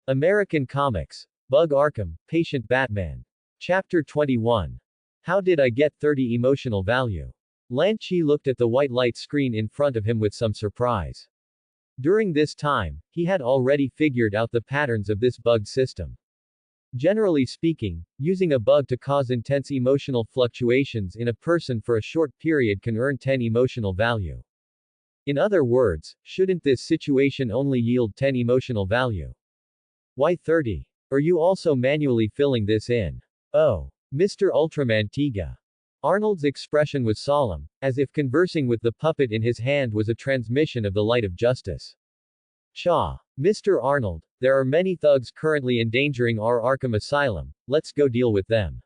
American Comics. Bug Arkham, Patient Batman. Chapter 21. How did I get 30 emotional value? Lan Chi looked at the white light screen in front of him with some surprise. During this time, he had already figured out the patterns of this bug system. Generally speaking, using a bug to cause intense emotional fluctuations in a person for a short period can earn 10 emotional value. In other words, shouldn't this situation only yield 10 emotional value? Why 30? Are you also manually filling this in? Oh, Mr. Ultraman Tiga. Arnold's expression was solemn, as if conversing with the puppet in his hand was a transmission of the light of justice. Cha. Mr. Arnold, there are many thugs currently endangering our Arkham Asylum, let's go deal with them.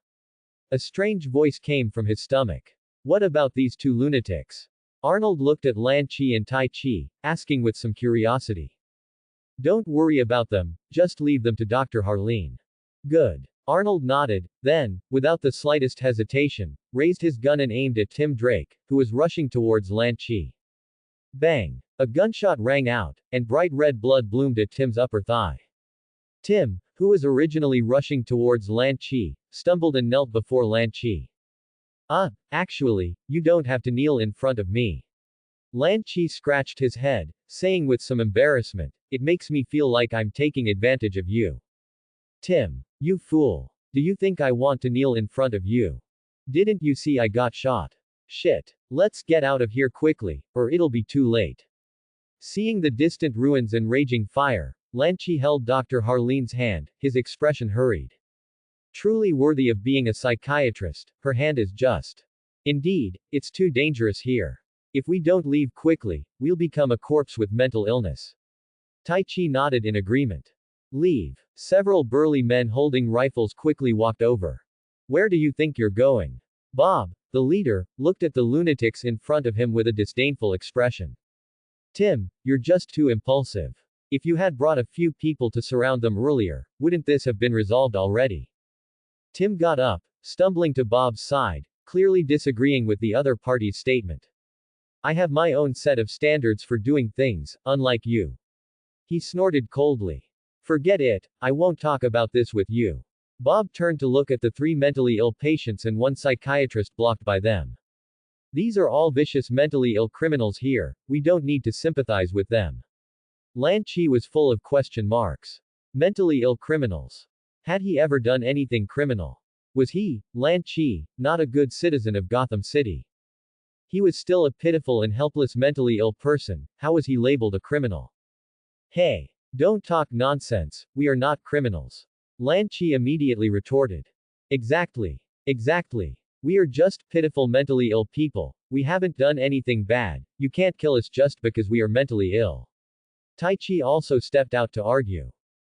A strange voice came from his stomach. What about these two lunatics? Arnold looked at Lan Chi and Tai Chi, asking with some curiosity. Don't worry about them, just leave them to Dr. Harleen. Good. Arnold nodded, then, without the slightest hesitation, raised his gun and aimed at Tim Drake, who was rushing towards Lan Chi. Bang! A gunshot rang out, and bright red blood bloomed at Tim's upper thigh. Tim, who was originally rushing towards Lan Chi, stumbled and knelt before Lan Chi. Actually, you don't have to kneel in front of me. Lan Chi scratched his head, saying with some embarrassment, it makes me feel like I'm taking advantage of you. Tim, you fool. Do you think I want to kneel in front of you? Didn't you see I got shot? Shit. Let's get out of here quickly, or it'll be too late. Seeing the distant ruins and raging fire, Lan Chi held Dr. Harleen's hand, his expression hurried. Truly worthy of being a psychiatrist, her hand is just. Indeed, it's too dangerous here. If we don't leave quickly, we'll become a corpse with mental illness. Tai Chi nodded in agreement. Leave. Several burly men holding rifles quickly walked over. Where do you think you're going? Bob, the leader, looked at the lunatics in front of him with a disdainful expression. Tim, you're just too impulsive. If you had brought a few people to surround them earlier, wouldn't this have been resolved already? Tim got up, stumbling to Bob's side, clearly disagreeing with the other party's statement. I have my own set of standards for doing things, unlike you. He snorted coldly. Forget it, I won't talk about this with you. Bob turned to look at the three mentally ill patients and one psychiatrist blocked by them. These are all vicious mentally ill criminals here, we don't need to sympathize with them. Lan Chi was full of question marks. Mentally ill criminals. Had he ever done anything criminal? Was he, Lan Chi, not a good citizen of Gotham City? He was still a pitiful and helpless mentally ill person, how was he labeled a criminal? Hey! Don't talk nonsense, we are not criminals. Lan Chi immediately retorted. Exactly. Exactly. We are just pitiful mentally ill people, we haven't done anything bad, you can't kill us just because we are mentally ill. Tai Chi also stepped out to argue.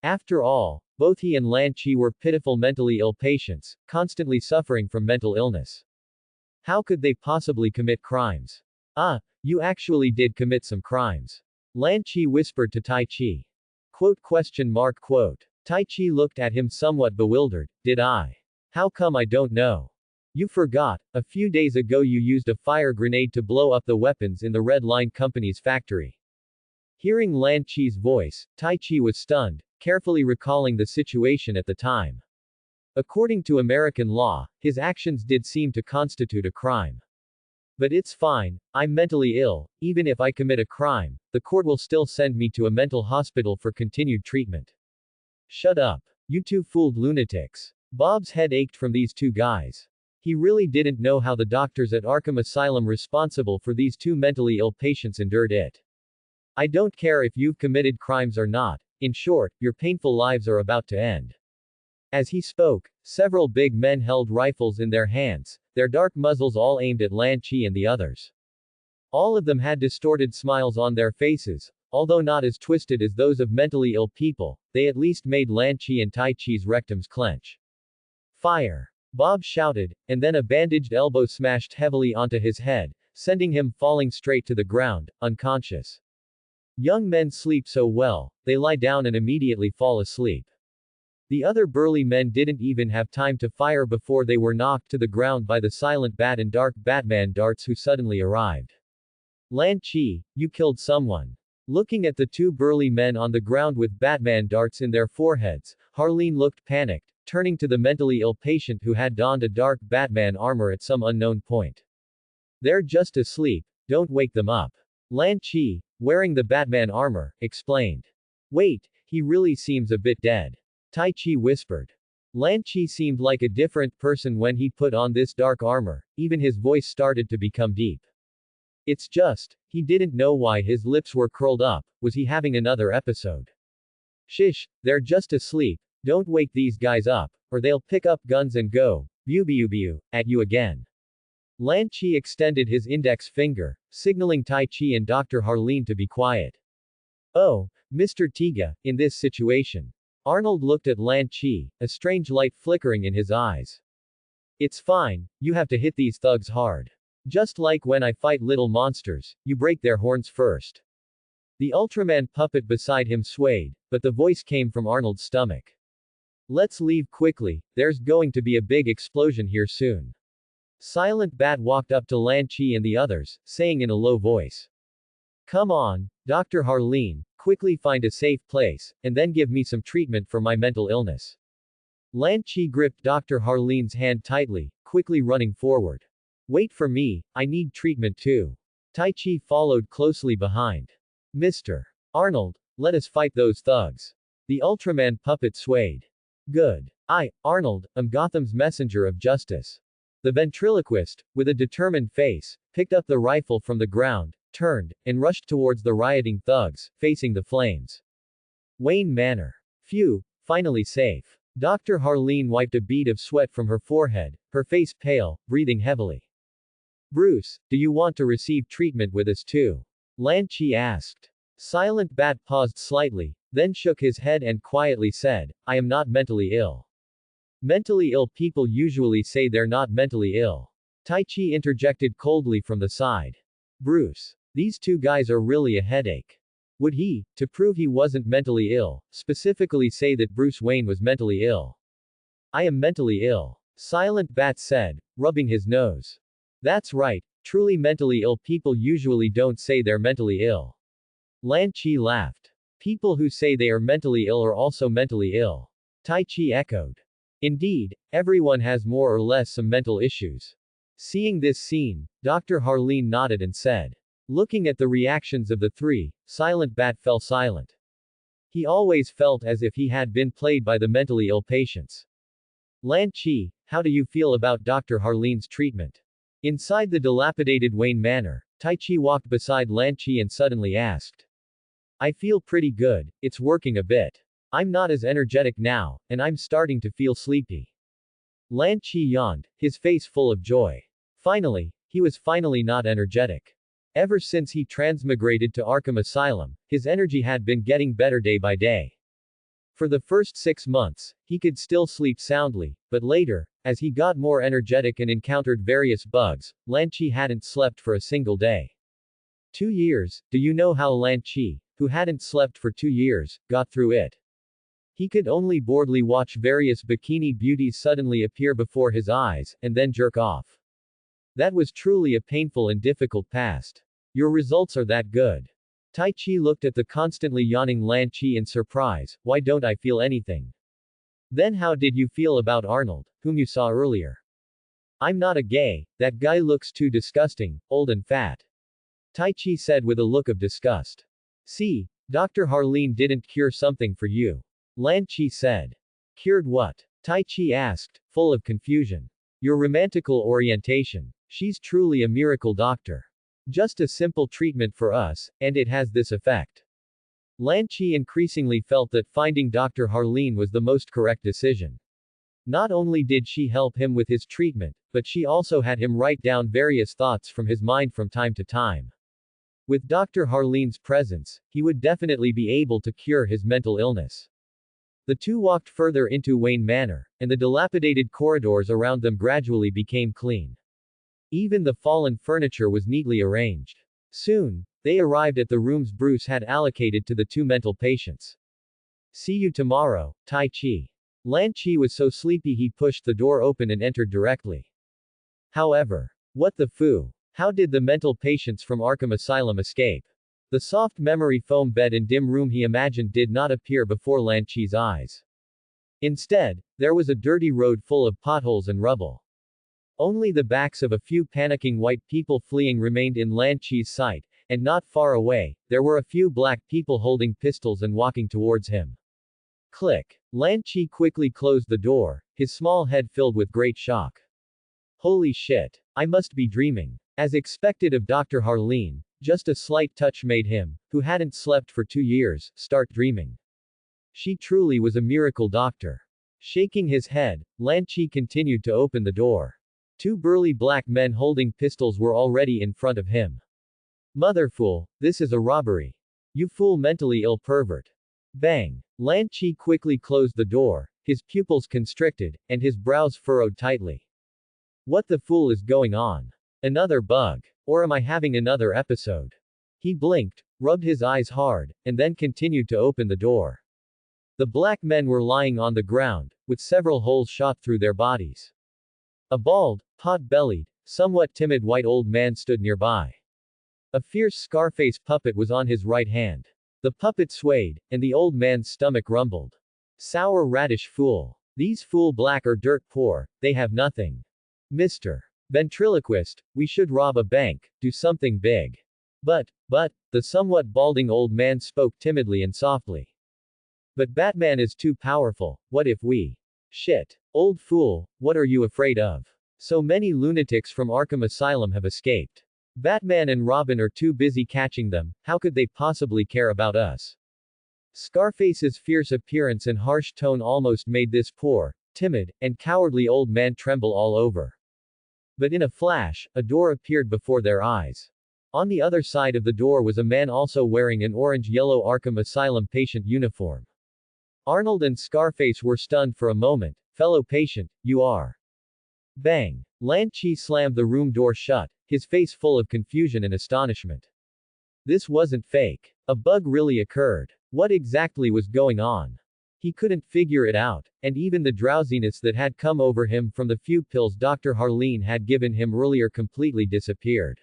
After all, both he and Lan Chi were pitiful mentally ill patients, constantly suffering from mental illness. How could they possibly commit crimes? You actually did commit some crimes. Lan Chi whispered to Tai Chi. Quote. Tai Chi looked at him somewhat bewildered, did I? How come I don't know? You forgot, a few days ago you used a fire grenade to blow up the weapons in the Red Line Company's factory. Hearing Lan Chi's voice, Tai Chi was stunned, carefully recalling the situation at the time. According to American law, his actions did seem to constitute a crime. But it's fine, I'm mentally ill, even if I commit a crime, the court will still send me to a mental hospital for continued treatment. Shut up. You two fooled lunatics. Bob's head ached from these two guys. He really didn't know how the doctors at Arkham Asylum responsible for these two mentally ill patients endured it. I don't care if you've committed crimes or not, in short, your painful lives are about to end. As he spoke, several big men held rifles in their hands, their dark muzzles all aimed at Lan Chi and the others. All of them had distorted smiles on their faces, although not as twisted as those of mentally ill people, they at least made Lan Chi and Tai Chi's rectums clench. Fire! Bob shouted, and then a bandaged elbow smashed heavily onto his head, sending him falling straight to the ground, unconscious. Young men sleep so well, they lie down and immediately fall asleep. The other burly men didn't even have time to fire before they were knocked to the ground by the silent bat and dark Batman darts who suddenly arrived. Lan Chi, you killed someone. Looking at the two burly men on the ground with Batman darts in their foreheads, Harleen looked panicked, turning to the mentally ill patient who had donned a dark Batman armor at some unknown point. They're just asleep, don't wake them up. Lan Chi, wearing the Batman armor, explained. Wait, he really seems a bit dead. Tai Chi whispered. Lan Chi seemed like a different person when he put on this dark armor, even his voice started to become deep. It's just, he didn't know why his lips were curled up, was he having another episode? Shish, they're just asleep, don't wake these guys up, or they'll pick up guns and go, biu, at you again. Lan Chi extended his index finger, signaling Tai Chi and Dr. Harleen to be quiet. Oh, Mr. Tiga, in this situation. Arnold looked at Lan Chi, a strange light flickering in his eyes. It's fine, you have to hit these thugs hard. Just like when I fight little monsters, you break their horns first. The Ultraman puppet beside him swayed, but the voice came from Arnold's stomach. Let's leave quickly, there's going to be a big explosion here soon. Silent Bat walked up to Lan Chi and the others, saying in a low voice. Come on, Dr. Harleen, quickly find a safe place, and then give me some treatment for my mental illness. Lan Chi gripped Dr. Harleen's hand tightly, quickly running forward. Wait for me, I need treatment too. Tai Chi followed closely behind. Mr. Arnold, let us fight those thugs. The Ultraman puppet swayed. Good. I, Arnold, am Gotham's messenger of justice. The ventriloquist, with a determined face, picked up the rifle from the ground, turned, and rushed towards the rioting thugs, facing the flames. Wayne Manor. Phew, finally safe. Dr. Harleen wiped a bead of sweat from her forehead, her face pale, breathing heavily. Bruce, do you want to receive treatment with us too? Lan Chi asked. Silent Bat paused slightly, then shook his head and quietly said, I am not mentally ill. Mentally ill people usually say they're not mentally ill. Tai Chi interjected coldly from the side. Bruce. These two guys are really a headache. Would he, to prove he wasn't mentally ill, specifically say that Bruce Wayne was mentally ill? I am mentally ill. Silent Bat said, rubbing his nose. That's right, truly mentally ill people usually don't say they're mentally ill. Lan Chi laughed. People who say they are mentally ill are also mentally ill. Tai Chi echoed. Indeed, everyone has more or less some mental issues. Seeing this scene, Dr. Harleen nodded and said. Looking at the reactions of the three, Silent Bat fell silent. He always felt as if he had been played by the mentally ill patients. Lan Chi, how do you feel about Dr. Harleen's treatment? Inside the dilapidated Wayne Manor, Tai Chi walked beside Lan Chi and suddenly asked. I feel pretty good, it's working a bit. I'm not as energetic now, and I'm starting to feel sleepy. Lan Chi yawned, his face full of joy. Finally, he was finally not energetic. Ever since he transmigrated to Arkham Asylum, his energy had been getting better day by day. For the first 6 months, he could still sleep soundly, but later, as he got more energetic and encountered various bugs, Lan Chi hadn't slept for a single day. 2 years, do you know how Lan Chi, who hadn't slept for 2 years, got through it? He could only boredly watch various bikini beauties suddenly appear before his eyes, and then jerk off. That was truly a painful and difficult past. Your results are that good. Tai Chi looked at the constantly yawning Lan Chi in surprise, why don't I feel anything? Then how did you feel about Arnold, whom you saw earlier? I'm not a gay, that guy looks too disgusting, old and fat. Tai Chi said with a look of disgust. See, Dr. Harleen didn't cure something for you. Lan Chi said. Cured what? Tai Chi asked, full of confusion. Your romantical orientation. She's truly a miracle doctor. Just a simple treatment for us, and it has this effect. Lan Chi increasingly felt that finding Dr. Harleen was the most correct decision. Not only did she help him with his treatment, but she also had him write down various thoughts from his mind from time to time. With Dr. Harleen's presence, he would definitely be able to cure his mental illness. The two walked further into Wayne Manor, and the dilapidated corridors around them gradually became clean. Even the fallen furniture was neatly arranged. Soon, they arrived at the rooms Bruce had allocated to the two mental patients. See you tomorrow, Tai Chi. Lan Chi was so sleepy he pushed the door open and entered directly. However, what the foo? How did the mental patients from Arkham Asylum escape? The soft memory foam bed and dim room he imagined did not appear before Lan Chi's eyes. Instead, there was a dirty road full of potholes and rubble. Only the backs of a few panicking white people fleeing remained in Lan Chi's sight, and not far away, there were a few black people holding pistols and walking towards him. Click. Lan Chi quickly closed the door, his small head filled with great shock. Holy shit. I must be dreaming. As expected of Dr. Harleen, just a slight touch made him, who hadn't slept for 2 years, start dreaming. She truly was a miracle doctor. Shaking his head, Lan Chi continued to open the door. 2 burly black men holding pistols were already in front of him. Motherfool, this is a robbery. You fool mentally ill pervert. Bang. Lan Chi quickly closed the door, his pupils constricted, and his brows furrowed tightly. What the fool is going on? Another bug? Or am I having another episode? He blinked, rubbed his eyes hard, and then continued to open the door. The black men were lying on the ground, with several holes shot through their bodies. A bald, pot-bellied, somewhat timid white old man stood nearby. A fierce Scarface puppet was on his right hand. The puppet swayed, and the old man's stomach rumbled. Sour radish fool. These fool black are dirt poor, they have nothing. Mr. Ventriloquist, we should rob a bank, do something big. But, the somewhat balding old man spoke timidly and softly. But Batman is too powerful, what if we? Shit. Old fool, what are you afraid of? So many lunatics from Arkham Asylum have escaped. Batman and Robin are too busy catching them, how could they possibly care about us? Scarface's fierce appearance and harsh tone almost made this poor, timid, and cowardly old man tremble all over. But in a flash, a door appeared before their eyes. On the other side of the door was a man also wearing an orange-yellow Arkham Asylum patient uniform. Arnold and Scarface were stunned for a moment. Fellow patient, you are. Bang. Lan Chi slammed the room door shut, his face full of confusion and astonishment. This wasn't fake. A bug really occurred. What exactly was going on? He couldn't figure it out, and even the drowsiness that had come over him from the few pills Dr. Harleen had given him earlier completely disappeared.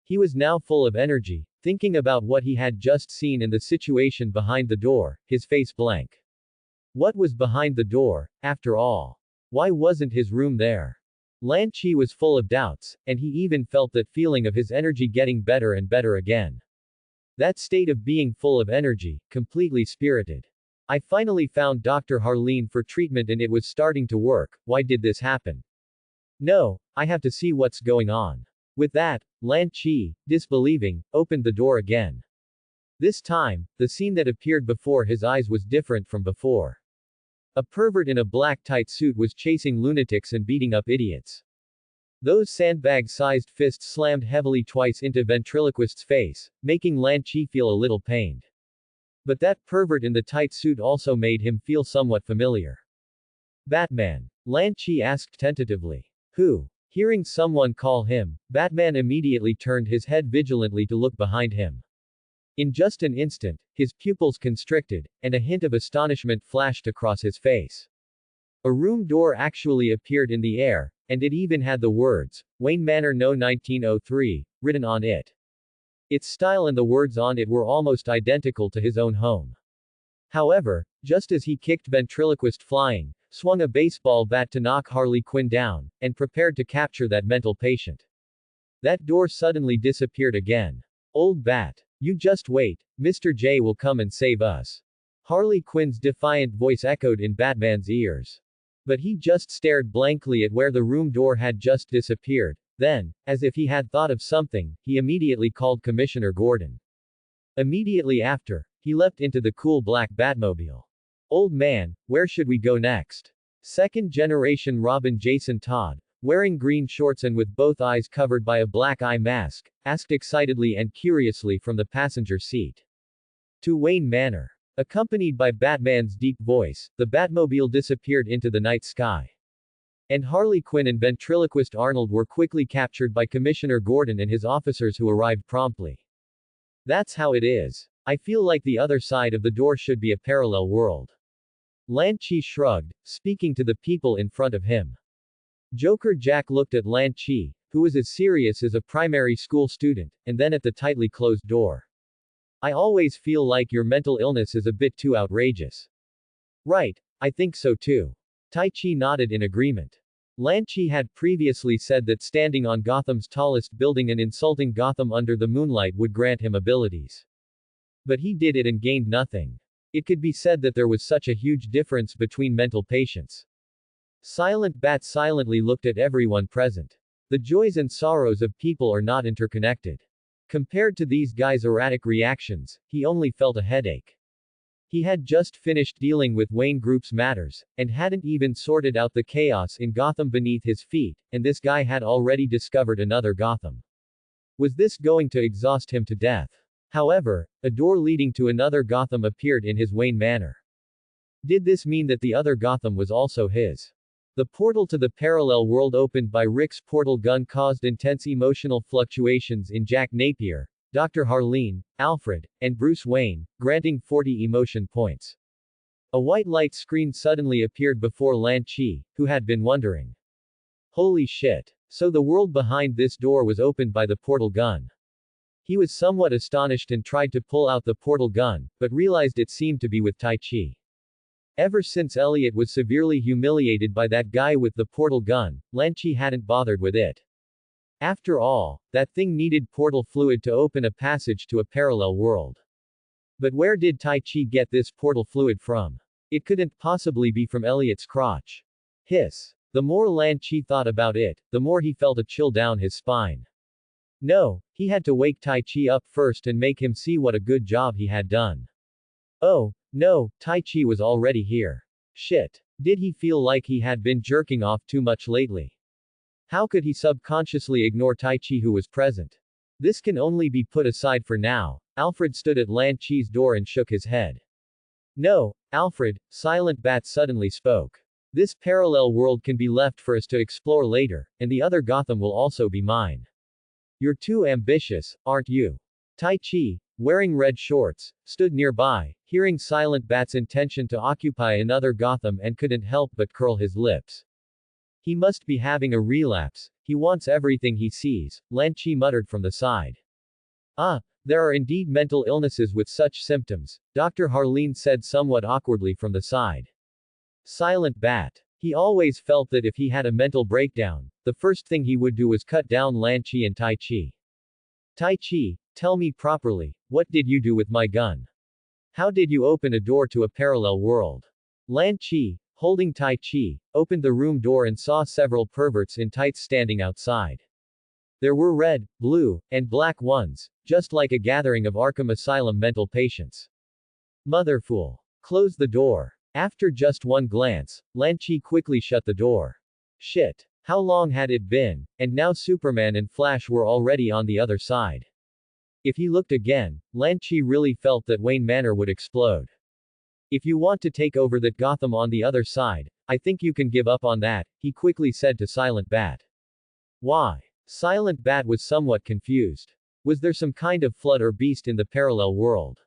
He was now full of energy, thinking about what he had just seen and the situation behind the door, his face blank. What was behind the door, after all? Why wasn't his room there? Lan Chi was full of doubts, and he even felt that feeling of his energy getting better and better again. That state of being full of energy, completely spirited. I finally found Dr. Harleen for treatment and it was starting to work, why did this happen? No, I have to see what's going on. With that, Lan Chi, disbelieving, opened the door again. This time, the scene that appeared before his eyes was different from before. A pervert in a black tight suit was chasing lunatics and beating up idiots. Those sandbag-sized fists slammed heavily twice into Ventriloquist's face, making Lan Chi feel a little pained. But that pervert in the tight suit also made him feel somewhat familiar. Batman? Lan Chi asked tentatively. Who? Hearing someone call him, Batman immediately turned his head vigilantly to look behind him. In just an instant, his pupils constricted, and a hint of astonishment flashed across his face. A room door actually appeared in the air, and it even had the words, Wayne Manor No 1903, written on it. Its style and the words on it were almost identical to his own home. However, just as he kicked Ventriloquist flying, swung a baseball bat to knock Harley Quinn down, and prepared to capture that mental patient, that door suddenly disappeared again. Old bat. You just wait, Mr. J will come and save us. Harley Quinn's defiant voice echoed in Batman's ears. But he just stared blankly at where the room door had just disappeared. Then, as if he had thought of something, he immediately called Commissioner Gordon. Immediately after, he leapt into the cool black Batmobile. Old man, where should we go next? Second-generation Robin Jason Todd, wearing green shorts and with both eyes covered by a black eye mask, asked excitedly and curiously from the passenger seat. To Wayne Manor. Accompanied by Batman's deep voice, the Batmobile disappeared into the night sky. And Harley Quinn and Ventriloquist Arnold were quickly captured by Commissioner Gordon and his officers who arrived promptly. That's how it is. I feel like the other side of the door should be a parallel world. Lan Chi shrugged, speaking to the people in front of him. Joker Jack looked at Lan Chi, who was as serious as a primary school student, and then at the tightly closed door. I always feel like your mental illness is a bit too outrageous. Right, I think so too. Tai Chi nodded in agreement. Lan Chi had previously said that standing on Gotham's tallest building and insulting Gotham under the moonlight would grant him abilities. But he did it and gained nothing. It could be said that there was such a huge difference between mental patients. Silent Bat silently looked at everyone present. The joys and sorrows of people are not interconnected. Compared to these guys' erratic reactions, he only felt a headache. He had just finished dealing with Wayne Group's matters, and hadn't even sorted out the chaos in Gotham beneath his feet, and this guy had already discovered another Gotham. Was this going to exhaust him to death? However, a door leading to another Gotham appeared in his Wayne manor. Did this mean that the other Gotham was also his? The portal to the parallel world opened by Rick's portal gun caused intense emotional fluctuations in Jack Napier, Dr. Harleen, Alfred, and Bruce Wayne, granting 40 emotion points. A white light screen suddenly appeared before Lan Chi, who had been wondering. Holy shit. So the world behind this door was opened by the portal gun. He was somewhat astonished and tried to pull out the portal gun, but realized it seemed to be with Tai Chi. Ever since Elliot was severely humiliated by that guy with the portal gun, Lan Chi hadn't bothered with it. After all, that thing needed portal fluid to open a passage to a parallel world. But where did Tai Chi get this portal fluid from? It couldn't possibly be from Elliot's crotch. Hiss. The more Lan Chi thought about it, the more he felt a chill down his spine. No, he had to wake Tai Chi up first and make him see what a good job he had done. Oh, no, Tai Chi was already here. Shit. Did he feel like he had been jerking off too much lately? How could he subconsciously ignore Tai Chi who was present? This can only be put aside for now. Alfred stood at Lan Chi's door and shook his head. No, Alfred, Silent Bat suddenly spoke. This parallel world can be left for us to explore later, and the other Gotham will also be mine. You're too ambitious, aren't you? Tai Chi, wearing red shorts, stood nearby, hearing Silent Bat's intention to occupy another Gotham and couldn't help but curl his lips. He must be having a relapse. He wants everything he sees, Lan Chi muttered from the side. Ah, there are indeed mental illnesses with such symptoms, Dr. Harleen said somewhat awkwardly from the side. Silent Bat. He always felt that if he had a mental breakdown, the first thing he would do was cut down Lan Chi and Tai Chi. Tai Chi, tell me properly, what did you do with my gun? How did you open a door to a parallel world? Lan Chi, holding Tai Chi, opened the room door and saw several perverts in tights standing outside. There were red, blue, and black ones, just like a gathering of Arkham Asylum mental patients. Motherfool. Close the door. After just one glance, Lan Chi quickly shut the door. Shit. How long had it been? And now Superman and Flash were already on the other side. If he looked again, Lan Chi really felt that Wayne Manor would explode. If you want to take over that Gotham on the other side, I think you can give up on that, he quickly said to Silent Bat. Why? Silent Bat was somewhat confused. Was there some kind of flood or beast in the parallel world?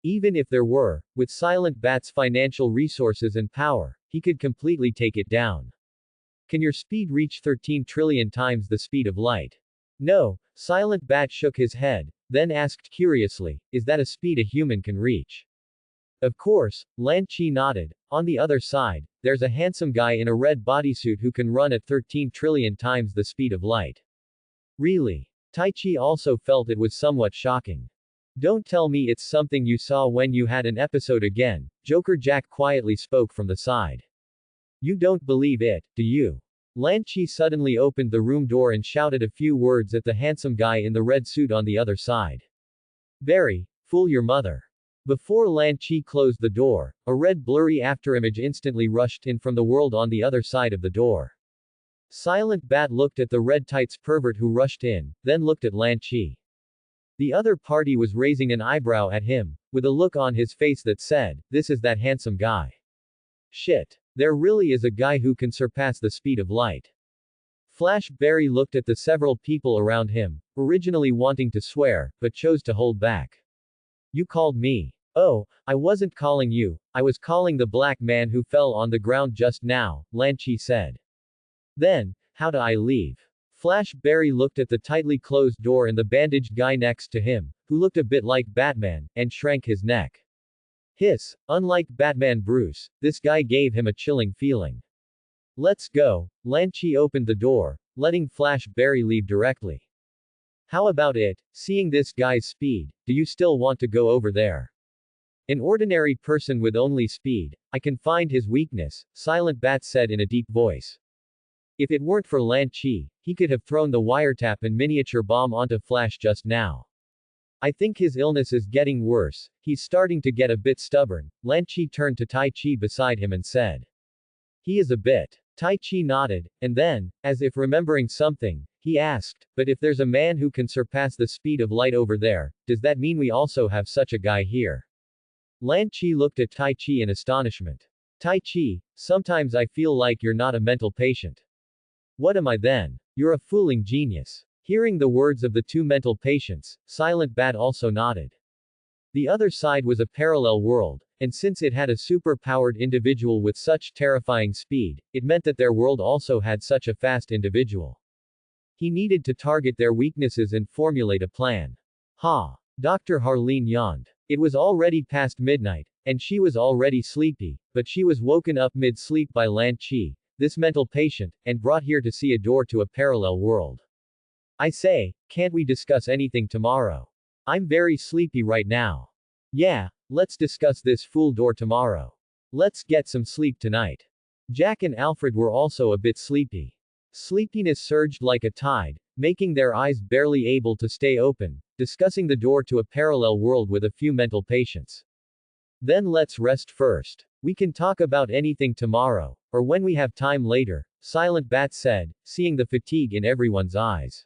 Even if there were, with Silent Bat's financial resources and power, he could completely take it down. Can your speed reach 13 trillion times the speed of light? No, Silent Bat shook his head, then asked curiously, is that a speed a human can reach? Of course, Lan Chi nodded. On the other side, there's a handsome guy in a red bodysuit who can run at 13 trillion times the speed of light. Really? Tai Chi also felt it was somewhat shocking. Don't tell me it's something you saw when you had an episode again, Joker Jack quietly spoke from the side. You don't believe it, do you? Lan Chi suddenly opened the room door and shouted a few words at the handsome guy in the red suit on the other side. Barry, fool your mother. Before Lan Chi closed the door, a red blurry afterimage instantly rushed in from the world on the other side of the door. Silent Bat looked at the red tights pervert who rushed in, then looked at Lan Chi. The other party was raising an eyebrow at him, with a look on his face that said, this is that handsome guy. Shit. There really is a guy who can surpass the speed of light. Flash Barry looked at the several people around him, originally wanting to swear, but chose to hold back. You called me. Oh, I wasn't calling you, I was calling the black man who fell on the ground just now, Lan Chi said. Then, how do I leave? Flash Barry looked at the tightly closed door and the bandaged guy next to him, who looked a bit like Batman, and shrank his neck. Hiss, unlike Batman Bruce, this guy gave him a chilling feeling. Let's go. Lan Chi opened the door, letting Flash Barry leave directly. How about it? Seeing this guy's speed, do you still want to go over there? An ordinary person with only speed, I can find his weakness, Silent Bat said in a deep voice. If it weren't for Lan Chi, he could have thrown the wiretap and miniature bomb onto Flash just now. I think his illness is getting worse, he's starting to get a bit stubborn. Lan Chi turned to Tai Chi beside him and said. He is a bit. Tai Chi nodded, and then, as if remembering something, he asked, but if there's a man who can surpass the speed of light over there, does that mean we also have such a guy here? Lan Chi looked at Tai Chi in astonishment. Tai Chi, sometimes I feel like you're not a mental patient. What am I then? You're a fooling genius. Hearing the words of the two mental patients, Silent Bat also nodded. The other side was a parallel world, and since it had a super-powered individual with such terrifying speed, it meant that their world also had such a fast individual. He needed to target their weaknesses and formulate a plan. Ha! Dr. Harleen yawned. It was already past midnight, and she was already sleepy, but she was woken up mid-sleep by Lan Chi, this mental patient, and brought here to see a door to a parallel world. I say, can't we discuss anything tomorrow? I'm very sleepy right now. Yeah, let's discuss this fool door tomorrow. Let's get some sleep tonight. Jack and Alfred were also a bit sleepy. Sleepiness surged like a tide, making their eyes barely able to stay open, discussing the door to a parallel world with a few mental patients. Then let's rest first. We can talk about anything tomorrow, or when we have time later, Silent Bat said, seeing the fatigue in everyone's eyes.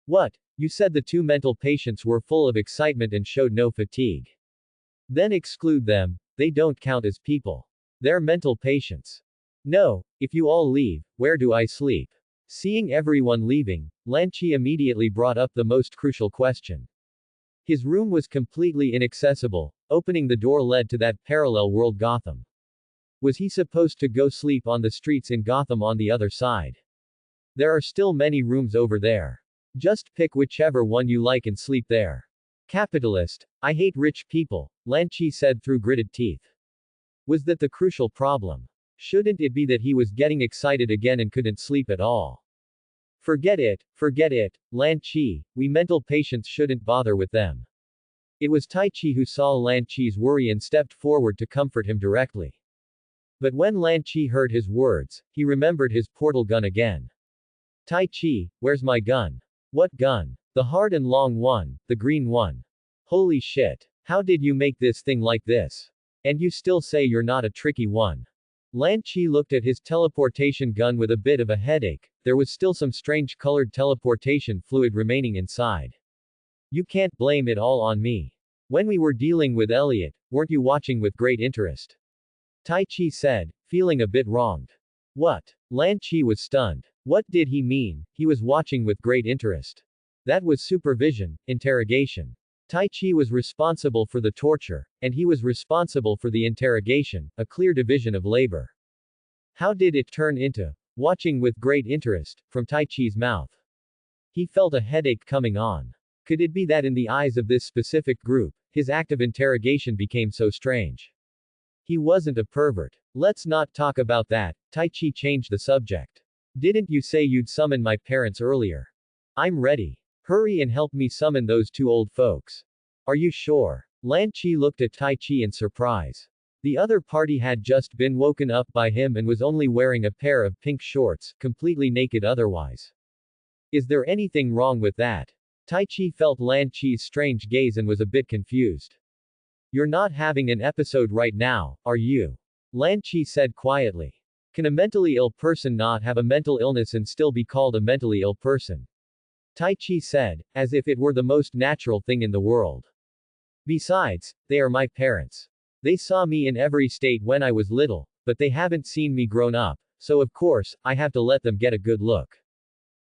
What? You said the two mental patients were full of excitement and showed no fatigue. Then exclude them, they don't count as people. They're mental patients. No, if you all leave, where do I sleep? Seeing everyone leaving, Lan Chi immediately brought up the most crucial question. His room was completely inaccessible, opening the door led to that parallel world Gotham. Was he supposed to go sleep on the streets in Gotham on the other side? There are still many rooms over there. Just pick whichever one you like and sleep there. Capitalist, I hate rich people, Lan Chi said through gritted teeth. Was that the crucial problem? Shouldn't it be that he was getting excited again and couldn't sleep at all? Forget it, Lan Chi, we mental patients shouldn't bother with them. It was Tai Chi who saw Lan Chi's worry and stepped forward to comfort him directly. But when Lan Chi heard his words, he remembered his portal gun again. Tai Chi, where's my gun? What gun? The hard and long one, the green one. Holy shit. How did you make this thing like this? And you still say you're not a tricky one. Lan Chi looked at his teleportation gun with a bit of a headache, there was still some strange colored teleportation fluid remaining inside. You can't blame it all on me. When we were dealing with Elliot, weren't you watching with great interest? Tai Chi said, feeling a bit wronged. What? Lan Chi was stunned. What did he mean, he was watching with great interest? That was supervision, interrogation. Tai Chi was responsible for the torture, and he was responsible for the interrogation, a clear division of labor. How did it turn into watching with great interest from Tai Chi's mouth? He felt a headache coming on. Could it be that in the eyes of this specific group, his act of interrogation became so strange? He wasn't a pervert. Let's not talk about that, Tai Chi changed the subject. Didn't you say you'd summon my parents earlier? I'm ready. Hurry and help me summon those two old folks. Are you sure? Lan Chi looked at Tai Chi in surprise. The other party had just been woken up by him and was only wearing a pair of pink shorts, completely naked otherwise. Is there anything wrong with that? Tai Chi felt Lan Chi's strange gaze and was a bit confused. You're not having an episode right now, are you? Lan Chi said quietly. Can a mentally ill person not have a mental illness and still be called a mentally ill person? Tai Chi said, as if it were the most natural thing in the world. Besides, they are my parents. They saw me in every state when I was little, but they haven't seen me grown up, so of course, I have to let them get a good look.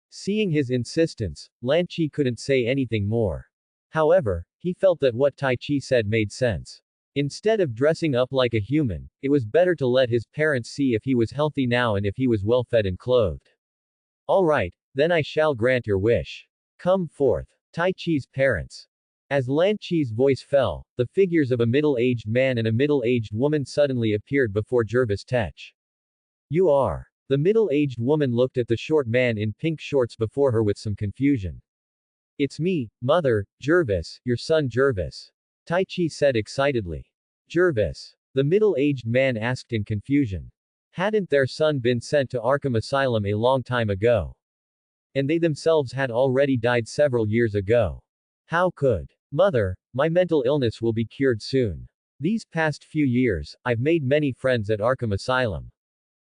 Seeing his insistence, Lan Chi couldn't say anything more. However, he felt that what Tai Chi said made sense. Instead of dressing up like a human, it was better to let his parents see if he was healthy now and if he was well fed and clothed. Alright, then I shall grant your wish. Come forth. Tai Chi's parents. As Lan Chi's voice fell, the figures of a middle-aged man and a middle-aged woman suddenly appeared before Jervis Tech. You are. The middle-aged woman looked at the short man in pink shorts before her with some confusion. It's me, Mother, Jervis, your son Jervis. Tai Chi said excitedly. Jervis. The middle-aged man asked in confusion. Hadn't their son been sent to Arkham Asylum a long time ago? And they themselves had already died several years ago. How could? Mother, my mental illness will be cured soon. These past few years, I've made many friends at Arkham Asylum.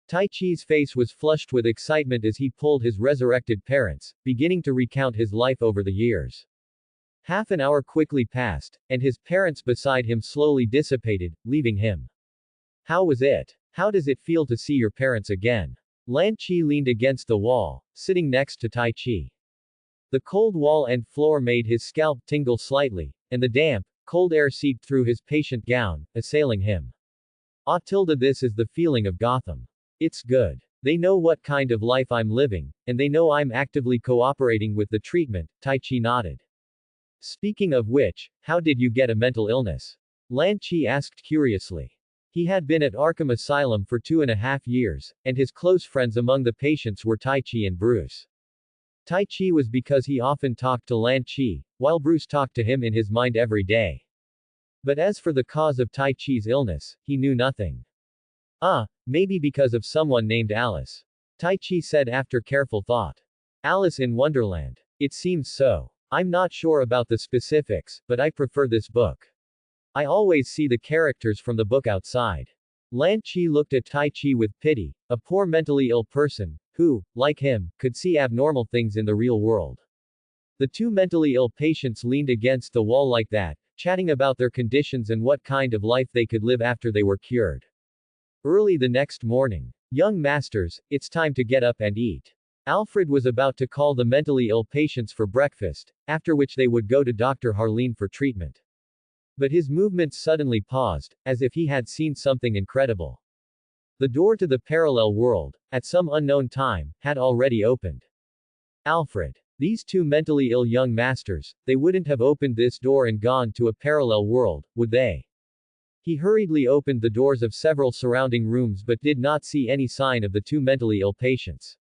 Tai Chi's face was flushed with excitement as he pulled his resurrected parents, beginning to recount his life over the years. Half an hour quickly passed, and his parents beside him slowly dissipated, leaving him. How was it? How does it feel to see your parents again? Lan Chi leaned against the wall, sitting next to Tai Chi. The cold wall and floor made his scalp tingle slightly, and the damp, cold air seeped through his patient gown, assailing him. This is the feeling of Gotham. It's good. They know what kind of life I'm living, and they know I'm actively cooperating with the treatment, Tai Chi nodded. Speaking of which, how did you get a mental illness? Lan Chi asked curiously. He had been at Arkham Asylum for 2.5 years, and his close friends among the patients were Tai Chi and Bruce. Tai Chi was because he often talked to Lan Chi, while Bruce talked to him in his mind every day. But as for the cause of Tai Chi's illness, he knew nothing. Maybe because of someone named Alice. Tai Chi said after careful thought. Alice in Wonderland. It seems so. I'm not sure about the specifics, but I prefer this book. I always see the characters from the book outside. Lan Chi looked at Tai Chi with pity, a poor mentally ill person, who, like him, could see abnormal things in the real world. The two mentally ill patients leaned against the wall like that, chatting about their conditions and what kind of life they could live after they were cured. Early the next morning. Young masters, it's time to get up and eat. Alfred was about to call the mentally ill patients for breakfast, after which they would go to Dr. Harleen for treatment. But his movements suddenly paused, as if he had seen something incredible. The door to the parallel world, at some unknown time, had already opened. Alfred. These two mentally ill young masters, they wouldn't have opened this door and gone to a parallel world, would they? He hurriedly opened the doors of several surrounding rooms but did not see any sign of the two mentally ill patients.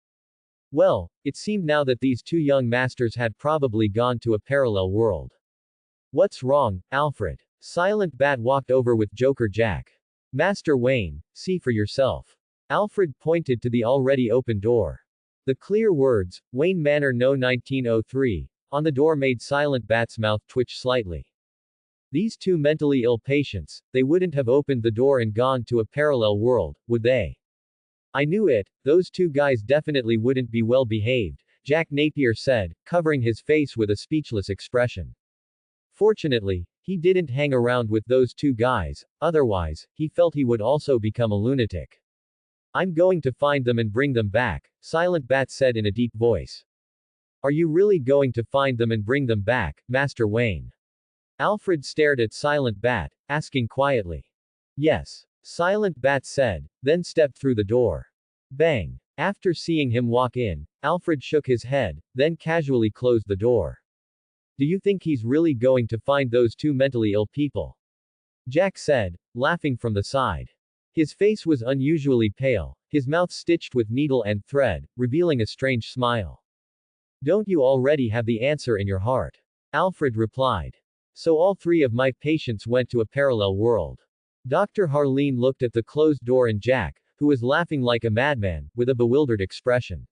Well, it seemed now that these two young masters had probably gone to a parallel world. What's wrong, Alfred? Silent Bat walked over with Joker Jack. Master Wayne, see for yourself. Alfred pointed to the already open door. The clear words, Wayne Manor No 1903, on the door made Silent Bat's mouth twitch slightly. These two mentally ill patients, they wouldn't have opened the door and gone to a parallel world, would they? I knew it, those two guys definitely wouldn't be well behaved, Jack Napier said, covering his face with a speechless expression. Fortunately, he didn't hang around with those two guys, otherwise, he felt he would also become a lunatic. I'm going to find them and bring them back, Silent Bat said in a deep voice. Are you really going to find them and bring them back, Master Wayne? Alfred stared at Silent Bat, asking quietly. Yes. Silent Bat said, then stepped through the door. Bang. After seeing him walk in, Alfred shook his head, then casually closed the door. Do you think he's really going to find those two mentally ill people? Jack said, laughing from the side. His face was unusually pale, his mouth stitched with needle and thread, revealing a strange smile. Don't you already have the answer in your heart? Alfred replied. So all three of my patients went to a parallel world. Dr. Harleen looked at the closed door and Jack, who was laughing like a madman, with a bewildered expression.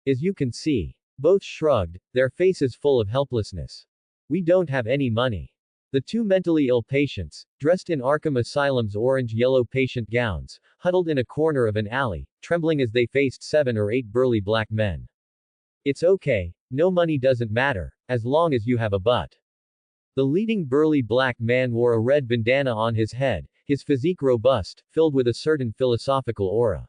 As you can see. Both shrugged, their faces full of helplessness. We don't have any money. The two mentally ill patients, dressed in Arkham Asylum's orange-yellow patient gowns, huddled in a corner of an alley, trembling as they faced 7 or 8 burly black men. It's okay, no money doesn't matter, as long as you have a butt. The leading burly black man wore a red bandana on his head, his physique robust, filled with a certain philosophical aura.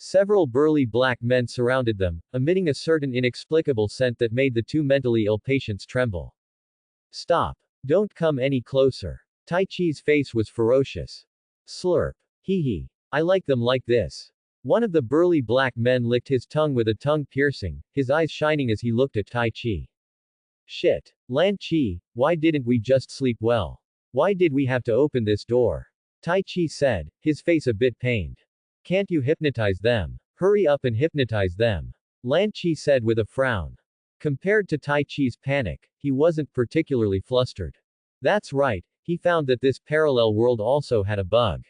Several burly black men surrounded them, emitting a certain inexplicable scent that made the two mentally ill patients tremble. Stop. Don't come any closer. Tai Chi's face was ferocious. Slurp. Hee hee. I like them like this. One of the burly black men licked his tongue with a tongue piercing, his eyes shining as he looked at Tai Chi. Shit. Lan Chi, why didn't we just sleep well? Why did we have to open this door? Tai Chi said, his face a bit pained. Can't you hypnotize them? Hurry up and hypnotize them. Lan Chi said with a frown. Compared to Tai Chi's panic, he wasn't particularly flustered. That's right, he found that this parallel world also had a bug.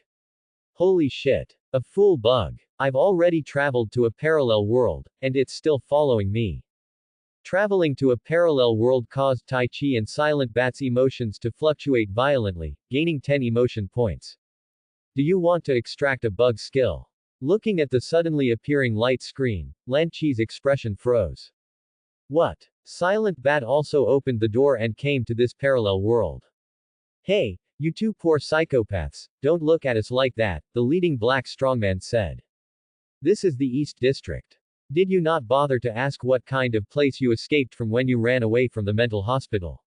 Holy shit. A full bug. I've already traveled to a parallel world, and it's still following me. Traveling to a parallel world caused Tai Chi and Silent Bat's emotions to fluctuate violently, gaining 10 emotion points. Do you want to extract a bug skill? Looking at the suddenly appearing light screen, Lan Chi's expression froze. What? Silent Bat also opened the door and came to this parallel world. Hey, you two poor psychopaths, don't look at us like that, the leading black strongman said. This is the East District. Did you not bother to ask what kind of place you escaped from when you ran away from the mental hospital?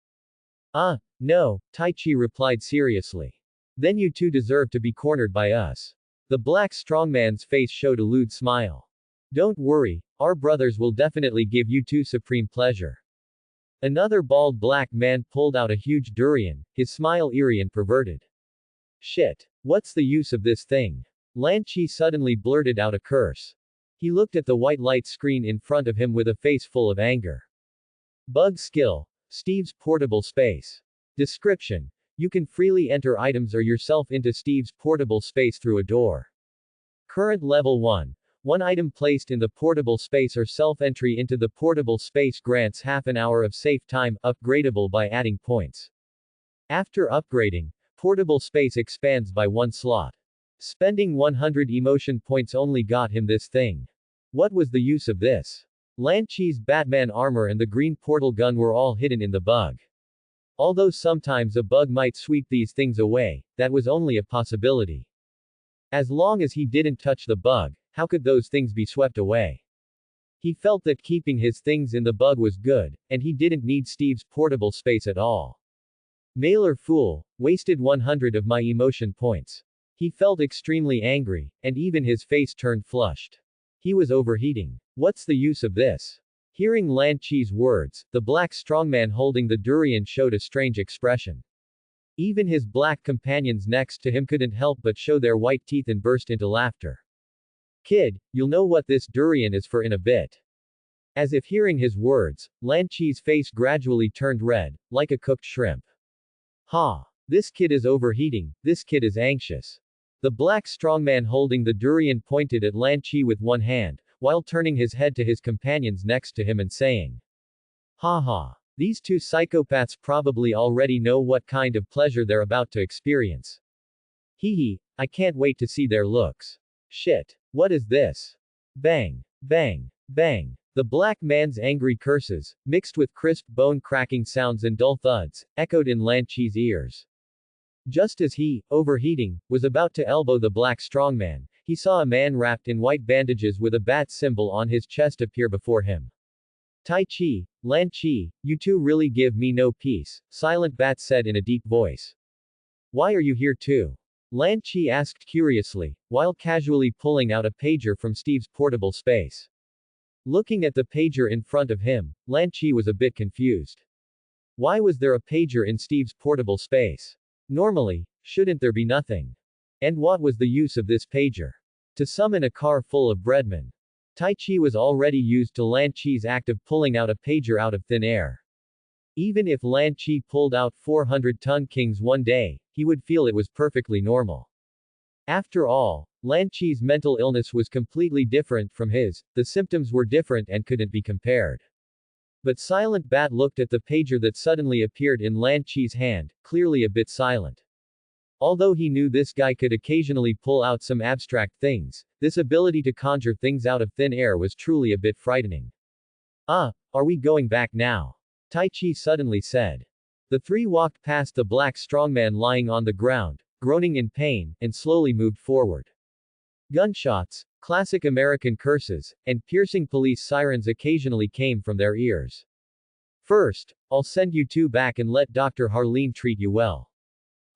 No, Tai Chi replied seriously. Then you two deserve to be cornered by us. The black strongman's face showed a lewd smile. Don't worry, our brothers will definitely give you two supreme pleasure. Another bald black man pulled out a huge durian, his smile eerie and perverted. Shit. What's the use of this thing? Lan Chi suddenly blurted out a curse. He looked at the white light screen in front of him with a face full of anger. Bug skill. Steve's portable space. Description. You can freely enter items or yourself into Steve's portable space through a door. Current level 1. One item placed in the portable space or self-entry into the portable space grants half an hour of safe time, upgradable by adding points. After upgrading, portable space expands by 1 slot. Spending 100 emotion points only got him this thing. What was the use of this? Lan Chi's Batman armor and the green portal gun were all hidden in the bug. Although sometimes a bug might sweep these things away, that was only a possibility. As long as he didn't touch the bug, how could those things be swept away? He felt that keeping his things in the bug was good, and he didn't need Steve's portable space at all. Mailer fool, wasted 100 of my emotion points. He felt extremely angry, and even his face turned flushed. He was overheating. What's the use of this? Hearing Lan Chi's words, the black strongman holding the durian showed a strange expression. Even his black companions next to him couldn't help but show their white teeth and burst into laughter. Kid, you'll know what this durian is for in a bit. As if hearing his words, Lan Chi's face gradually turned red, like a cooked shrimp. Ha! This kid is overheating, this kid is anxious. The black strongman holding the durian pointed at Lan Chi with one hand, while turning his head to his companions next to him and saying, ha ha. These two psychopaths probably already know what kind of pleasure they're about to experience. Hee hee, I can't wait to see their looks. Shit. What is this? Bang. Bang. Bang. The black man's angry curses, mixed with crisp bone-cracking sounds and dull thuds, echoed in Lan Chi's ears. Just as he, overheating, was about to elbow the black strongman, he saw a man wrapped in white bandages with a bat symbol on his chest appear before him. Tai Chi, Lan Chi, you two really give me no peace, Silent Bat said in a deep voice. Why are you here too? Lan Chi asked curiously, while casually pulling out a pager from Steve's portable space. Looking at the pager in front of him, Lan Chi was a bit confused. Why was there a pager in Steve's portable space? Normally, shouldn't there be nothing? And what was the use of this pager? To summon a car full of breadmen. Tai Chi was already used to Lan Chi's act of pulling out a pager out of thin air. Even if Lan Chi pulled out 400-ton kings one day, he would feel it was perfectly normal. After all, Lan Chi's mental illness was completely different from his, the symptoms were different and couldn't be compared. But Silent Bat looked at the pager that suddenly appeared in Lan Chi's hand, clearly a bit silent. Although he knew this guy could occasionally pull out some abstract things, this ability to conjure things out of thin air was truly a bit frightening. Are we going back now? Tai Chi suddenly said. The three walked past the black strongman lying on the ground, groaning in pain, and slowly moved forward. Gunshots, classic American curses, and piercing police sirens occasionally came from their ears. First, I'll send you two back and let Dr. Harleen treat you well.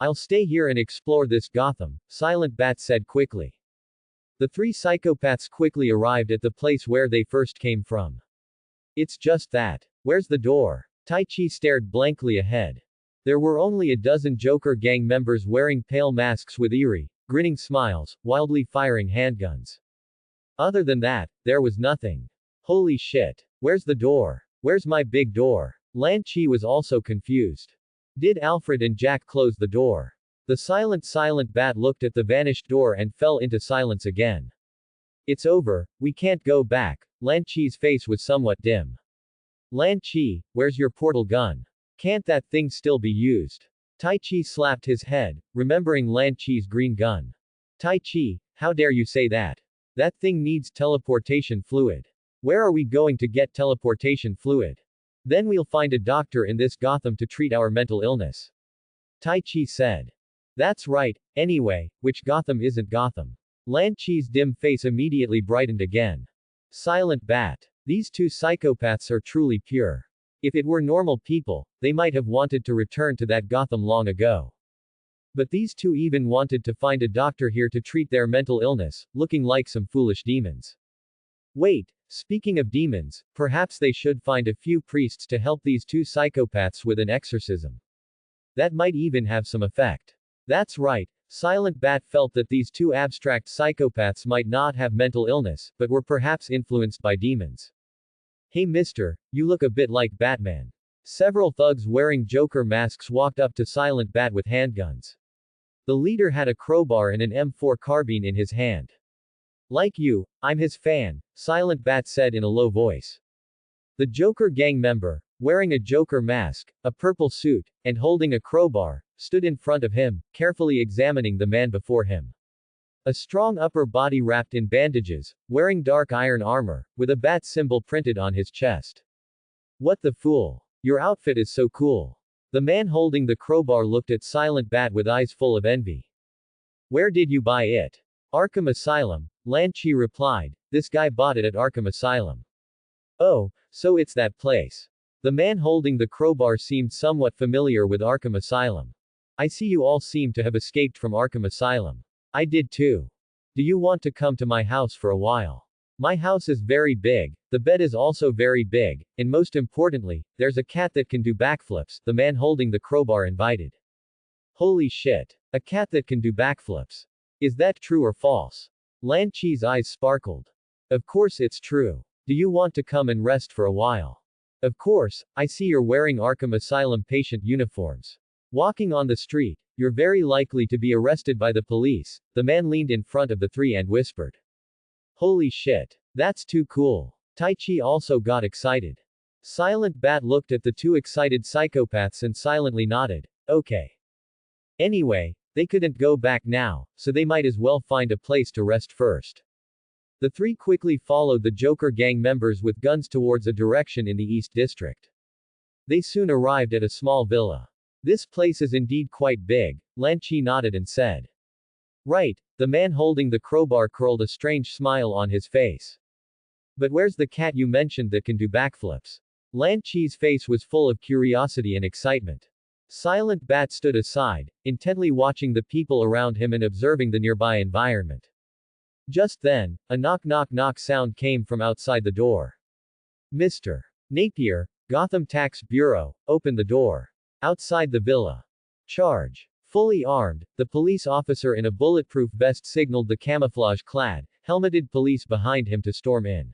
I'll stay here and explore this Gotham, Silent Bat said quickly. The three psychopaths quickly arrived at the place where they first came from. It's just that. Where's the door? Tai Chi stared blankly ahead. There were only a dozen Joker gang members wearing pale masks with eerie, grinning smiles, wildly firing handguns. Other than that, there was nothing. Holy shit. Where's the door? Where's my big door? Lan Chi was also confused. Did Alfred and Jack close the door? The silent bat looked at the vanished door and fell into silence again. It's over, we can't go back. Lan Chi's face was somewhat dim. Lan Chi, where's your portal gun? Can't that thing still be used? Tai Chi slapped his head, remembering Lan Chi's green gun. Tai Chi, how dare you say that? That thing needs teleportation fluid. Where are we going to get teleportation fluid? Then we'll find a doctor in this Gotham to treat our mental illness. Tai Chi said. That's right, anyway, which Gotham isn't Gotham? Lan Chi's dim face immediately brightened again. Silent Bat. These two psychopaths are truly pure. If it were normal people, they might have wanted to return to that Gotham long ago. But these two even wanted to find a doctor here to treat their mental illness, looking like some foolish demons. Wait, speaking of demons, perhaps they should find a few priests to help these two psychopaths with an exorcism. That might even have some effect. That's right, Silent Bat felt that these two abstract psychopaths might not have mental illness, but were perhaps influenced by demons. Hey mister, you look a bit like Batman. Several thugs wearing Joker masks walked up to Silent Bat with handguns. The leader had a crowbar and an M4 carbine in his hand. Like you, I'm his fan, Silent Bat said in a low voice. The Joker gang member, wearing a Joker mask, a purple suit, and holding a crowbar, stood in front of him, carefully examining the man before him. A strong upper body wrapped in bandages, wearing dark iron armor, with a bat symbol printed on his chest. What the fool? Your outfit is so cool. The man holding the crowbar looked at Silent Bat with eyes full of envy. Where did you buy it? Arkham Asylum, Lan Chi replied. This guy bought it at Arkham Asylum. Oh, so it's that place. The man holding the crowbar seemed somewhat familiar with Arkham Asylum. I see you all seem to have escaped from Arkham Asylum. I did too. Do you want to come to my house for a while? My house is very big, the bed is also very big, and most importantly, there's a cat that can do backflips, the man holding the crowbar invited. Holy shit. A cat that can do backflips. Is that true or false? Lan Chi's eyes sparkled. Of course it's true. Do you want to come and rest for a while? Of course, I see you're wearing Arkham Asylum patient uniforms. Walking on the street, you're very likely to be arrested by the police. The man leaned in front of the three and whispered. Holy shit. That's too cool. Tai Chi also got excited. Silent Bat looked at the two excited psychopaths and silently nodded. Okay. Anyway, they couldn't go back now, so they might as well find a place to rest first. The three quickly followed the Joker gang members with guns towards a direction in the East District. They soon arrived at a small villa. This place is indeed quite big, Lan Chi nodded and said. Right, the man holding the crowbar curled a strange smile on his face. But where's the cat you mentioned that can do backflips? Lan Chi's face was full of curiosity and excitement. Silent Bat stood aside, intently watching the people around him and observing the nearby environment. Just then, a knock sound came from outside the door. Mr. Napier, Gotham Tax Bureau, open the door. Outside the villa. Charge. Fully armed, the police officer in a bulletproof vest signaled the camouflage-clad, helmeted police behind him to storm in.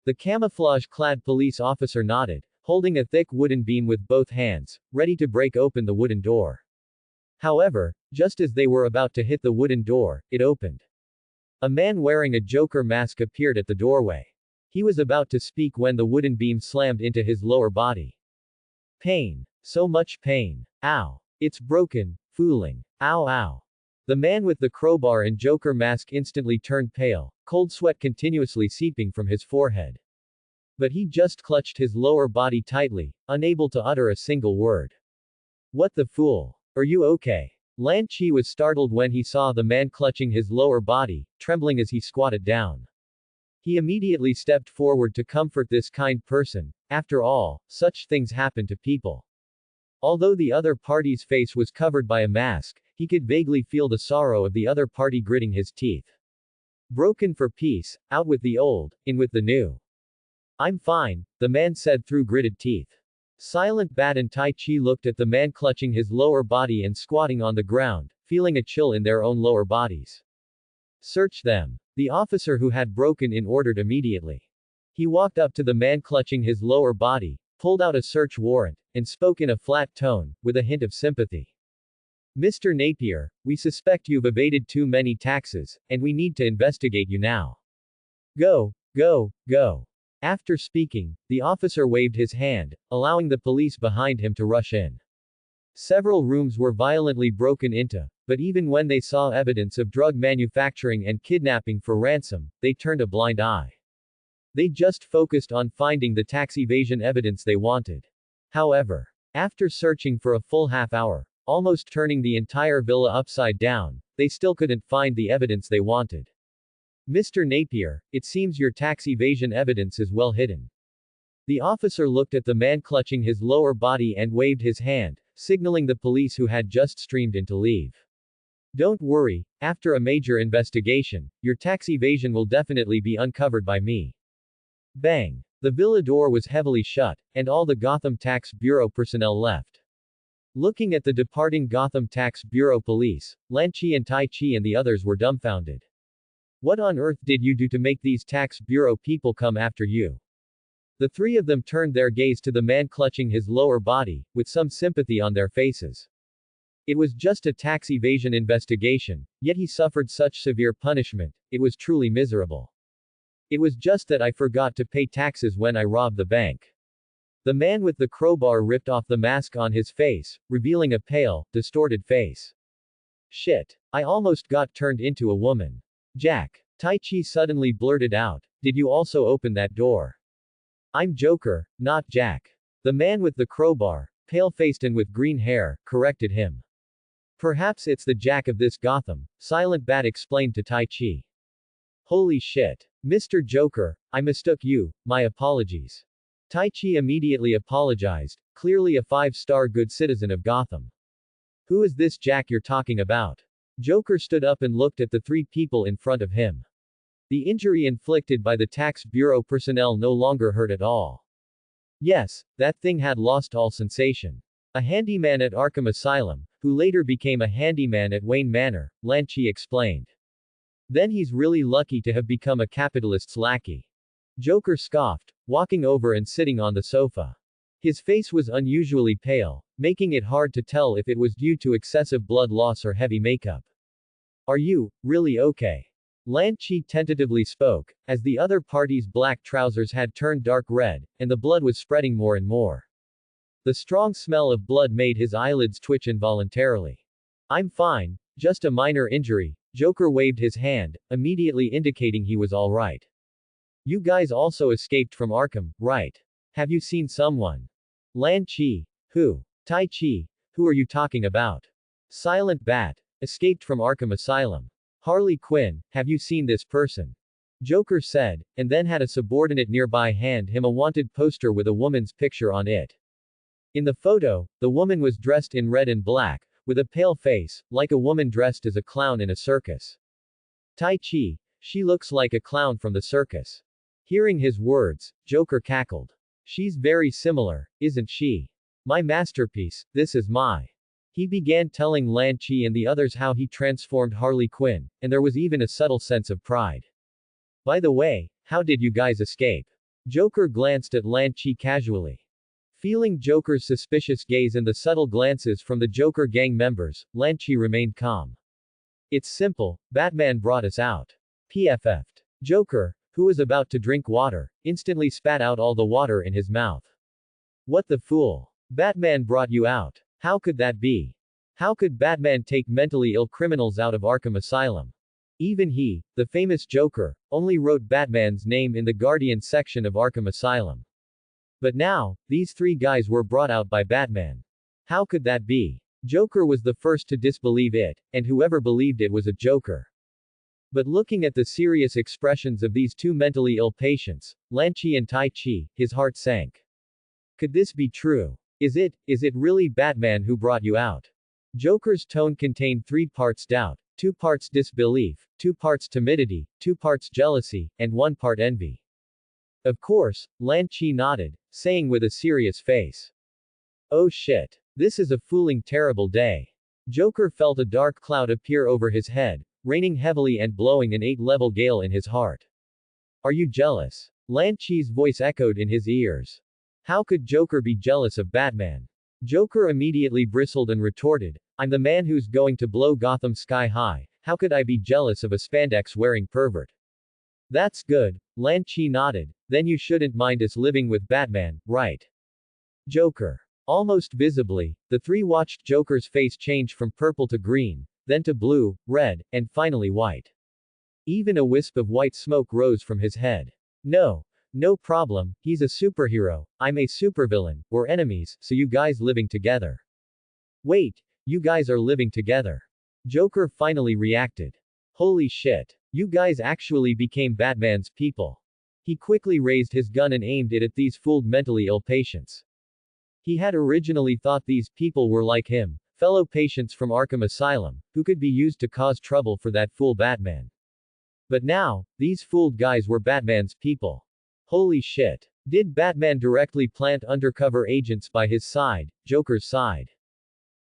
The camouflage-clad police officer nodded, holding a thick wooden beam with both hands, ready to break open the wooden door. However, just as they were about to hit the wooden door, it opened. A man wearing a Joker mask appeared at the doorway. He was about to speak when the wooden beam slammed into his lower body. Pain. So much pain. Ow. It's broken. Fooling. Ow ow. The man with the crowbar and Joker mask instantly turned pale, cold sweat continuously seeping from his forehead. But he just clutched his lower body tightly, unable to utter a single word. What the fool? Are you okay? Lan Chi was startled when he saw the man clutching his lower body, trembling as he squatted down. He immediately stepped forward to comfort this kind person. After all, such things happen to people. Although the other party's face was covered by a mask, he could vaguely feel the sorrow of the other party gritting his teeth. Broken for peace, out with the old, in with the new. I'm fine, the man said through gritted teeth. Silent Bat and Tai Chi looked at the man clutching his lower body and squatting on the ground, feeling a chill in their own lower bodies. Search them. The officer who had broken in ordered immediately. He walked up to the man clutching his lower body, pulled out a search warrant, and spoke in a flat tone, with a hint of sympathy. Mr. Napier, we suspect you've evaded too many taxes, and we need to investigate you now. Go, go, go. After speaking, the officer waved his hand, allowing the police behind him to rush in. Several rooms were violently broken into, but even when they saw evidence of drug manufacturing and kidnapping for ransom, they turned a blind eye. They just focused on finding the tax evasion evidence they wanted. However, after searching for a full half hour, almost turning the entire villa upside down, they still couldn't find the evidence they wanted. Mr. Napier, it seems your tax evasion evidence is well hidden. The officer looked at the man clutching his lower body and waved his hand, signaling the police who had just streamed in to leave. Don't worry, after a major investigation, your tax evasion will definitely be uncovered by me. Bang! The villa door was heavily shut, and all the Gotham Tax Bureau personnel left. Looking at the departing Gotham Tax Bureau police, Lanchi and Tai Chi and the others were dumbfounded. What on earth did you do to make these tax bureau people come after you? The three of them turned their gaze to the man clutching his lower body, with some sympathy on their faces. It was just a tax evasion investigation, yet he suffered such severe punishment, it was truly miserable. It was just that I forgot to pay taxes when I robbed the bank. The man with the crowbar ripped off the mask on his face, revealing a pale, distorted face. Shit. I almost got turned into a woman. Jack. Tai Chi suddenly blurted out, did you also open that door? I'm Joker, not Jack. The man with the crowbar, pale-faced and with green hair, corrected him. Perhaps it's the Jack of this Gotham, Silent Bat explained to Tai Chi. Holy shit. Mr. Joker, I mistook you, my apologies. Tai Chi immediately apologized, clearly a 5-star good citizen of Gotham. Who is this Jack you're talking about? Joker stood up and looked at the three people in front of him. The injury inflicted by the tax bureau personnel no longer hurt at all. Yes, that thing had lost all sensation. A handyman at Arkham Asylum, who later became a handyman at Wayne Manor, Lanchi explained. Then he's really lucky to have become a capitalist's lackey. Joker scoffed, walking over and sitting on the sofa. His face was unusually pale, making it hard to tell if it was due to excessive blood loss or heavy makeup. Are you, really okay? Lanchi tentatively spoke, as the other party's black trousers had turned dark red, and the blood was spreading more and more. The strong smell of blood made his eyelids twitch involuntarily. I'm fine, just a minor injury. Joker waved his hand, immediately indicating he was all right. You guys also escaped from Arkham, right? Have you seen someone? Lanchi. Who? Tai Chi. Who are you talking about? Silent Bat. Escaped from Arkham Asylum. Harley Quinn, have you seen this person? Joker said, and then had a subordinate nearby hand him a wanted poster with a woman's picture on it. In the photo, the woman was dressed in red and black, with a pale face, like a woman dressed as a clown in a circus. Tai Chi, she looks like a clown from the circus. Hearing his words, Joker cackled. She's very similar, isn't she? My masterpiece, this is my. He began telling Lanchi and the others how he transformed Harley Quinn, and there was even a subtle sense of pride. By the way, how did you guys escape? Joker glanced at Lanchi casually. Feeling Joker's suspicious gaze and the subtle glances from the Joker gang members, Lanchi remained calm. It's simple, Batman brought us out. PFF'd. Joker, who was about to drink water, instantly spat out all the water in his mouth. What the fool? Batman brought you out. How could that be? How could Batman take mentally ill criminals out of Arkham Asylum? Even he, the famous Joker, only wrote Batman's name in the Guardian section of Arkham Asylum. But now, these three guys were brought out by Batman. How could that be? Joker was the first to disbelieve it, and whoever believed it was a joker. But looking at the serious expressions of these two mentally ill patients, Lanchi and Tai Chi, his heart sank. Could this be true? Is it really Batman who brought you out? Joker's tone contained 3 parts doubt, 2 parts disbelief, 2 parts timidity, 2 parts jealousy, and 1 part envy. Of course, Lanchi nodded, saying with a serious face. Oh shit. This is a fooling terrible day. Joker felt a dark cloud appear over his head, raining heavily and blowing an 8-level gale in his heart. Are you jealous? Lan Chi's voice echoed in his ears. How could Joker be jealous of Batman? Joker immediately bristled and retorted, I'm the man who's going to blow Gotham sky high, how could I be jealous of a spandex-wearing pervert? That's good, Lan Chi nodded, then you shouldn't mind us living with Batman, right? Joker. Almost visibly, the three watched Joker's face change from purple to green, then to blue, red, and finally white. Even a wisp of white smoke rose from his head. No problem, he's a superhero, I'm a supervillain, we're enemies, so you guys living together. Wait, you guys are living together. Joker finally reacted. Holy shit. You guys actually became Batman's people. He quickly raised his gun and aimed it at these fooled mentally ill patients. He had originally thought these people were like him, fellow patients from Arkham Asylum, who could be used to cause trouble for that fool Batman. But now, these fooled guys were Batman's people. Holy shit. Did Batman directly plant undercover agents by his side, Joker's side?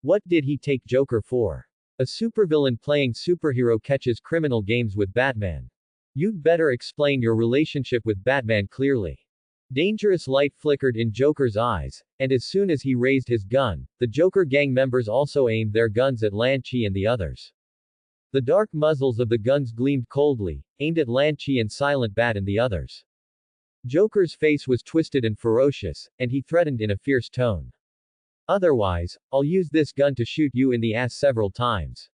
What did he take Joker for? A supervillain playing superhero catches criminal games with Batman. You'd better explain your relationship with Batman clearly. Dangerous light flickered in Joker's eyes, and as soon as he raised his gun, the Joker gang members also aimed their guns at Lan Chi and the others. The dark muzzles of the guns gleamed coldly, aimed at Lan Chi and Silent Bat and the others. Joker's face was twisted and ferocious, and he threatened in a fierce tone. Otherwise, I'll use this gun to shoot you in the ass several times.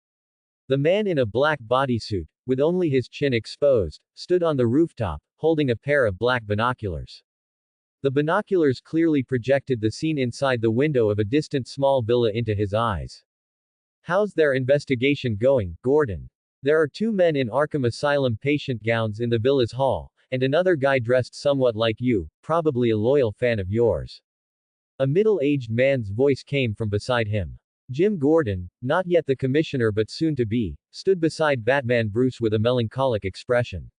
The man in a black bodysuit, with only his chin exposed, stood on the rooftop, holding a pair of black binoculars. The binoculars clearly projected the scene inside the window of a distant small villa into his eyes. How's their investigation going, Gordon? There are 2 men in Arkham Asylum patient gowns in the villa's hall, and another guy dressed somewhat like you, probably a loyal fan of yours. A middle-aged man's voice came from beside him. Jim Gordon, not yet the commissioner but soon to be, stood beside Batman Bruce with a melancholic expression.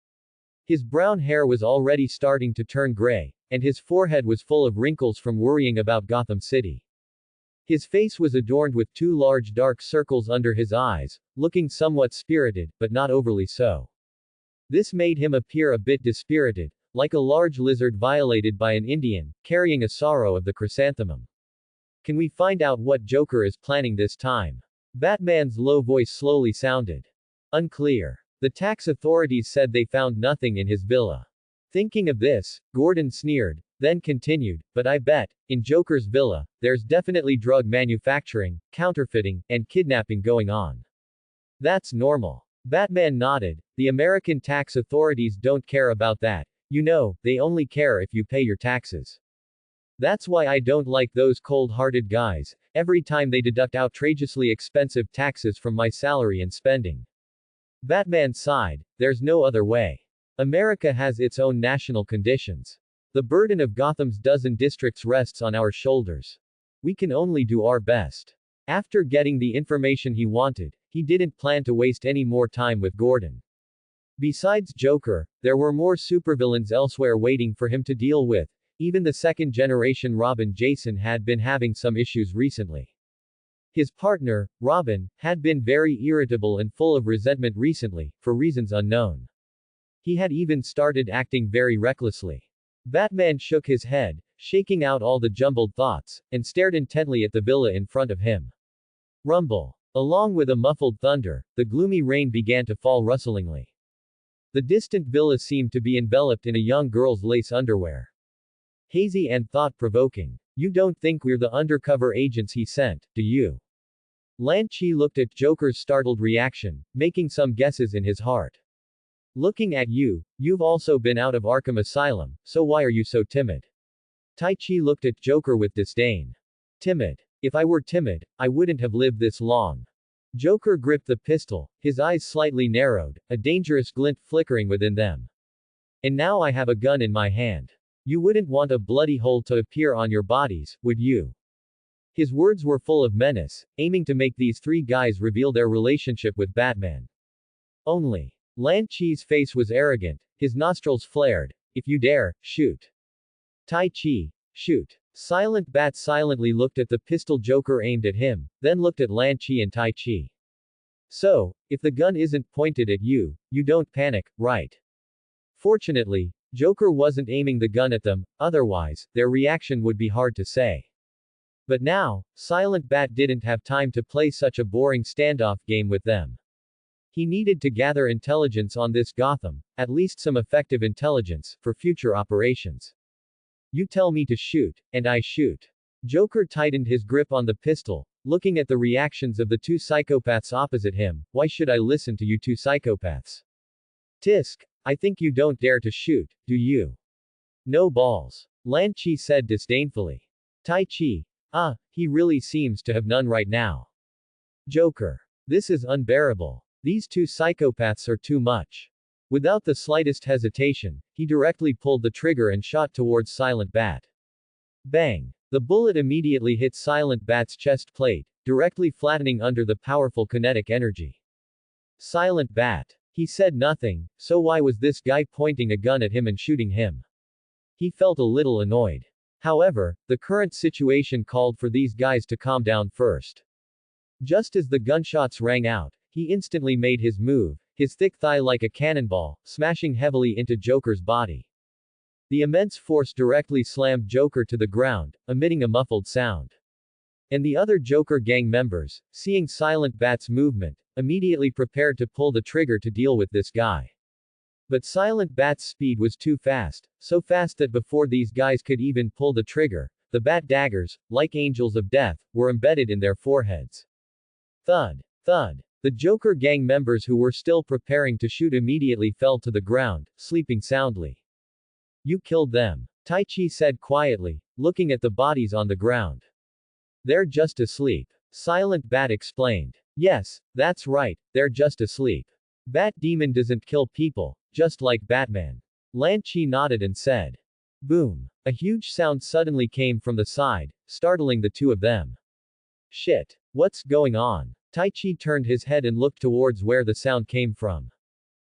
His brown hair was already starting to turn gray, and his forehead was full of wrinkles from worrying about Gotham City. His face was adorned with 2 large dark circles under his eyes, looking somewhat spirited, but not overly so. This made him appear a bit dispirited, like a large lizard violated by an Indian, carrying a sorrow of the chrysanthemum. Can we find out what Joker is planning this time? Batman's low voice slowly sounded. Unclear. The tax authorities said they found nothing in his villa. Thinking of this, Gordon sneered, then continued, but I bet, in Joker's villa, there's definitely drug manufacturing, counterfeiting, and kidnapping going on. That's normal. Batman nodded, the American tax authorities don't care about that, you know, they only care if you pay your taxes. That's why I don't like those cold-hearted guys, every time they deduct outrageously expensive taxes from my salary and spending. Batman sighed, there's no other way. America has its own national conditions. The burden of Gotham's dozen districts rests on our shoulders. We can only do our best. After getting the information he wanted, he didn't plan to waste any more time with Gordon. Besides Joker, there were more supervillains elsewhere waiting for him to deal with. Even the second-generation Robin Jason had been having some issues recently. His partner, Robin, had been very irritable and full of resentment recently, for reasons unknown. He had even started acting very recklessly. Batman shook his head, shaking out all the jumbled thoughts, and stared intently at the villa in front of him. Rumble. Along with a muffled thunder, the gloomy rain began to fall rustlingly. The distant villa seemed to be enveloped in a young girl's lace underwear. Hazy and thought-provoking. You don't think we're the undercover agents he sent, do you? Lan Chi looked at Joker's startled reaction, making some guesses in his heart. Looking at you, you've also been out of Arkham Asylum, so why are you so timid? Tai Chi looked at Joker with disdain. Timid. If I were timid, I wouldn't have lived this long. Joker gripped the pistol, his eyes slightly narrowed, a dangerous glint flickering within them. And now I have a gun in my hand. You wouldn't want a bloody hole to appear on your bodies, would you? His words were full of menace, aiming to make these 3 guys reveal their relationship with Batman. Only. Lan Chi's face was arrogant, his nostrils flared. If you dare, shoot. Tai Chi. Shoot. Silent Bat silently looked at the pistol Joker aimed at him, then looked at Lan Chi and Tai Chi. So, if the gun isn't pointed at you, you don't panic, right? Fortunately, Joker wasn't aiming the gun at them, otherwise, their reaction would be hard to say. But now, Silent Bat didn't have time to play such a boring standoff game with them. He needed to gather intelligence on this Gotham, at least some effective intelligence, for future operations. You tell me to shoot, and I shoot. Joker tightened his grip on the pistol, looking at the reactions of the two psychopaths opposite him. Why should I listen to you two psychopaths? Tisk, I think you don't dare to shoot, do you? No balls. Lan Chi said disdainfully. Tai Chi. He really seems to have none right now. Joker. This is unbearable. These two psychopaths are too much. Without the slightest hesitation, he directly pulled the trigger and shot towards Silent Bat. Bang! The bullet immediately hit Silent Bat's chest plate, directly flattening under the powerful kinetic energy. Silent Bat. He said nothing, so why was this guy pointing a gun at him and shooting him? He felt a little annoyed. However, the current situation called for these guys to calm down first. Just as the gunshots rang out, he instantly made his move, his thick thigh like a cannonball, smashing heavily into Joker's body. The immense force directly slammed Joker to the ground, emitting a muffled sound. And the other Joker gang members, seeing Silent Bat's movement, immediately prepared to pull the trigger to deal with this guy. But Silent Bat's speed was too fast, so fast that before these guys could even pull the trigger, the bat daggers, like angels of death, were embedded in their foreheads. Thud. Thud. The Joker gang members who were still preparing to shoot immediately fell to the ground, sleeping soundly. You killed them. Tai Chi said quietly, looking at the bodies on the ground. They're just asleep. Silent Bat explained. Yes, that's right, they're just asleep. Bat Demon doesn't kill people, just like Batman. Lan Chi nodded and said. Boom. A huge sound suddenly came from the side, startling the two of them. Shit. What's going on? Tai Chi turned his head and looked towards where the sound came from.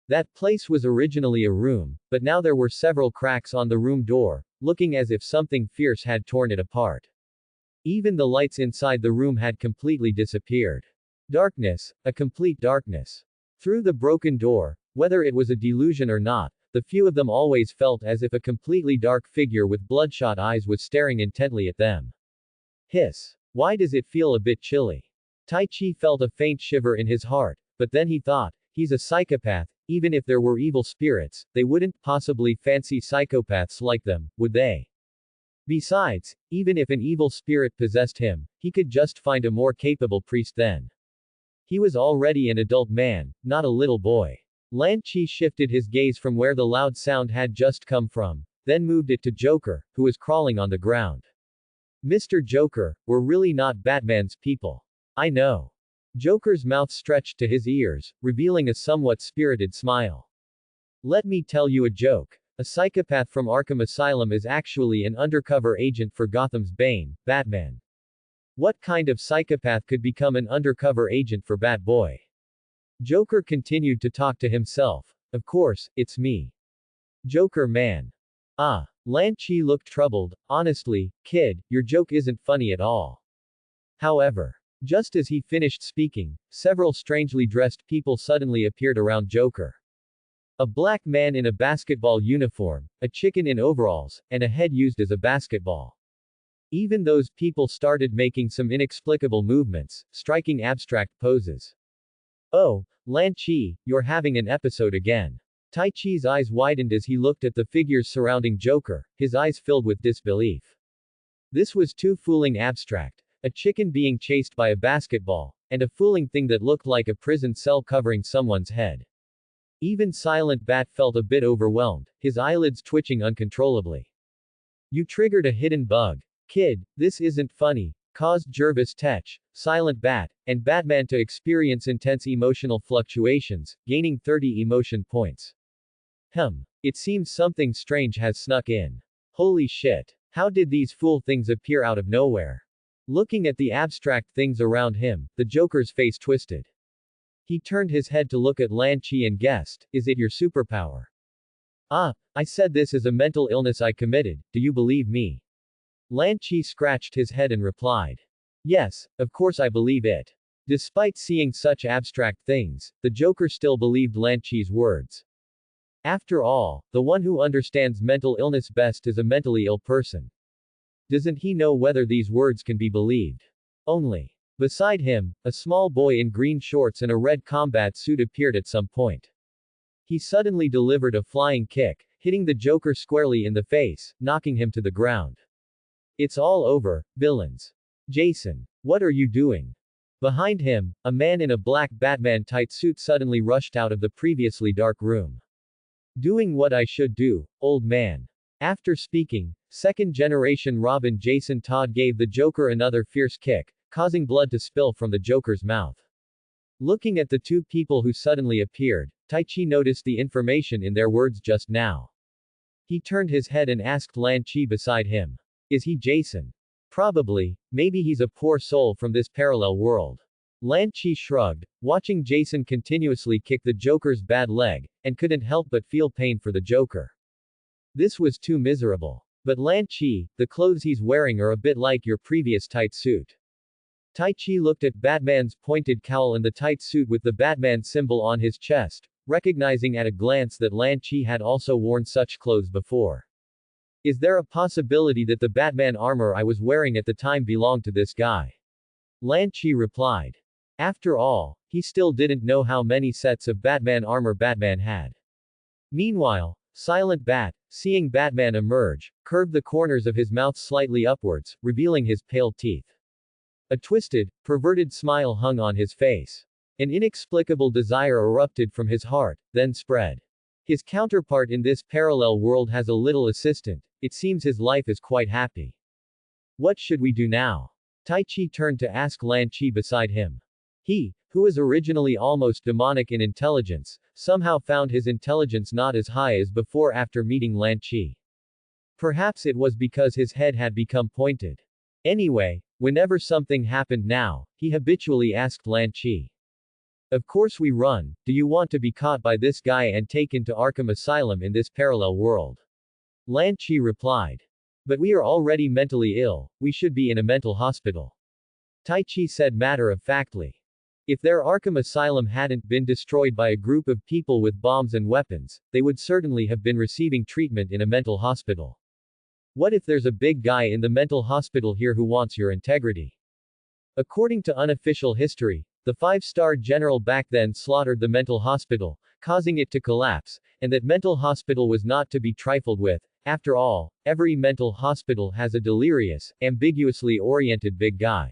That place was originally a room, but now there were several cracks on the room door, looking as if something fierce had torn it apart. Even the lights inside the room had completely disappeared. Darkness, a complete darkness. Through the broken door, whether it was a delusion or not, the few of them always felt as if a completely dark figure with bloodshot eyes was staring intently at them. Hiss. Why does it feel a bit chilly? Tai Chi felt a faint shiver in his heart, but then he thought, he's a psychopath, even if there were evil spirits, they wouldn't possibly fancy psychopaths like them, would they? Besides, even if an evil spirit possessed him, he could just find a more capable priest then. He was already an adult man, not a little boy. Lan Chi shifted his gaze from where the loud sound had just come from, then moved it to Joker, who was crawling on the ground. Mr. Joker, we're really not Batman's people. I know. Joker's mouth stretched to his ears, revealing a somewhat spirited smile. Let me tell you a joke. A psychopath from Arkham Asylum is actually an undercover agent for Gotham's Bane, Batman. What kind of psychopath could become an undercover agent for Batboy? Joker continued to talk to himself. Of course, it's me. Joker man. Lan Chi looked troubled. Honestly, kid, your joke isn't funny at all. However, just as he finished speaking, several strangely dressed people suddenly appeared around Joker. A black man in a basketball uniform, a chicken in overalls, and a head used as a basketball. Even those people started making some inexplicable movements, striking abstract poses. Oh, Lan Chi, you're having an episode again. Tai Chi's eyes widened as he looked at the figures surrounding Joker, his eyes filled with disbelief. This was too fooling abstract. A chicken being chased by a basketball, and a fooling thing that looked like a prison cell covering someone's head. Even Silent Bat felt a bit overwhelmed, his eyelids twitching uncontrollably. You triggered a hidden bug. Kid, this isn't funny, caused Jervis Tech, Silent Bat, and Batman to experience intense emotional fluctuations, gaining 30 emotion points. It seems something strange has snuck in. Holy shit. How did these fool things appear out of nowhere? Looking at the abstract things around him, the Joker's face twisted. He turned his head to look at Lan Chi and guessed, is it your superpower? I said this is a mental illness I committed, do you believe me? Lan Chi scratched his head and replied. Yes, of course I believe it. Despite seeing such abstract things, the Joker still believed Lan Chi's words. After all, the one who understands mental illness best is a mentally ill person. Doesn't he know whether these words can be believed? Only. Beside him, a small boy in green shorts and a red combat suit appeared at some point. He suddenly delivered a flying kick, hitting the Joker squarely in the face, knocking him to the ground. It's all over, villains. Jason. What are you doing? Behind him, a man in a black Batman-tight suit suddenly rushed out of the previously dark room. Doing what I should do, old man. After speaking, second-generation Robin Jason Todd gave the Joker another fierce kick, causing blood to spill from the Joker's mouth. Looking at the two people who suddenly appeared, Tai Chi noticed the information in their words just now. He turned his head and asked Lan Chi beside him. Is he Jason? Probably, maybe he's a poor soul from this parallel world. Lan Chi shrugged, watching Jason continuously kick the Joker's bad leg, and couldn't help but feel pain for the Joker. This was too miserable. But Lan Chi, the clothes he's wearing are a bit like your previous tight suit. Tai Chi looked at Batman's pointed cowl and the tight suit with the Batman symbol on his chest, recognizing at a glance that Lan Chi had also worn such clothes before. Is there a possibility that the Batman armor I was wearing at the time belonged to this guy? Lan Chi replied. After all, he still didn't know how many sets of Batman armor Batman had. Meanwhile, Silent Bat, seeing Batman emerge, curved the corners of his mouth slightly upwards, revealing his pale teeth. A twisted, perverted smile hung on his face. An inexplicable desire erupted from his heart, then spread. His counterpart in this parallel world has a little assistant. It seems his life is quite happy. What should we do now? Tai Chi turned to ask Lan Chi beside him. He, who was originally almost demonic in intelligence, somehow found his intelligence not as high as before after meeting Lan Chi. Perhaps it was because his head had become pointed. Anyway, whenever something happened now, he habitually asked Lan Chi. Of course we run. Do you want to be caught by this guy and taken to Arkham Asylum in this parallel world? Lan Chi replied. But we are already mentally ill, we should be in a mental hospital. Tai Chi said matter-of-factly. If their Arkham Asylum hadn't been destroyed by a group of people with bombs and weapons, they would certainly have been receiving treatment in a mental hospital. What if there's a big guy in the mental hospital here who wants your integrity? According to unofficial history, the 5-star general back then slaughtered the mental hospital, causing it to collapse, and that mental hospital was not to be trifled with. After all, every mental hospital has a delirious, ambiguously oriented big guy.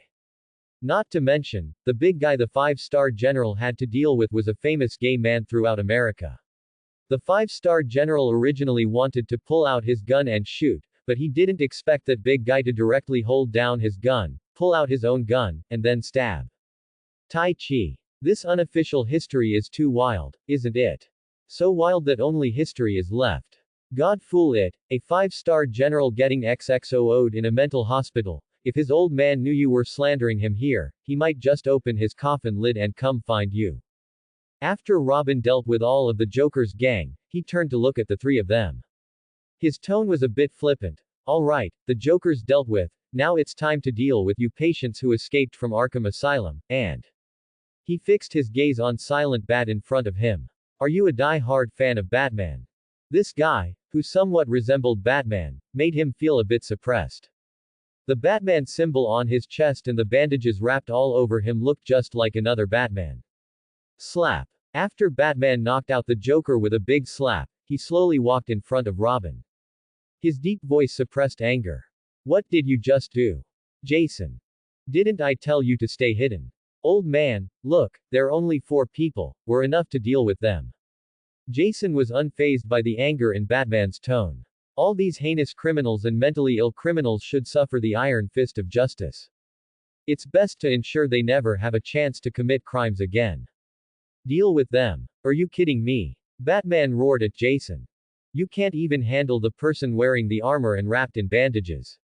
Not to mention, the big guy the 5-star general had to deal with was a famous gay man throughout America. The 5-star general originally wanted to pull out his gun and shoot, but he didn't expect that big guy to directly hold down his gun, pull out his own gun, and then stab. Tai Chi. This unofficial history is too wild, isn't it? So wild that only history is left. God fool it, a 5-star general getting XXO'd in a mental hospital. If his old man knew you were slandering him here, he might just open his coffin lid and come find you. After Robin dealt with all of the Joker's gang, he turned to look at the three of them. His tone was a bit flippant. All right, the Joker's dealt with, now it's time to deal with you patients who escaped from Arkham Asylum, and... He fixed his gaze on Silent Bat in front of him. Are you a die-hard fan of Batman? This guy, who somewhat resembled Batman, made him feel a bit suppressed. The Batman symbol on his chest and the bandages wrapped all over him looked just like another Batman. Slap. After Batman knocked out the Joker with a big slap, he slowly walked in front of Robin. His deep voice suppressed anger. What did you just do? Jason. Didn't I tell you to stay hidden? Old man, look, they're only 4 people, we're enough to deal with them. Jason was unfazed by the anger in Batman's tone. All these heinous criminals and mentally ill criminals should suffer the iron fist of justice. It's best to ensure they never have a chance to commit crimes again. Deal with them. Are you kidding me? Batman roared at Jason. You can't even handle the person wearing the armor and wrapped in bandages.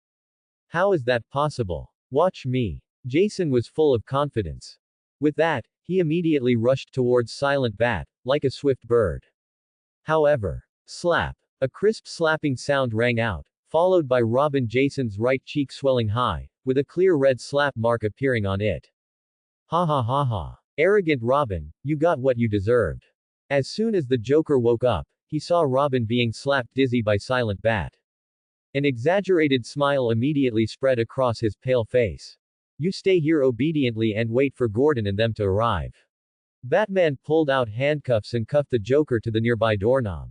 How is that possible? Watch me. Jason was full of confidence. With that, he immediately rushed towards Silent Bat, like a swift bird. However, slap. A crisp slapping sound rang out, followed by Robin Jason's right cheek swelling high, with a clear red slap mark appearing on it. Ha ha ha ha. Arrogant Robin, you got what you deserved. As soon as the Joker woke up, he saw Robin being slapped dizzy by Silent Bat. An exaggerated smile immediately spread across his pale face. You stay here obediently and wait for Gordon and them to arrive. Batman pulled out handcuffs and cuffed the Joker to the nearby doorknob.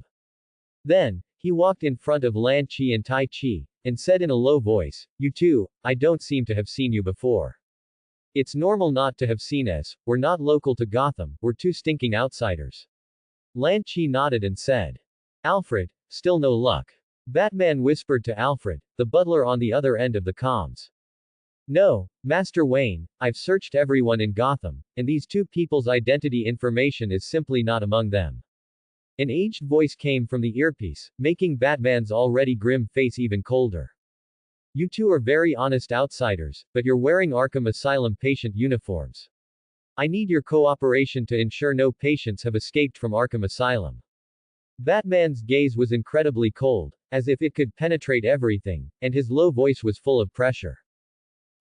Then, he walked in front of Lan Chi and Tai Chi, and said in a low voice, "You two, I don't seem to have seen you before. It's normal not to have seen us, we're not local to Gotham, we're two stinking outsiders." Lan Chi nodded and said, "Alfred, still no luck?" Batman whispered to Alfred, the butler on the other end of the comms. "No, Master Wayne, I've searched everyone in Gotham, and these two people's identity information is simply not among them." An aged voice came from the earpiece, making Batman's already grim face even colder. "You two are very honest outsiders, but you're wearing Arkham Asylum patient uniforms. I need your cooperation to ensure no patients have escaped from Arkham Asylum." Batman's gaze was incredibly cold, as if it could penetrate everything, and his low voice was full of pressure.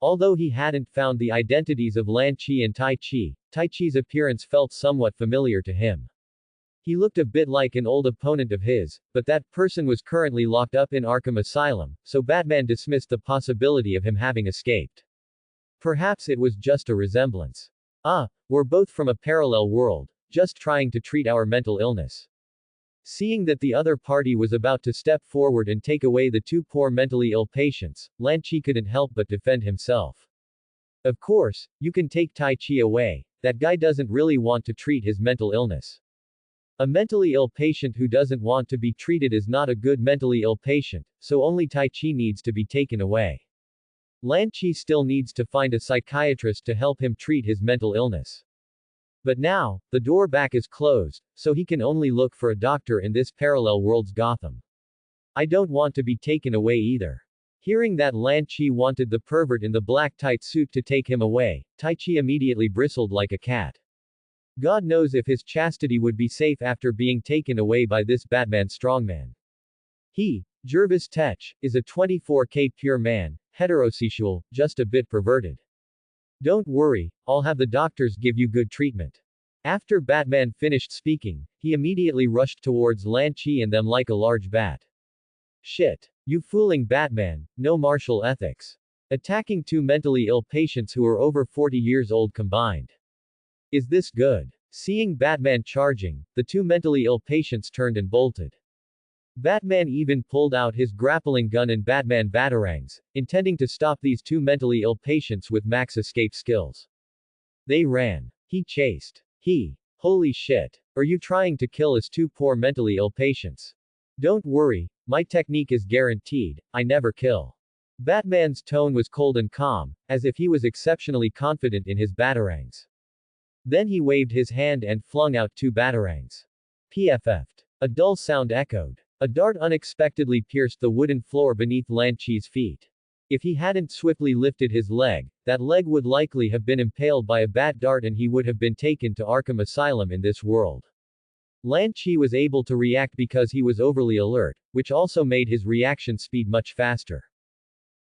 Although he hadn't found the identities of Lan Chi and Tai Chi's appearance felt somewhat familiar to him. He looked a bit like an old opponent of his, but that person was currently locked up in Arkham Asylum, so Batman dismissed the possibility of him having escaped. Perhaps it was just a resemblance. We're both from a parallel world, just trying to treat our mental illness. Seeing that the other party was about to step forward and take away the two poor mentally ill patients, Lan Chi couldn't help but defend himself. "Of course, you can take Tai Chi away, that guy doesn't really want to treat his mental illness. A mentally ill patient who doesn't want to be treated is not a good mentally ill patient, so only Tai Chi needs to be taken away. Lan Chi still needs to find a psychiatrist to help him treat his mental illness. But now, the door back is closed, so he can only look for a doctor in this parallel world's Gotham. I don't want to be taken away either." Hearing that Lan Chi wanted the pervert in the black tight suit to take him away, Tai Chi immediately bristled like a cat. God knows if his chastity would be safe after being taken away by this Batman strongman. He, Jervis Tech, is a 24K pure man, heterosexual, just a bit perverted. Don't worry, I'll have the doctors give you good treatment. After Batman finished speaking, he immediately rushed towards Lan Chi and them like a large bat. Shit. You fooling Batman, no martial ethics. Attacking two mentally ill patients who are over 40 years old combined. Is this good? Seeing Batman charging, the two mentally ill patients turned and bolted. Batman even pulled out his grappling gun and Batman batarangs, intending to stop these two mentally ill patients with max escape skills. They ran. He chased. Holy shit. Are you trying to kill us two poor mentally ill patients? Don't worry, my technique is guaranteed, I never kill. Batman's tone was cold and calm, as if he was exceptionally confident in his batarangs. Then he waved his hand and flung out two batarangs. PFF'd. A dull sound echoed. A dart unexpectedly pierced the wooden floor beneath Lan Chi's feet. If he hadn't swiftly lifted his leg, that leg would likely have been impaled by a bat dart and he would have been taken to Arkham Asylum in this world. Lan Chi was able to react because he was overly alert, which also made his reaction speed much faster.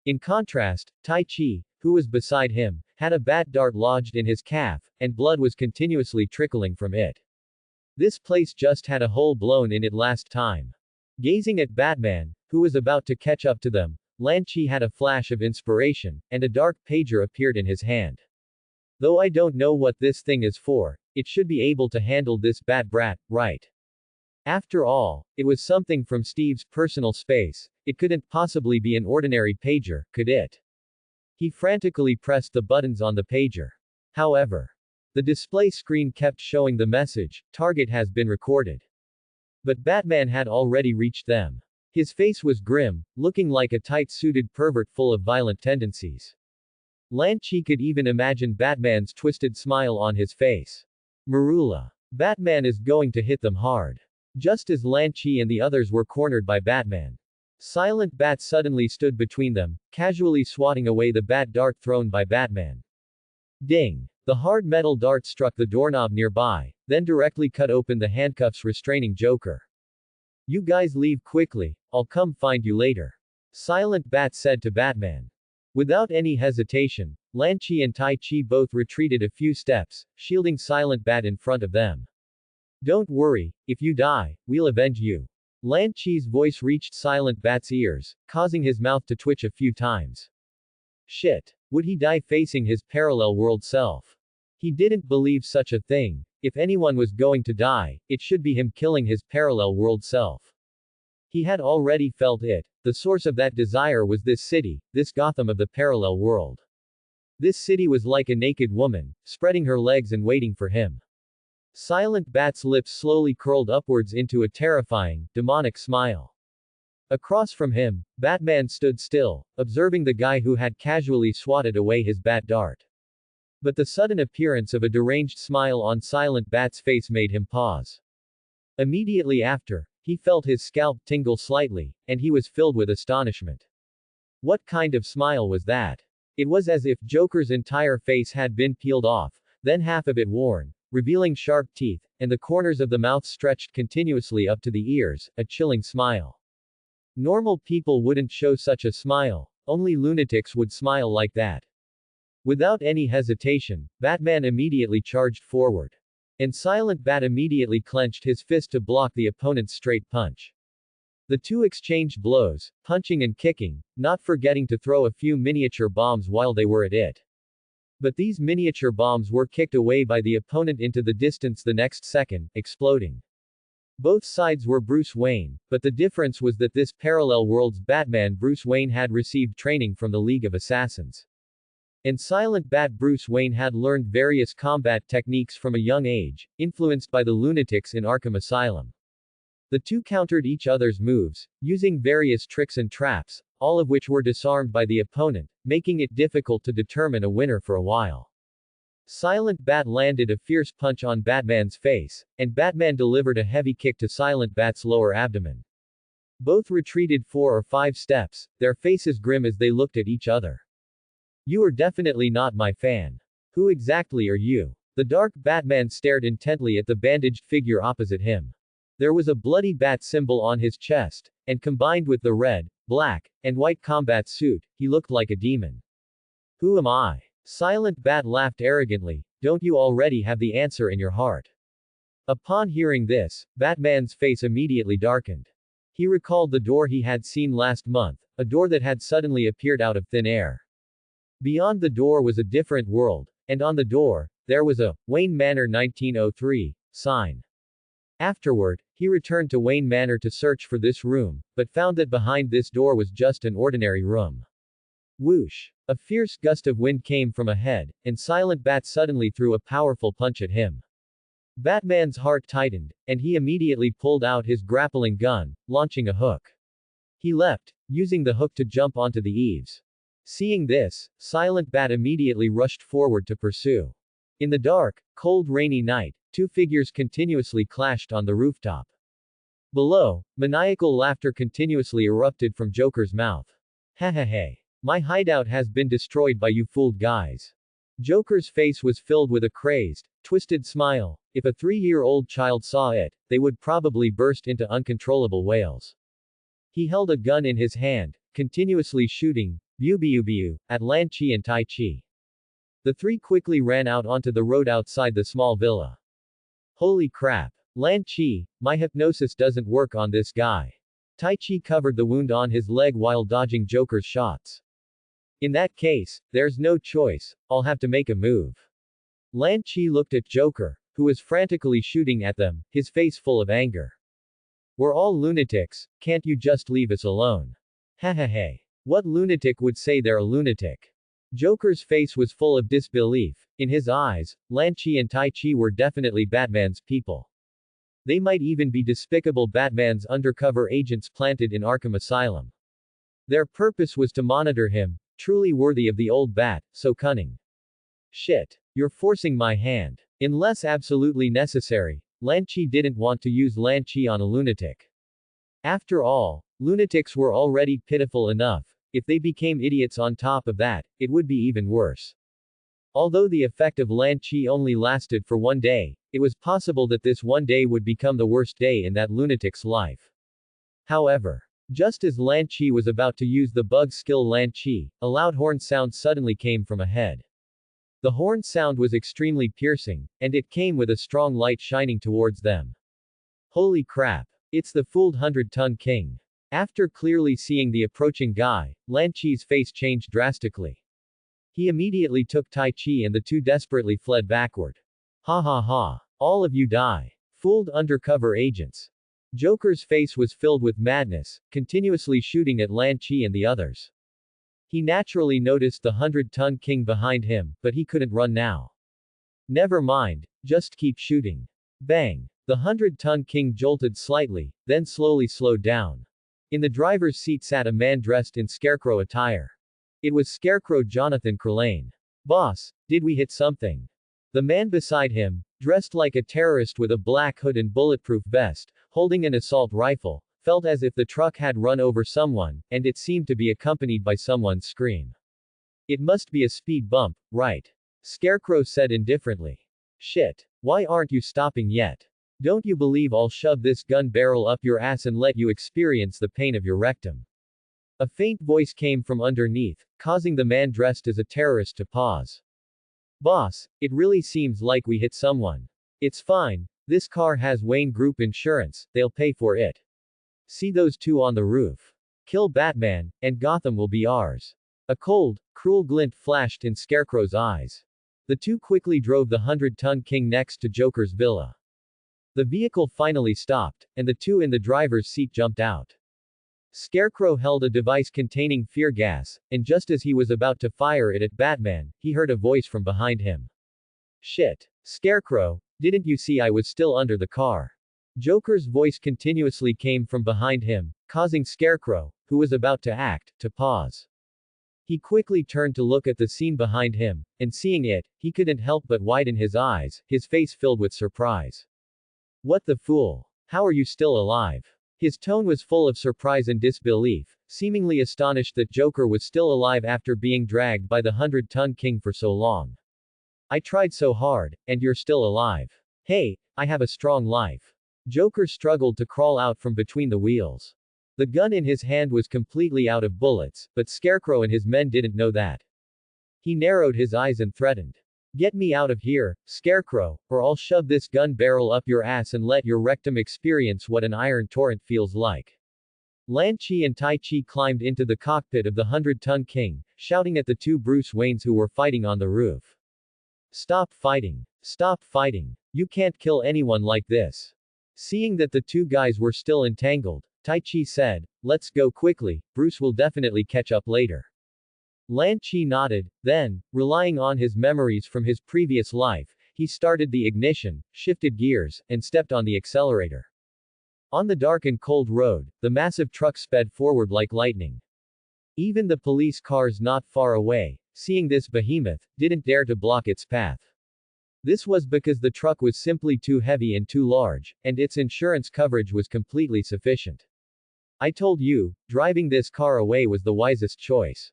In contrast, Tai Chi, who was beside him, had a bat dart lodged in his calf, and blood was continuously trickling from it. This place just had a hole blown in it last time. Gazing at Batman, who was about to catch up to them, Lan Chi had a flash of inspiration, and a dark pager appeared in his hand. Though I don't know what this thing is for, it should be able to handle this bat brat, right? After all, it was something from Steve's personal space, it couldn't possibly be an ordinary pager, could it? He frantically pressed the buttons on the pager. However, the display screen kept showing the message, "Target has been recorded." But Batman had already reached them. His face was grim, looking like a tight-suited pervert full of violent tendencies. Lan Chi could even imagine Batman's twisted smile on his face. Marula. Batman is going to hit them hard. Just as Lan Chi and the others were cornered by Batman. Silent Bat suddenly stood between them, casually swatting away the bat dart thrown by Batman. Ding! The hard metal dart struck the doorknob nearby, then directly cut open the handcuffs restraining Joker. You guys leave quickly, I'll come find you later. Silent Bat said to Batman. Without any hesitation, Lan Chi and Tai Chi both retreated a few steps, shielding Silent Bat in front of them. Don't worry, if you die, we'll avenge you. Lan Chi's voice reached Silent Bat's ears, causing his mouth to twitch a few times. Shit. Would he die facing his parallel world self? He didn't believe such a thing. If anyone was going to die, it should be him killing his parallel world self. He had already felt it. The source of that desire was this city, this Gotham of the parallel world. This city was like a naked woman, spreading her legs and waiting for him. Silent Bat's lips slowly curled upwards into a terrifying, demonic smile. Across from him, Batman stood still, observing the guy who had casually swatted away his bat dart. But the sudden appearance of a deranged smile on Silent Bat's face made him pause. Immediately after, he felt his scalp tingle slightly, and he was filled with astonishment. What kind of smile was that? It was as if Joker's entire face had been peeled off, then half of it worn, revealing sharp teeth, and the corners of the mouth stretched continuously up to the ears, a chilling smile. Normal people wouldn't show such a smile, only lunatics would smile like that. Without any hesitation, Batman immediately charged forward. And Silent Bat immediately clenched his fist to block the opponent's straight punch. The two exchanged blows, punching and kicking, not forgetting to throw a few miniature bombs while they were at it. But these miniature bombs were kicked away by the opponent into the distance the next second, exploding. Both sides were Bruce Wayne, but the difference was that this parallel world's Batman Bruce Wayne had received training from the League of Assassins. And Silent Bat Bruce Wayne had learned various combat techniques from a young age, influenced by the lunatics in Arkham Asylum. The two countered each other's moves, using various tricks and traps, all of which were disarmed by the opponent, making it difficult to determine a winner for a while. Silent Bat landed a fierce punch on Batman's face, and Batman delivered a heavy kick to Silent Bat's lower abdomen. Both retreated 4 or 5 steps, their faces grim as they looked at each other. You are definitely not my fan. Who exactly are you? The dark Batman stared intently at the bandaged figure opposite him. There was a bloody bat symbol on his chest, and combined with the red, black, and white combat suit, he looked like a demon. Who am I? Silent Bat laughed arrogantly. Don't you already have the answer in your heart? Upon hearing this, Batman's face immediately darkened. He recalled the door he had seen last month, a door that had suddenly appeared out of thin air. Beyond the door was a different world, and on the door, there was a Wayne Manor 1903 sign. Afterward, he returned to Wayne Manor to search for this room, but found that behind this door was just an ordinary room. Whoosh! A fierce gust of wind came from ahead, and Silent Bat suddenly threw a powerful punch at him. Batman's heart tightened, and he immediately pulled out his grappling gun, launching a hook. He leapt, using the hook to jump onto the eaves. Seeing this, Silent Bat immediately rushed forward to pursue. In the dark, cold rainy night, two figures continuously clashed on the rooftop. Below, maniacal laughter continuously erupted from Joker's mouth. Ha ha ha. My hideout has been destroyed by you fooled guys. Joker's face was filled with a crazed, twisted smile. If a 3-year-old child saw it, they would probably burst into uncontrollable wails. He held a gun in his hand, continuously shooting, biu at Lan Chi and Tai Chi. The three quickly ran out onto the road outside the small villa. Holy crap. Lan Chi, my hypnosis doesn't work on this guy. Tai Chi covered the wound on his leg while dodging Joker's shots. In that case, there's no choice, I'll have to make a move. Lan Chi looked at Joker, who was frantically shooting at them, his face full of anger. We're all lunatics, can't you just leave us alone? Ha ha ha. What lunatic would say they're a lunatic? Joker's face was full of disbelief. In his eyes, Lan Chi and Tai Chi were definitely Batman's people. They might even be despicable Batman's undercover agents planted in Arkham Asylum. Their purpose was to monitor him, truly worthy of the old Bat, so cunning. Shit. You're forcing my hand. Unless absolutely necessary, Lan Chi didn't want to use Lan Chi on a lunatic. After all, lunatics were already pitiful enough. If they became idiots on top of that, it would be even worse. Although the effect of Lan Chi only lasted for 1 day, it was possible that this one day would become the worst day in that lunatic's life. However, Just as Lan Chi was about to use the bug skill Lan Chi, a loud horn sound suddenly came from ahead. The horn sound was extremely piercing, and it came with a strong light shining towards them. Holy crap! It's the fooled 100-ton king. After clearly seeing the approaching guy, Lan Chi's face changed drastically. He immediately took Tai Chi and the two desperately fled backward. Ha ha ha. All of you die. Fooled undercover agents. Joker's face was filled with madness, continuously shooting at Lan Chi and the others. He naturally noticed the 100-ton king behind him, but he couldn't run now. Never mind, just keep shooting. Bang! The 100-ton king jolted slightly, then slowly slowed down. In the driver's seat sat a man dressed in scarecrow attire. It was Scarecrow Jonathan Curlane. Boss, did we hit something? The man beside him, dressed like a terrorist with a black hood and bulletproof vest, holding an assault rifle, felt as if the truck had run over someone, and it seemed to be accompanied by someone's scream. It must be a speed bump, right? Scarecrow said indifferently. Shit. Why aren't you stopping yet? Don't you believe I'll shove this gun barrel up your ass and let you experience the pain of your rectum? A faint voice came from underneath, causing the man dressed as a terrorist to pause. Boss, it really seems like we hit someone. It's fine, this car has Wayne Group insurance, they'll pay for it. See those two on the roof. Kill Batman, and Gotham will be ours. A cold, cruel glint flashed in Scarecrow's eyes. The two quickly drove the 100-ton king next to Joker's villa. The vehicle finally stopped, and the two in the driver's seat jumped out. Scarecrow held a device containing fear gas, and just as he was about to fire it at Batman, he heard a voice from behind him. Shit. Scarecrow, didn't you see I was still under the car? Joker's voice continuously came from behind him, causing Scarecrow, who was about to act, to pause. He quickly turned to look at the scene behind him, and seeing it, he couldn't help but widen his eyes, his face filled with surprise. What the fool? How are you still alive? His tone was full of surprise and disbelief, seemingly astonished that Joker was still alive after being dragged by the 100-ton king for so long. I tried so hard, and you're still alive. Hey, I have a strong life. Joker struggled to crawl out from between the wheels. The gun in his hand was completely out of bullets, but Scarecrow and his men didn't know that. He narrowed his eyes and threatened. Get me out of here, Scarecrow, or I'll shove this gun barrel up your ass and let your rectum experience what an iron torrent feels like. Lan Chi and Tai Chi climbed into the cockpit of the 100-ton king, shouting at the two Bruce Waynes who were fighting on the roof. Stop fighting. Stop fighting. You can't kill anyone like this. Seeing that the two guys were still entangled, Tai Chi said, let's go quickly, Bruce will definitely catch up later. Lan Chi nodded, then, relying on his memories from his previous life, he started the ignition, shifted gears, and stepped on the accelerator. On the dark and cold road, the massive truck sped forward like lightning. Even the police cars not far away, seeing this behemoth, didn't dare to block its path. This was because the truck was simply too heavy and too large, and its insurance coverage was completely sufficient. I told you, driving this car away was the wisest choice.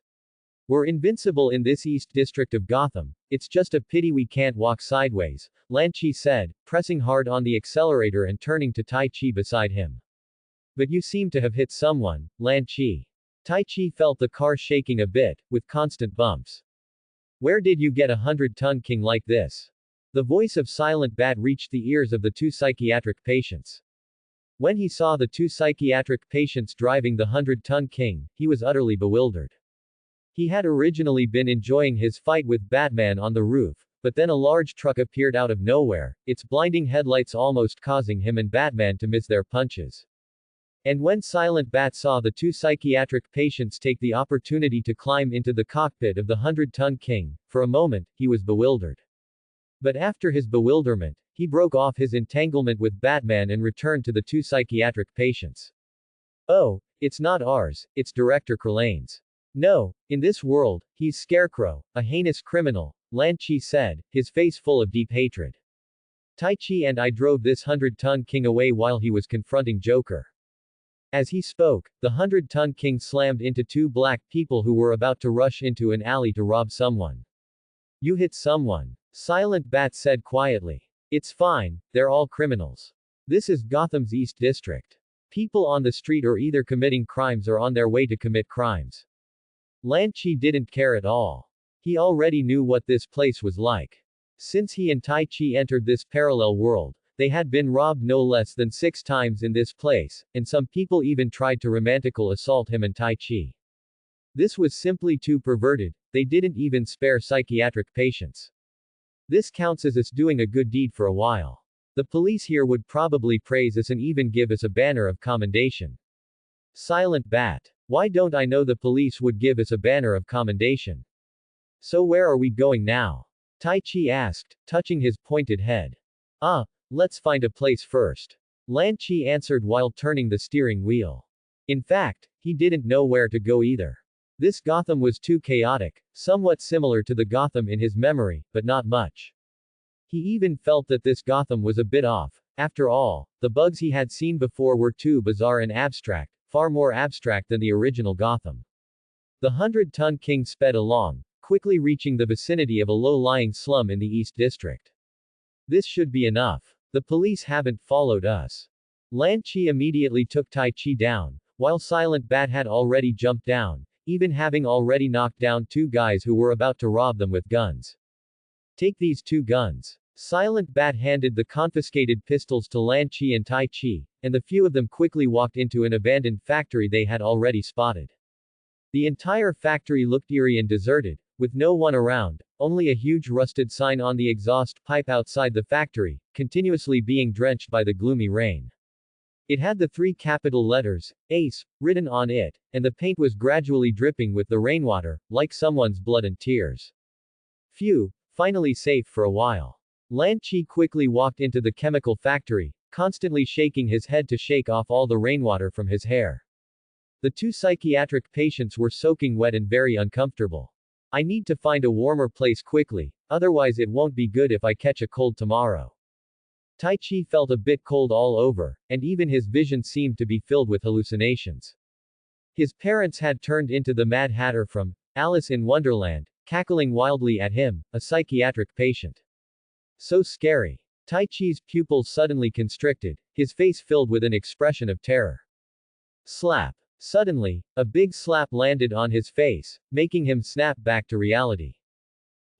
We're invincible in this East District of Gotham, it's just a pity we can't walk sideways, Lan Chi said, pressing hard on the accelerator and turning to Tai Chi beside him. But you seem to have hit someone, Lan Chi. Tai Chi felt the car shaking a bit, with constant bumps. Where did you get a 100-ton king like this? The voice of Silent Bat reached the ears of the two psychiatric patients. When he saw the two psychiatric patients driving the 100-ton king, he was utterly bewildered. He had originally been enjoying his fight with Batman on the roof, but then a large truck appeared out of nowhere, its blinding headlights almost causing him and Batman to miss their punches. And when Silent Bat saw the two psychiatric patients take the opportunity to climb into the cockpit of the 100-ton king, for a moment, he was bewildered. But after his bewilderment, he broke off his entanglement with Batman and returned to the two psychiatric patients. Oh, it's not ours, it's Director Curlane's. No, in this world, he's Scarecrow, a heinous criminal, Lan Chi said, his face full of deep hatred. Tai Chi and I drove this 100-ton king away while he was confronting Joker. As he spoke, the 100-ton king slammed into two black people who were about to rush into an alley to rob someone. You hit someone. Silent Bat said quietly. It's fine, they're all criminals. This is Gotham's East District. People on the street are either committing crimes or on their way to commit crimes. Lan Chi didn't care at all. He already knew what this place was like. Since he and Tai Chi entered this parallel world, they had been robbed no less than 6 times in this place, and some people even tried to romantical assault him and Tai Chi. This was simply too perverted, they didn't even spare psychiatric patients. This counts as us doing a good deed for a while. The police here would probably praise us and even give us a banner of commendation. Silent Bat. Why don't I know the police would give us a banner of commendation? So where are we going now? Tai Chi asked, touching his pointed head. Let's find a place first. Lan Chi answered while turning the steering wheel. In fact, he didn't know where to go either. This Gotham was too chaotic, somewhat similar to the Gotham in his memory, but not much. He even felt that this Gotham was a bit off. After all, the bugs he had seen before were too bizarre and abstract, far more abstract than the original Gotham. The 100-ton king sped along, quickly reaching the vicinity of a low-lying slum in the East District. This should be enough. The police haven't followed us. Lan Chi immediately took Tai Chi down, while Silent Bat had already jumped down, even having already knocked down 2 guys who were about to rob them with guns. Take these 2 guns. Silent Bat handed the confiscated pistols to Lan Chi and Tai Chi, and the few of them quickly walked into an abandoned factory they had already spotted. The entire factory looked eerie and deserted, with no one around, only a huge rusted sign on the exhaust pipe outside the factory, continuously being drenched by the gloomy rain. It had the 3 capital letters, ACE, written on it, and the paint was gradually dripping with the rainwater, like someone's blood and tears. Phew, finally safe for a while. Lan Chi quickly walked into the chemical factory, constantly shaking his head to shake off all the rainwater from his hair. The 2 psychiatric patients were soaking wet and very uncomfortable. I need to find a warmer place quickly, otherwise it won't be good if I catch a cold tomorrow. Tai Chi felt a bit cold all over, and even his vision seemed to be filled with hallucinations. His parents had turned into the Mad Hatter from Alice in Wonderland, cackling wildly at him, a psychiatric patient. So scary. Tai Chi's pupils suddenly constricted, his face filled with an expression of terror. Slap. Suddenly, a big slap landed on his face, making him snap back to reality.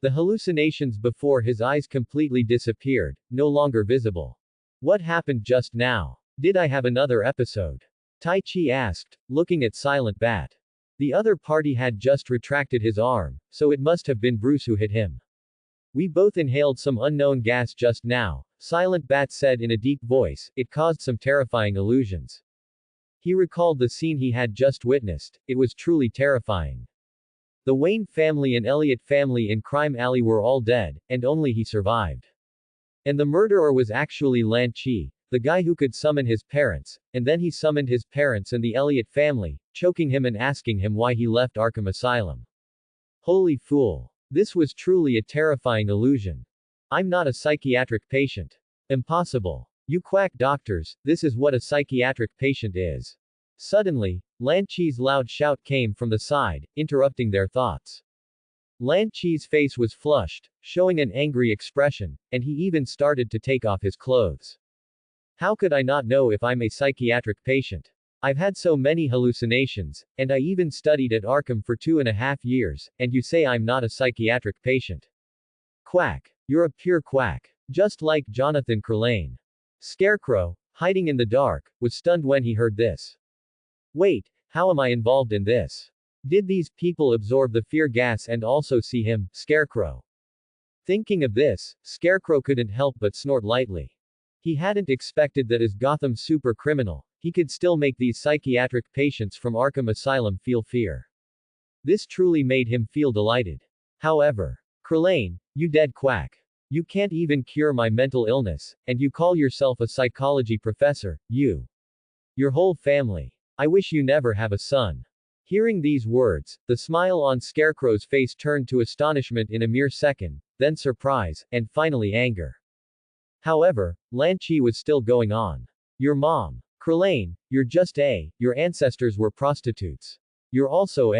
The hallucinations before his eyes completely disappeared, no longer visible. What happened just now? Did I have another episode? Tai Chi asked, looking at Silent Bat. The other party had just retracted his arm, so it must have been Bruce who hit him. We both inhaled some unknown gas just now, Silent Bat said in a deep voice. It caused some terrifying illusions. He recalled the scene he had just witnessed. It was truly terrifying. The Wayne family and Elliot family in Crime Alley were all dead, and only he survived. And the murderer was actually Lan Chi, the guy who could summon his parents, and then he summoned his parents and the Elliot family, choking him and asking him why he left Arkham Asylum. Holy fool. This was truly a terrifying illusion. I'm not a psychiatric patient. Impossible. You quack doctors, this is what a psychiatric patient is. Suddenly, Lan Chi's loud shout came from the side, interrupting their thoughts. Lan Chi's face was flushed, showing an angry expression, and he even started to take off his clothes. How could I not know if I'm a psychiatric patient? I've had so many hallucinations, and I even studied at Arkham for 2.5 years, and you say I'm not a psychiatric patient. Quack. You're a pure quack. Just like Jonathan Crelane. Scarecrow, hiding in the dark, was stunned when he heard this. Wait, how am I involved in this? Did these people absorb the fear gas and also see him, Scarecrow? Thinking of this, Scarecrow couldn't help but snort lightly. He hadn't expected that as Gotham's super criminal, he could still make these psychiatric patients from Arkham Asylum feel fear. This truly made him feel delighted. However, Crelane, you dead quack. You can't even cure my mental illness, and you call yourself a psychology professor, you. Your whole family. I wish you never have a son. Hearing these words, the smile on Scarecrow's face turned to astonishment in a mere second, then surprise, and finally anger. However, Lan Chi was still going on. Your mom. Crelane, you're just your ancestors were prostitutes. You're also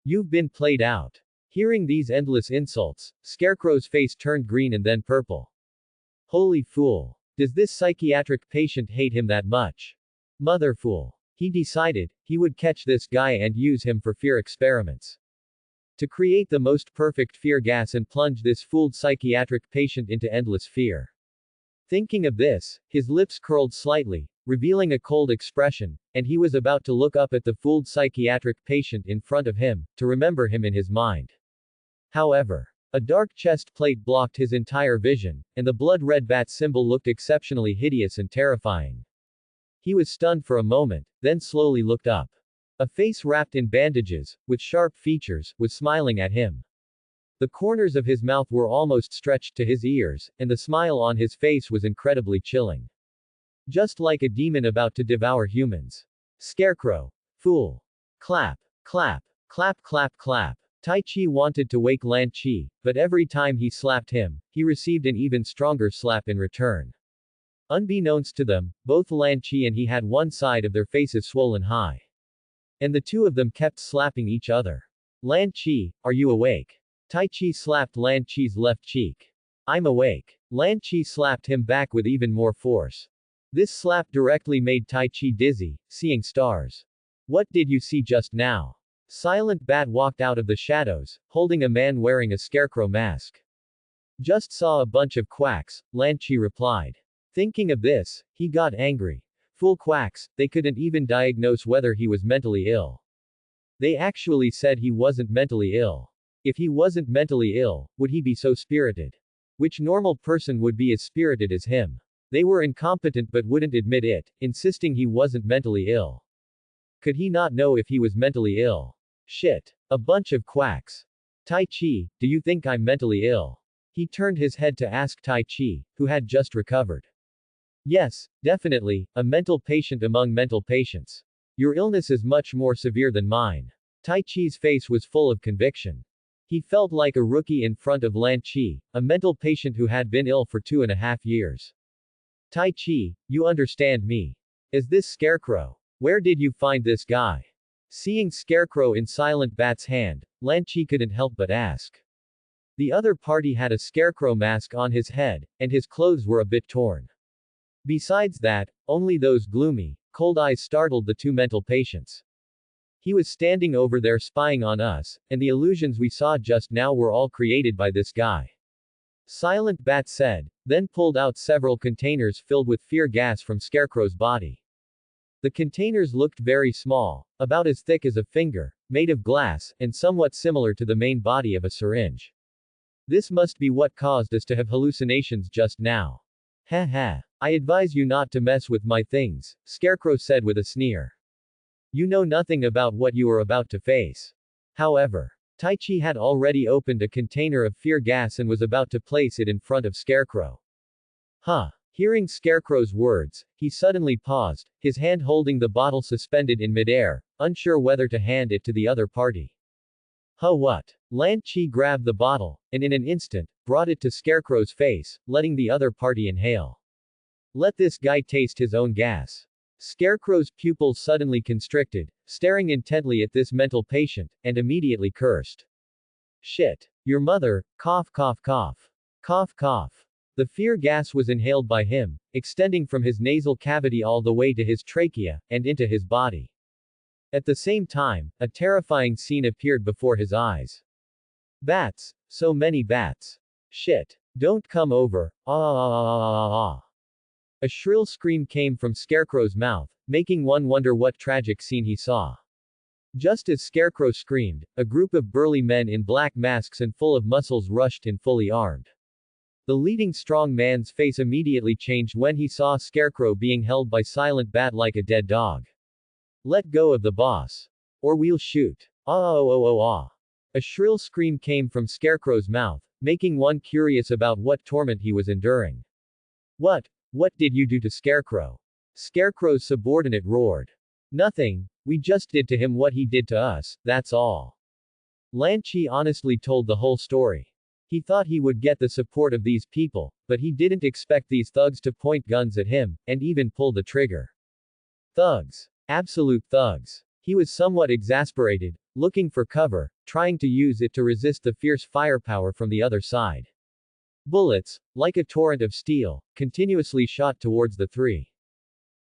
you've been played out. Hearing these endless insults, Scarecrow's face turned green and then purple. Holy fool. Does this psychiatric patient hate him that much? Motherfool. He decided, he would catch this guy and use him for fear experiments. To create the most perfect fear gas and plunge this fooled psychiatric patient into endless fear. Thinking of this, his lips curled slightly, revealing a cold expression, and he was about to look up at the fooled psychiatric patient in front of him, to remember him in his mind. However, a dark chest plate blocked his entire vision, and the blood-red bat symbol looked exceptionally hideous and terrifying. He was stunned for a moment, then slowly looked up. A face wrapped in bandages, with sharp features, was smiling at him. The corners of his mouth were almost stretched to his ears, and the smile on his face was incredibly chilling. Just like a demon about to devour humans. Scarecrow. Fool. Clap. Clap. Clap clap clap. Tai Chi wanted to wake Lan Chi, but every time he slapped him, he received an even stronger slap in return. Unbeknownst to them, both Lan Chi and he had one side of their faces swollen high. And the two of them kept slapping each other. Lan Chi, are you awake? Tai Chi slapped Lan Chi's left cheek. I'm awake. Lan Chi slapped him back with even more force. This slap directly made Tai Chi dizzy, seeing stars. What did you see just now? Silent Bat walked out of the shadows, holding a man wearing a scarecrow mask. Just saw a bunch of quacks, Lan Chi replied. Thinking of this, he got angry. Fool quacks, they couldn't even diagnose whether he was mentally ill. They actually said he wasn't mentally ill. If he wasn't mentally ill, would he be so spirited? Which normal person would be as spirited as him? They were incompetent but wouldn't admit it, insisting he wasn't mentally ill. Could he not know if he was mentally ill? Shit. A bunch of quacks. Tai Chi, do you think I'm mentally ill? He turned his head to ask Tai Chi, who had just recovered. Yes, definitely, a mental patient among mental patients. Your illness is much more severe than mine. Tai Chi's face was full of conviction. He felt like a rookie in front of Lan Chi, a mental patient who had been ill for 2.5 years. Tai Chi, you understand me. Is this Scarecrow? Where did you find this guy? Seeing Scarecrow in Silent Bat's hand, Lan Chi couldn't help but ask. The other party had a scarecrow mask on his head, and his clothes were a bit torn. Besides that, only those gloomy, cold eyes startled the two mental patients. He was standing over there spying on us, and the illusions we saw just now were all created by this guy. Silent Bat said, then pulled out several containers filled with fear gas from Scarecrow's body. The containers looked very small, about as thick as a finger, made of glass, and somewhat similar to the main body of a syringe. This must be what caused us to have hallucinations just now. Ha ha. I advise you not to mess with my things, Scarecrow said with a sneer. You know nothing about what you are about to face. However, Tai Chi had already opened a container of fear gas and was about to place it in front of Scarecrow. Huh. Hearing Scarecrow's words, he suddenly paused, his hand holding the bottle suspended in midair, unsure whether to hand it to the other party. Huh, what? Lan Chi grabbed the bottle, and in an instant, brought it to Scarecrow's face, letting the other party inhale. Let this guy taste his own gas. Scarecrow's pupils suddenly constricted, staring intently at this mental patient, and immediately cursed. Shit. Your mother, cough cough cough. Cough cough. The fear gas was inhaled by him, extending from his nasal cavity all the way to his trachea, and into his body. At the same time, a terrifying scene appeared before his eyes. Bats. So many bats. Shit. Don't come over. Ah. A shrill scream came from Scarecrow's mouth, making one wonder what tragic scene he saw. Just as Scarecrow screamed, a group of burly men in black masks and full of muscles rushed in fully armed. The leading strong man's face immediately changed when he saw Scarecrow being held by Silent Bat like a dead dog. Let go of the boss. Or we'll shoot. Ah. A shrill scream came from Scarecrow's mouth, making one curious about what torment he was enduring. What did you do to Scarecrow? Scarecrow's subordinate roared. Nothing, we just did to him what he did to us, that's all. Lan Chi honestly told the whole story. He thought he would get the support of these people, but he didn't expect these thugs to point guns at him, and even pull the trigger. Thugs. Absolute thugs. He was somewhat exasperated, looking for cover, trying to use it to resist the fierce firepower from the other side. Bullets, like a torrent of steel, continuously shot towards the three.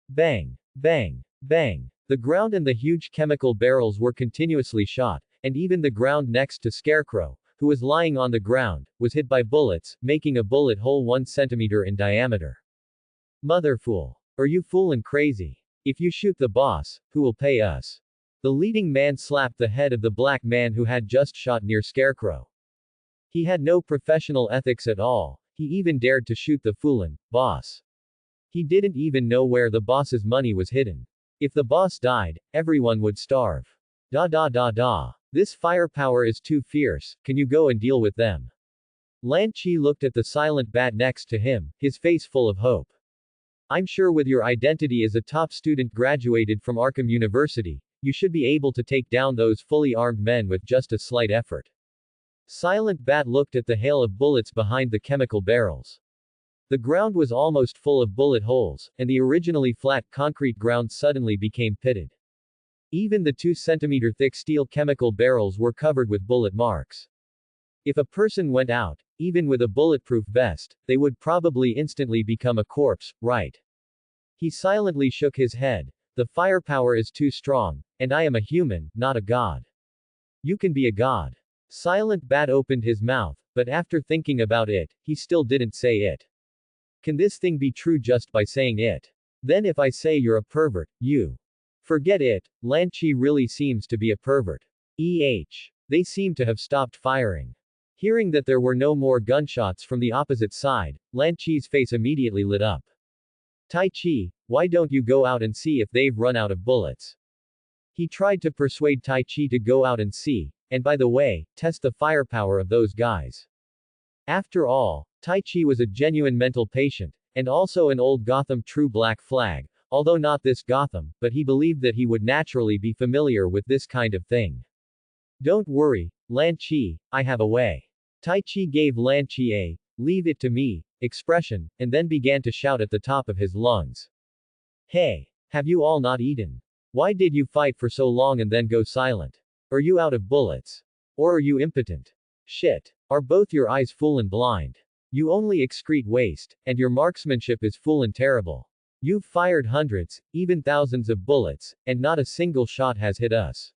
Bang. Bang. Bang! The ground and the huge chemical barrels were continuously shot, and even the ground next to Scarecrow, who was lying on the ground, was hit by bullets, making a bullet hole 1 centimeter in diameter. Motherfool. Are you foolin' crazy? If you shoot the boss, who will pay us? The leading man slapped the head of the black man who had just shot near Scarecrow. He had no professional ethics at all, he even dared to shoot the foolin' boss. He didn't even know where the boss's money was hidden. If the boss died, everyone would starve. This firepower is too fierce, can you go and deal with them? Lan Chi looked at the silent bat next to him, his face full of hope. I'm sure with your identity as a top student graduated from Arkham University, you should be able to take down those fully armed men with just a slight effort. Silent Bat looked at the hail of bullets behind the chemical barrels. The ground was almost full of bullet holes, and the originally flat concrete ground suddenly became pitted. Even the 2-centimeter thick steel chemical barrels were covered with bullet marks. If a person went out, even with a bulletproof vest, they would probably instantly become a corpse, right? He silently shook his head. The firepower is too strong, and I am a human, not a god. You can be a god. Silent Bat opened his mouth, but after thinking about it, he still didn't say it. Can this thing be true just by saying it? Then if I say you're a pervert, you. Forget it, Lan Chi really seems to be a pervert. They seem to have stopped firing. Hearing that there were no more gunshots from the opposite side, Lan Chi's face immediately lit up. Tai Chi, why don't you go out and see if they've run out of bullets? He tried to persuade Tai Chi to go out and see, and by the way, test the firepower of those guys. After all, Tai Chi was a genuine mental patient, and also an old Gotham true Black Flag, although not this Gotham, but he believed that he would naturally be familiar with this kind of thing. Don't worry, Lan Chi, I have a way. Tai Chi gave Lan Chi a, leave it to me, expression, and then began to shout at the top of his lungs. Hey! Have you all not eaten? Why did you fight for so long and then go silent? Are you out of bullets? Or are you impotent? Shit. Are both your eyes foolin' blind? You only excrete waste, and your marksmanship is foolin' terrible. You've fired hundreds, even thousands of bullets, and not a single shot has hit us.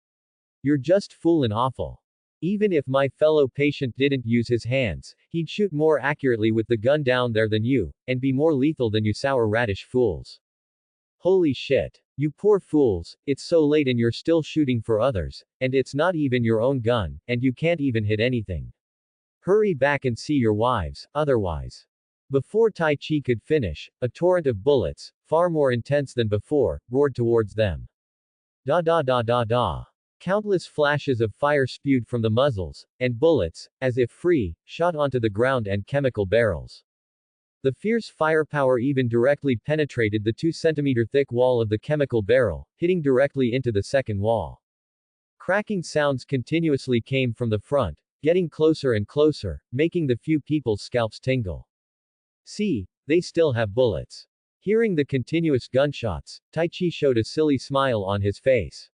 You're just foolin' awful. Even if my fellow patient didn't use his hands, he'd shoot more accurately with the gun down there than you, and be more lethal than you sour radish fools. Holy shit. You poor fools, it's so late and you're still shooting for others, and it's not even your own gun, and you can't even hit anything. Hurry back and see your wives, otherwise. Before Tai Chi could finish, a torrent of bullets, far more intense than before, roared towards them. Countless flashes of fire spewed from the muzzles, and bullets, as if free, shot onto the ground and chemical barrels. The fierce firepower even directly penetrated the 2-centimeter thick wall of the chemical barrel, hitting directly into the second wall. Cracking sounds continuously came from the front, getting closer and closer, making the few people's scalps tingle. See, they still have bullets. Hearing the continuous gunshots, Tai Chi showed a silly smile on his face.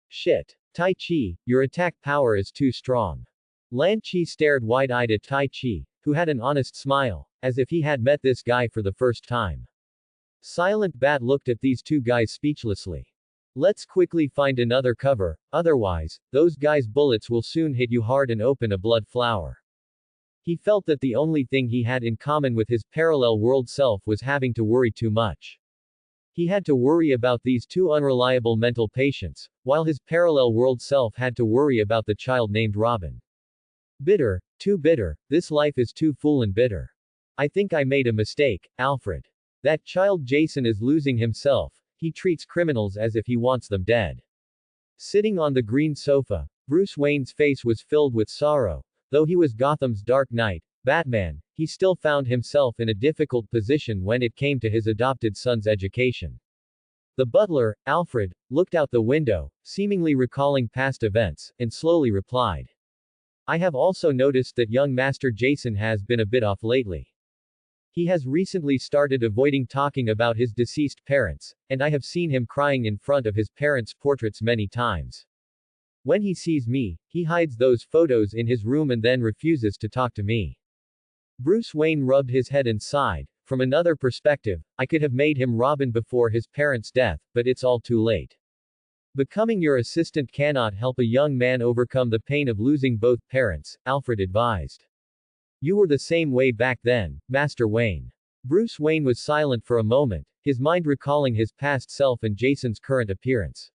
Shit. Tai Chi, your attack power is too strong. Lan Chi stared wide-eyed at Tai Chi, who had an honest smile, as if he had met this guy for the first time. Silent Bat looked at these two guys speechlessly. Let's quickly find another cover, otherwise, those guys' bullets will soon hit you hard and open a blood flower. He felt that the only thing he had in common with his parallel world self was having to worry too much. He had to worry about these two unreliable mental patients, while his parallel world self had to worry about the child named Robin. Bitter, too bitter, this life is too foolin' bitter. I think I made a mistake, Alfred. That child Jason is losing himself, he treats criminals as if he wants them dead. Sitting on the green sofa, Bruce Wayne's face was filled with sorrow. Though he was Gotham's Dark Knight, Batman, he still found himself in a difficult position when it came to his adopted son's education. The butler, Alfred, looked out the window, seemingly recalling past events, and slowly replied. I have also noticed that young Master Jason has been a bit off lately. He has recently started avoiding talking about his deceased parents, and I have seen him crying in front of his parents' portraits many times. When he sees me, he hides those photos in his room and then refuses to talk to me. Bruce Wayne rubbed his head and sighed. from another perspective, I could have made him Robin before his parents' death, but it's all too late. Becoming your assistant cannot help a young man overcome the pain of losing both parents, Alfred advised. You were the same way back then, Master Wayne. Bruce Wayne was silent for a moment, his mind recalling his past self and Jason's current appearance.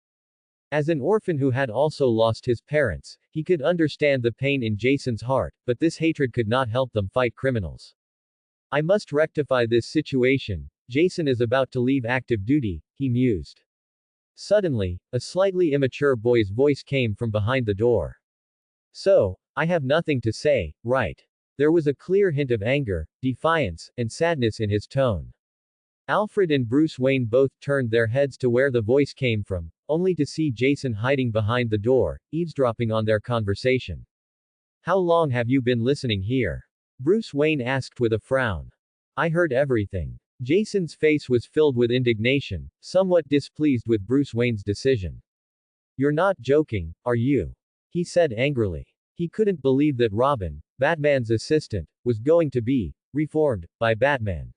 As an orphan who had also lost his parents, he could understand the pain in Jason's heart, but this hatred could not help them fight criminals. I must rectify this situation. Jason is about to leave active duty, he mused. Suddenly, a slightly immature boy's voice came from behind the door. So, I have nothing to say, right? There was a clear hint of anger, defiance, and sadness in his tone. Alfred and Bruce Wayne both turned their heads to where the voice came from, only to see Jason hiding behind the door, eavesdropping on their conversation. How long have you been listening here? Bruce Wayne asked with a frown. I heard everything. Jason's face was filled with indignation, somewhat displeased with Bruce Wayne's decision. You're not joking, are you? He said angrily. He couldn't believe that Robin, Batman's assistant, was going to be reformed by Batman.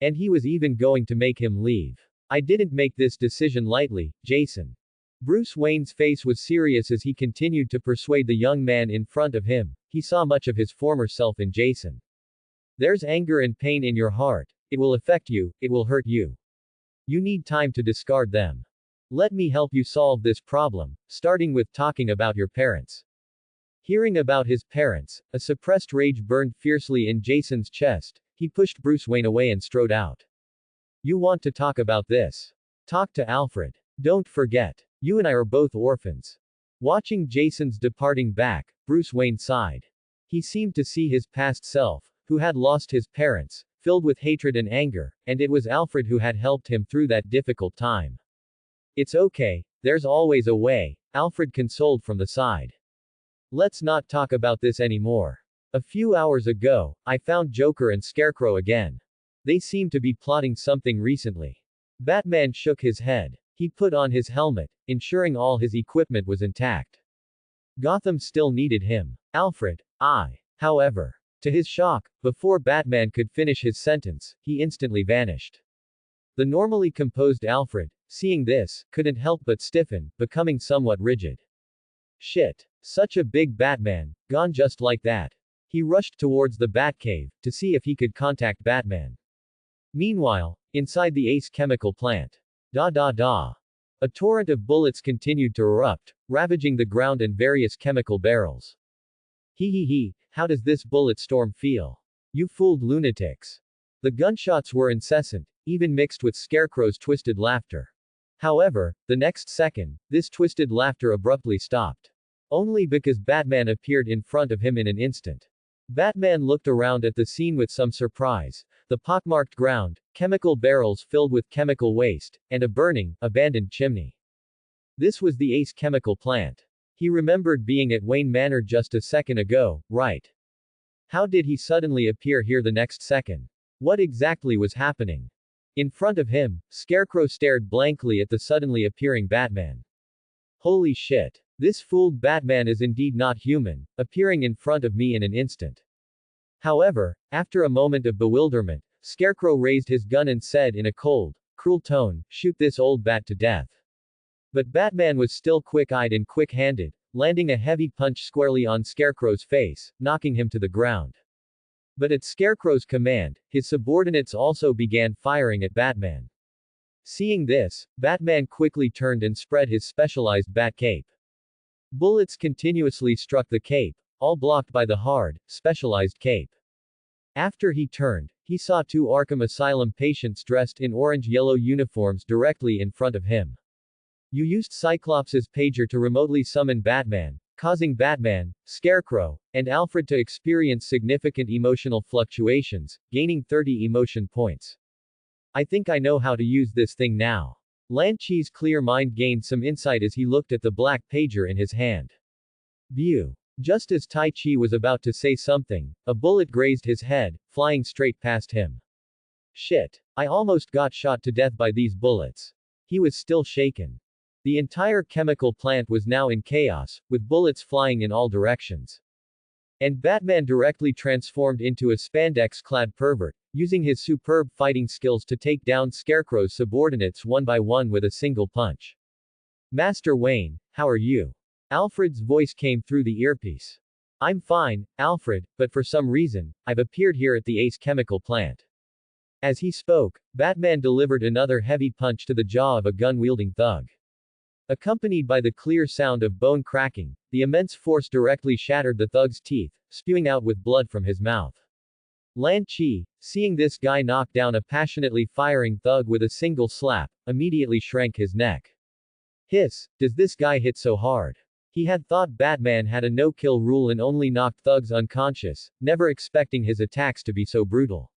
And he was even going to make him leave. I didn't make this decision lightly, Jason. Bruce Wayne's face was serious as he continued to persuade the young man in front of him. He saw much of his former self in Jason. There's anger and pain in your heart. It will affect you, it will hurt you. You need time to discard them. Let me help you solve this problem, starting with talking about your parents. Hearing about his parents, a suppressed rage burned fiercely in Jason's chest. He pushed Bruce Wayne away and strode out. You want to talk about this? Talk to Alfred. Don't forget. You and I are both orphans. Watching Jason's departing back, Bruce Wayne sighed. He seemed to see his past self, who had lost his parents, filled with hatred and anger, and it was Alfred who had helped him through that difficult time. It's okay, there's always a way, Alfred consoled from the side. Let's not talk about this anymore. A few hours ago, I found Joker and Scarecrow again. They seem to be plotting something recently. Batman shook his head. He put on his helmet, ensuring all his equipment was intact. Gotham still needed him. Alfred, however. To his shock, before Batman could finish his sentence, he instantly vanished. The normally composed Alfred, seeing this, couldn't help but stiffen, becoming somewhat rigid. Shit. Such a big Batman, gone just like that. He rushed towards the Batcave, to see if he could contact Batman. Meanwhile, inside the Ace chemical plant. A torrent of bullets continued to erupt, ravaging the ground and various chemical barrels. How does this bullet storm feel? You fooled lunatics. The gunshots were incessant, even mixed with Scarecrow's twisted laughter. However, the next second, this twisted laughter abruptly stopped. Only because Batman appeared in front of him in an instant. Batman looked around at the scene with some surprise. The pockmarked ground, chemical barrels filled with chemical waste, and a burning, abandoned chimney. This was the Ace chemical plant. He remembered being at Wayne Manor just a second ago, right? How did he suddenly appear here the next second? What exactly was happening? In front of him, Scarecrow stared blankly at the suddenly appearing Batman. Holy shit. This fooled Batman is indeed not human, appearing in front of me in an instant. However, after a moment of bewilderment, Scarecrow raised his gun and said in a cold, cruel tone, shoot this old bat to death. But Batman was still quick-eyed and quick-handed, landing a heavy punch squarely on Scarecrow's face, knocking him to the ground. But at Scarecrow's command, his subordinates also began firing at Batman. Seeing this, Batman quickly turned and spread his specialized bat cape. Bullets continuously struck the cape, all blocked by the hard, specialized cape. After he turned, he saw two Arkham Asylum patients dressed in orange-yellow uniforms directly in front of him. You used Cyclops' pager to remotely summon Batman, causing Batman, Scarecrow, and Alfred to experience significant emotional fluctuations, gaining 30 emotion points. I think I know how to use this thing now. Lan Chi's clear mind gained some insight as he looked at the black pager in his hand. View. Just as Tai Chi was about to say something, a bullet grazed his head, flying straight past him. Shit. I almost got shot to death by these bullets. He was still shaken. The entire chemical plant was now in chaos, with bullets flying in all directions. And Batman directly transformed into a spandex-clad pervert, using his superb fighting skills to take down Scarecrow's subordinates one by one with a single punch. Master Wayne, how are you? Alfred's voice came through the earpiece. I'm fine, Alfred, but for some reason, I've appeared here at the Ace Chemical plant. As he spoke, Batman delivered another heavy punch to the jaw of a gun-wielding thug. Accompanied by the clear sound of bone cracking, the immense force directly shattered the thug's teeth, spewing out with blood from his mouth. Lan Chi, seeing this guy knock down a passionately firing thug with a single slap, immediately shrank his neck. Hiss, does this guy hit so hard? He had thought Batman had a no-kill rule and only knocked thugs unconscious, never expecting his attacks to be so brutal.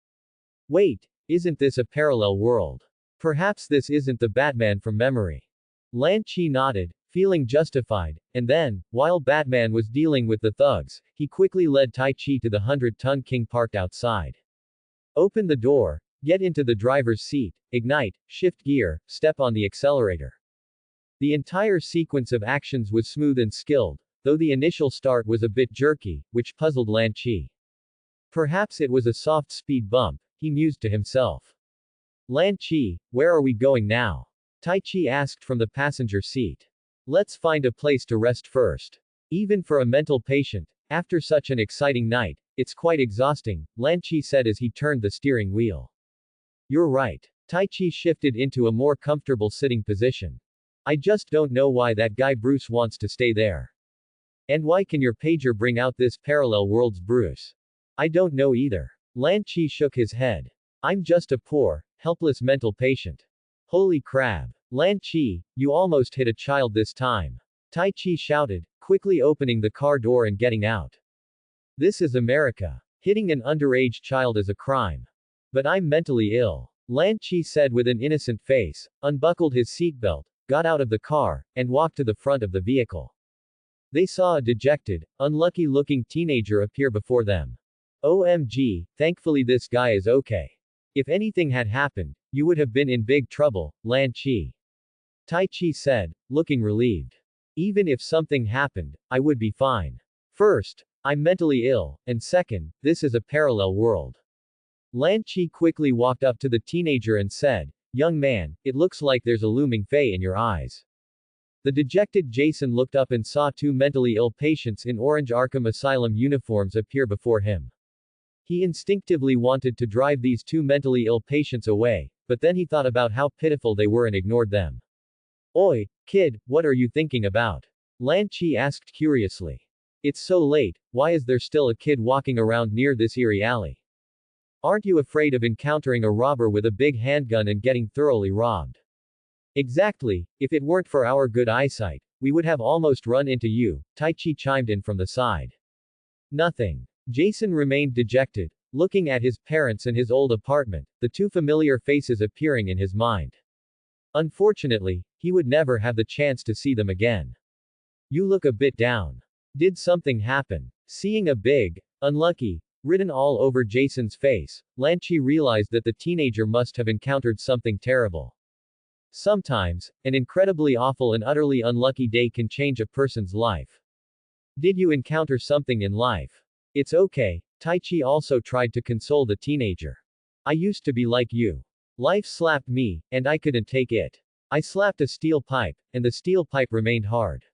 Wait, isn't this a parallel world? Perhaps this isn't the Batman from memory. Lan Chi nodded, feeling justified, and then, while Batman was dealing with the thugs, he quickly led Tai Chi to the 100-ton King parked outside. Open the door, get into the driver's seat, ignite, shift gear, step on the accelerator. The entire sequence of actions was smooth and skilled, though the initial start was a bit jerky, which puzzled Lan Chi. Perhaps it was a soft speed bump, he mused to himself. Lan Chi, where are we going now? Tai Chi asked from the passenger seat. Let's find a place to rest first. Even for a mental patient, after such an exciting night, it's quite exhausting, Lan Chi said as he turned the steering wheel. You're right. Tai Chi shifted into a more comfortable sitting position. I just don't know why that guy Bruce wants to stay there. And why can your pager bring out this parallel world's Bruce? I don't know either. Lan Chi shook his head. I'm just a poor, helpless mental patient. Holy crab. Lan Chi, you almost hit a child this time. Tai Chi shouted, quickly opening the car door and getting out. This is America. Hitting an underage child is a crime. But I'm mentally ill. Lan Chi said with an innocent face, unbuckled his seatbelt, got out of the car, and walked to the front of the vehicle. They saw a dejected, unlucky-looking teenager appear before them. OMG, thankfully this guy is okay. If anything had happened, you would have been in big trouble, Lan Chi. Tai Chi said, looking relieved. Even if something happened, I would be fine. First, I'm mentally ill, and second, this is a parallel world. Lan Chi quickly walked up to the teenager and said, young man, it looks like there's a looming fey in your eyes. The dejected Jason looked up and saw two mentally ill patients in orange Arkham Asylum uniforms appear before him. He instinctively wanted to drive these two mentally ill patients away, but then he thought about how pitiful they were and ignored them. Oi, kid, what are you thinking about? Lan Chi asked curiously. It's so late, why is there still a kid walking around near this eerie alley? Aren't you afraid of encountering a robber with a big handgun and getting thoroughly robbed? Exactly, if it weren't for our good eyesight, we would have almost run into you, Tai Chi chimed in from the side. Nothing. Jason remained dejected, looking at his parents and his old apartment, the two familiar faces appearing in his mind. Unfortunately, he would never have the chance to see them again. You look a bit down. Did something happen? Seeing a big, unlucky, written all over Jason's face, Lan Chi realized that the teenager must have encountered something terrible. Sometimes, an incredibly awful and utterly unlucky day can change a person's life. Did you encounter something in life? It's okay, Tai Chi also tried to console the teenager. I used to be like you. Life slapped me, and I couldn't take it. I slapped a steel pipe, and the steel pipe remained hard.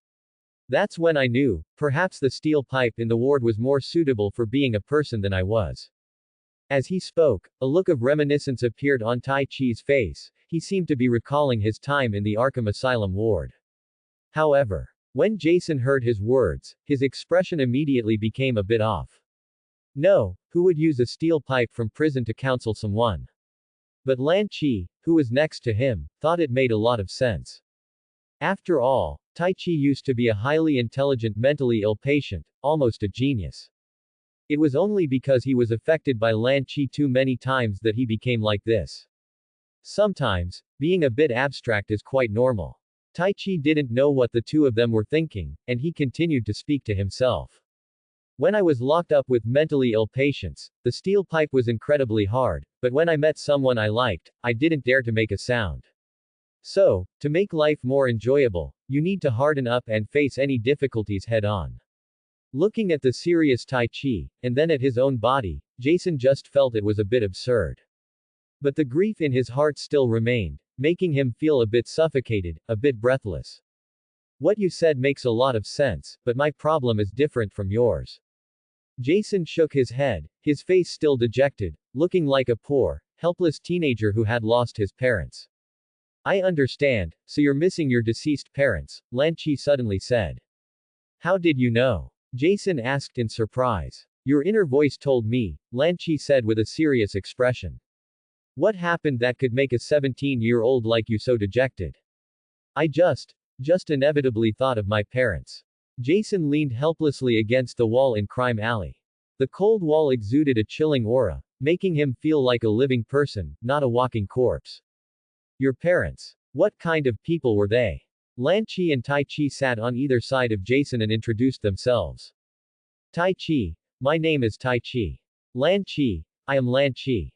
That's when I knew, perhaps the steel pipe in the ward was more suitable for being a person than I was. As he spoke, a look of reminiscence appeared on Tai Chi's face. He seemed to be recalling his time in the Arkham Asylum ward. However, when Jason heard his words, his expression immediately became a bit off. No, who would use a steel pipe from prison to counsel someone? But Lan Chi, who was next to him, thought it made a lot of sense. After all, Tai Chi used to be a highly intelligent mentally ill patient, almost a genius. It was only because he was affected by Lan Chi too many times that he became like this. Sometimes, being a bit abstract is quite normal. Tai Chi didn't know what the two of them were thinking, and he continued to speak to himself. When I was locked up with mentally ill patients, the steel pipe was incredibly hard, but when I met someone I liked, I didn't dare to make a sound. So, to make life more enjoyable, you need to harden up and face any difficulties head on. Looking at the serious Tai Chi, and then at his own body, Jason just felt it was a bit absurd. But the grief in his heart still remained, making him feel a bit suffocated, a bit breathless. What you said makes a lot of sense, but my problem is different from yours. Jason shook his head, his face still dejected, looking like a poor, helpless teenager who had lost his parents. I understand, so you're missing your deceased parents, Lan Chi suddenly said. How did you know? Jason asked in surprise. Your inner voice told me, Lan Chi said with a serious expression. What happened that could make a 17-year-old like you so dejected? I just inevitably thought of my parents. Jason leaned helplessly against the wall in Crime Alley. The cold wall exuded a chilling aura, making him feel like a living person, not a walking corpse. Your parents. What kind of people were they? Lan Chi and Tai Chi sat on either side of Jason and introduced themselves. Tai Chi. My name is Tai Chi. Lan Chi. I am Lan Chi.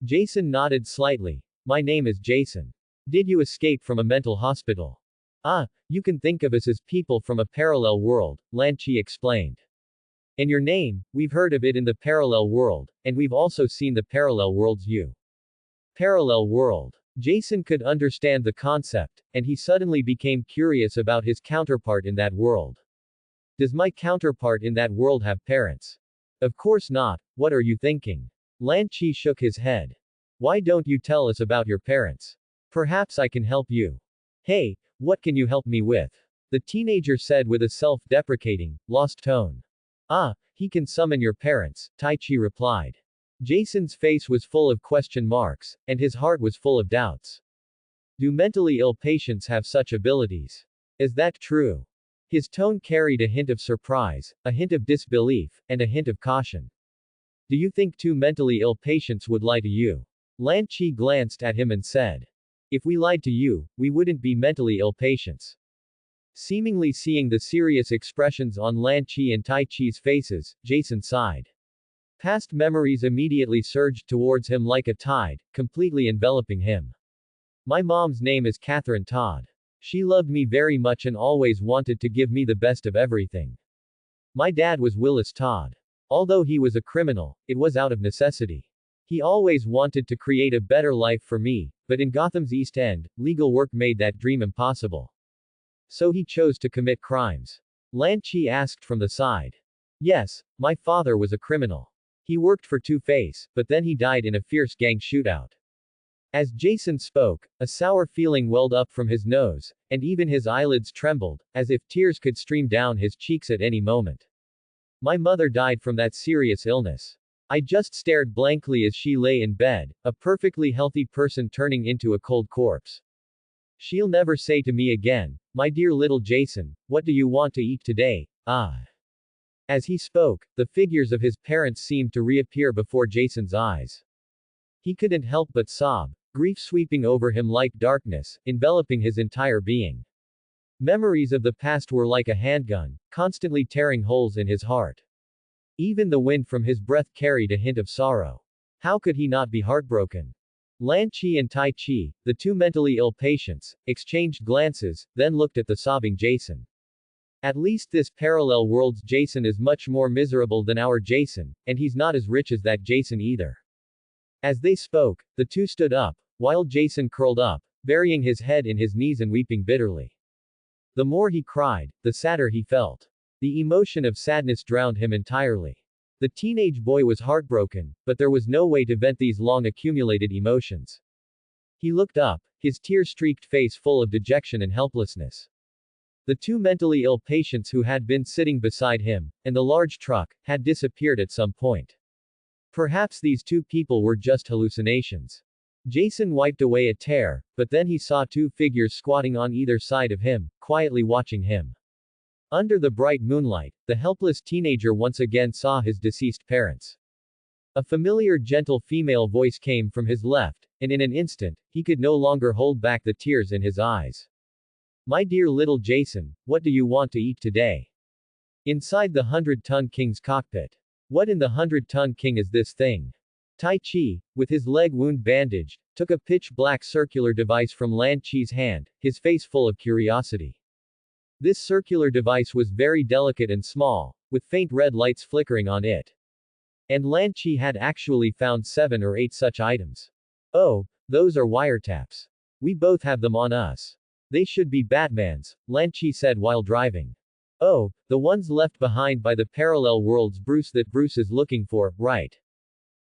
Jason nodded slightly. My name is Jason. Did you escape from a mental hospital? Ah, you can think of us as people from a parallel world, Lan Chi explained. And your name, we've heard of it in the parallel world, and we've also seen the parallel worlds you. Parallel world. Jason could understand the concept, and he suddenly became curious about his counterpart in that world. Does my counterpart in that world have parents? Of course not, what are you thinking? Lan Chi shook his head. Why don't you tell us about your parents? Perhaps I can help you. Hey, what can you help me with? The teenager said with a self-deprecating, lost tone. Ah, he can summon your parents, Tai Chi replied. Jason's face was full of question marks, and his heart was full of doubts. Do mentally ill patients have such abilities? Is that true? His tone carried a hint of surprise, a hint of disbelief, and a hint of caution. Do you think two mentally ill patients would lie to you? Lan Chi glanced at him and said. If we lied to you, we wouldn't be mentally ill patients. Seemingly seeing the serious expressions on Lan Chi and Tai Chi's faces, Jason sighed. Past memories immediately surged towards him like a tide, completely enveloping him. My mom's name is Catherine Todd. She loved me very much and always wanted to give me the best of everything. My dad was Willis Todd. Although he was a criminal, it was out of necessity. He always wanted to create a better life for me, but in Gotham's East End, legal work made that dream impossible. So he chose to commit crimes. Lan Chi asked from the side. Yes, my father was a criminal. He worked for Two-Face, but then he died in a fierce gang shootout. As Jason spoke, a sour feeling welled up from his nose, and even his eyelids trembled, as if tears could stream down his cheeks at any moment. My mother died from that serious illness. I just stared blankly as she lay in bed, a perfectly healthy person turning into a cold corpse. She'll never say to me again, my dear little Jason, what do you want to eat today? Ah. As he spoke, the figures of his parents seemed to reappear before Jason's eyes. He couldn't help but sob, grief sweeping over him like darkness, enveloping his entire being. Memories of the past were like a handgun, constantly tearing holes in his heart. Even the wind from his breath carried a hint of sorrow. How could he not be heartbroken? Lan Chi and Tai Chi, the two mentally ill patients, exchanged glances, then looked at the sobbing Jason. At least this parallel world's Jason is much more miserable than our Jason, and he's not as rich as that Jason either. As they spoke, the two stood up, while Jason curled up, burying his head in his knees and weeping bitterly. The more he cried, the sadder he felt. The emotion of sadness drowned him entirely. The teenage boy was heartbroken, but there was no way to vent these long accumulated emotions. He looked up, his tear-streaked face full of dejection and helplessness. The two mentally ill patients who had been sitting beside him, and the large truck, had disappeared at some point. Perhaps these two people were just hallucinations. Jason wiped away a tear, but then he saw two figures squatting on either side of him, quietly watching him. Under the bright moonlight, the helpless teenager once again saw his deceased parents. A familiar gentle female voice came from his left, and in an instant, he could no longer hold back the tears in his eyes. My dear little Jason, what do you want to eat today? Inside the 100-ton King's cockpit. What in the 100-ton King is this thing? Tai Chi, with his leg wound bandaged, took a pitch-black circular device from Lan Chi's hand, his face full of curiosity. This circular device was very delicate and small, with faint red lights flickering on it. And Lan Chi had actually found 7 or 8 such items. Oh, those are wiretaps. We both have them on us. They should be Batman's, Lan Chi said while driving. Oh, the ones left behind by the parallel worlds that Bruce is looking for, right?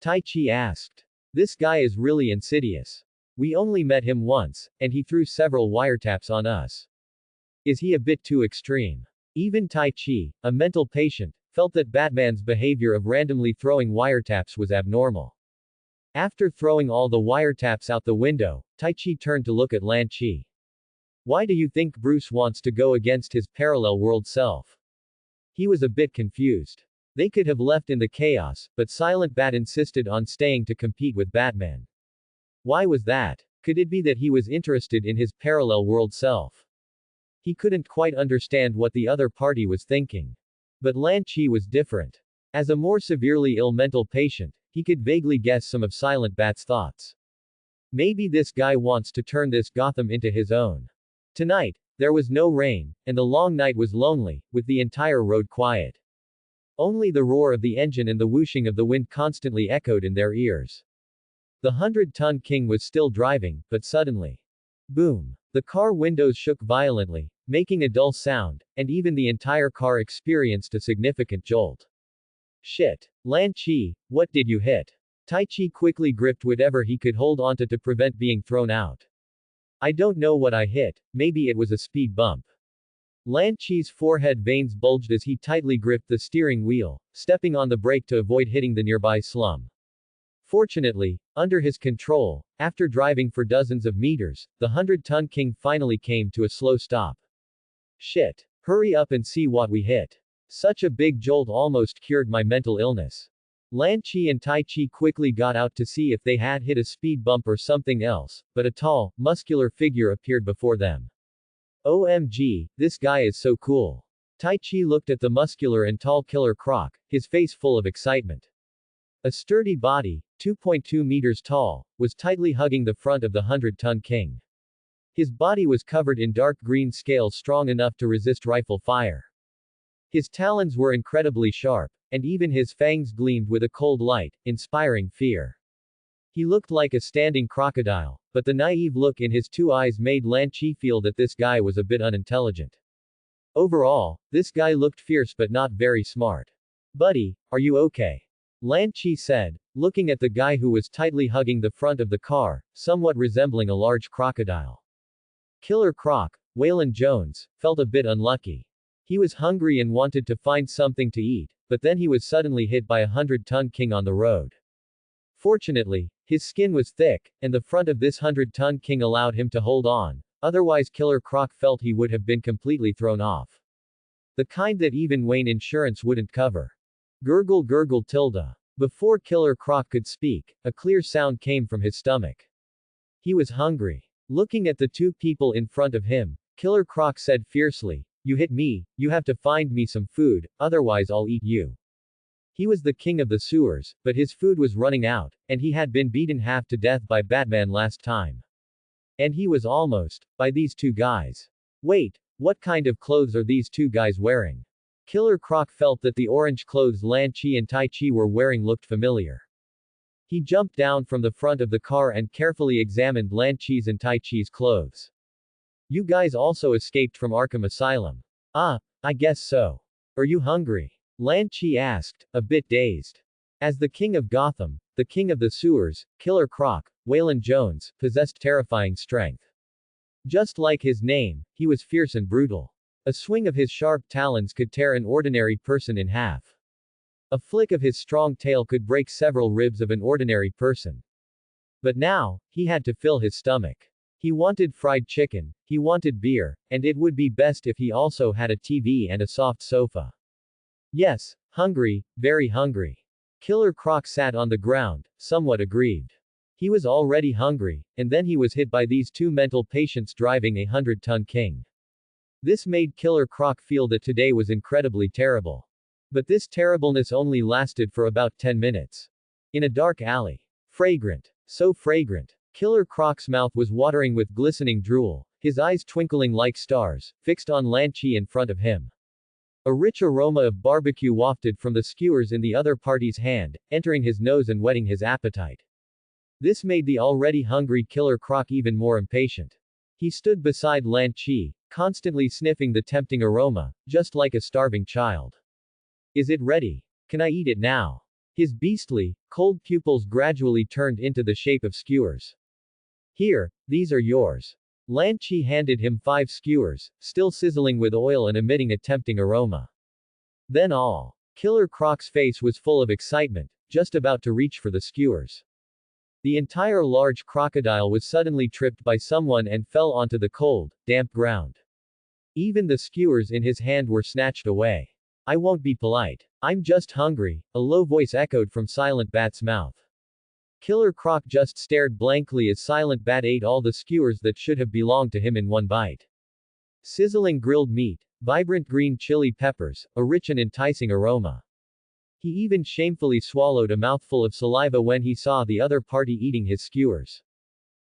Tai Chi asked. This guy is really insidious. We only met him once, and he threw several wiretaps on us. Is he a bit too extreme? Even Tai Chi, a mental patient, felt that Batman's behavior of randomly throwing wiretaps was abnormal. After throwing all the wiretaps out the window, Tai Chi turned to look at Lan Chi. Why do you think Bruce wants to go against his parallel world self? He was a bit confused. They could have left in the chaos, but Silent Bat insisted on staying to compete with Batman. Why was that? Could it be that he was interested in his parallel world self? He couldn't quite understand what the other party was thinking. But Lan Chi was different. As a more severely ill mental patient, he could vaguely guess some of Silent Bat's thoughts. Maybe this guy wants to turn this Gotham into his own. Tonight, there was no rain, and the long night was lonely, with the entire road quiet. Only the roar of the engine and the whooshing of the wind constantly echoed in their ears. The 100-ton king was still driving, but suddenly. Boom. The car windows shook violently, making a dull sound, and even the entire car experienced a significant jolt. Shit. Lan Chi, what did you hit? Tai Chi quickly gripped whatever he could hold onto to prevent being thrown out. I don't know what I hit, maybe it was a speed bump. Lan Chi's forehead veins bulged as he tightly gripped the steering wheel, stepping on the brake to avoid hitting the nearby slum. Fortunately, under his control, after driving for dozens of meters, the 100-ton king finally came to a slow stop. Shit. Hurry up and see what we hit. Such a big jolt almost cured my mental illness. Lan Chi and Tai Chi quickly got out to see if they had hit a speed bump or something else, but a tall, muscular figure appeared before them. OMG, this guy is so cool. Tai Chi looked at the muscular and tall Killer Croc, his face full of excitement. A sturdy body, 2.2 meters tall, was tightly hugging the front of the 100-ton king. His body was covered in dark green scales strong enough to resist rifle fire. His talons were incredibly sharp, and even his fangs gleamed with a cold light, inspiring fear. He looked like a standing crocodile, but the naive look in his 2 eyes made Lan Chi feel that this guy was a bit unintelligent. Overall, this guy looked fierce but not very smart. Buddy, are you okay? Lan Chi said, looking at the guy who was tightly hugging the front of the car, somewhat resembling a large crocodile. Killer Croc, Waylon Jones, felt a bit unlucky. He was hungry and wanted to find something to eat, but then he was suddenly hit by a 100-ton king on the road. Fortunately, his skin was thick, and the front of this 100-ton king allowed him to hold on, otherwise Killer Croc felt he would have been completely thrown off. The kind that even Wayne Insurance wouldn't cover. Gurgle gurgle tilde. Before Killer Croc could speak, a clear sound came from his stomach. He was hungry. Looking at the 2 people in front of him, Killer Croc said fiercely, "You hit me, you have to find me some food, otherwise I'll eat you." He was the king of the sewers, but his food was running out, and he had been beaten half to death by Batman last time. And he was almost, by these 2 guys. Wait, what kind of clothes are these 2 guys wearing? Killer Croc felt that the orange clothes Lan Chi and Tai Chi were wearing looked familiar. He jumped down from the front of the car and carefully examined Lan Chi's and Tai Chi's clothes. You guys also escaped from Arkham Asylum. Ah, I guess so. Are you hungry? Lan Chi asked, a bit dazed. As the king of Gotham, the king of the sewers, Killer Croc, Waylon Jones, possessed terrifying strength. Just like his name, he was fierce and brutal. A swing of his sharp talons could tear an ordinary person in half. A flick of his strong tail could break several ribs of an ordinary person. But now, he had to fill his stomach. He wanted fried chicken, he wanted beer, and it would be best if he also had a TV and a soft sofa. Yes, hungry, very hungry. Killer Croc sat on the ground, somewhat aggrieved. He was already hungry, and then he was hit by these 2 mental patients driving a 100-ton king. This made Killer Croc feel that today was incredibly terrible. But this terribleness only lasted for about 10 minutes. In a dark alley. Fragrant. So fragrant. Killer Croc's mouth was watering with glistening drool, his eyes twinkling like stars, fixed on Lan Chi in front of him. A rich aroma of barbecue wafted from the skewers in the other party's hand, entering his nose and whetting his appetite. This made the already hungry Killer Croc even more impatient. He stood beside Lan Chi, constantly sniffing the tempting aroma, just like a starving child. Is it ready? Can I eat it now? His beastly, cold pupils gradually turned into the shape of skewers. Here, these are yours. Lan Chi handed him 5 skewers, still sizzling with oil and emitting a tempting aroma. Then all. Killer Croc's face was full of excitement, just about to reach for the skewers. The entire large crocodile was suddenly tripped by someone and fell onto the cold, damp ground. Even the skewers in his hand were snatched away. I won't be polite. I'm just hungry, a low voice echoed from Silent Bat's mouth. Killer Croc just stared blankly as Silent Bat ate all the skewers that should have belonged to him in one bite. Sizzling grilled meat, vibrant green chili peppers, a rich and enticing aroma. He even shamefully swallowed a mouthful of saliva when he saw the other party eating his skewers.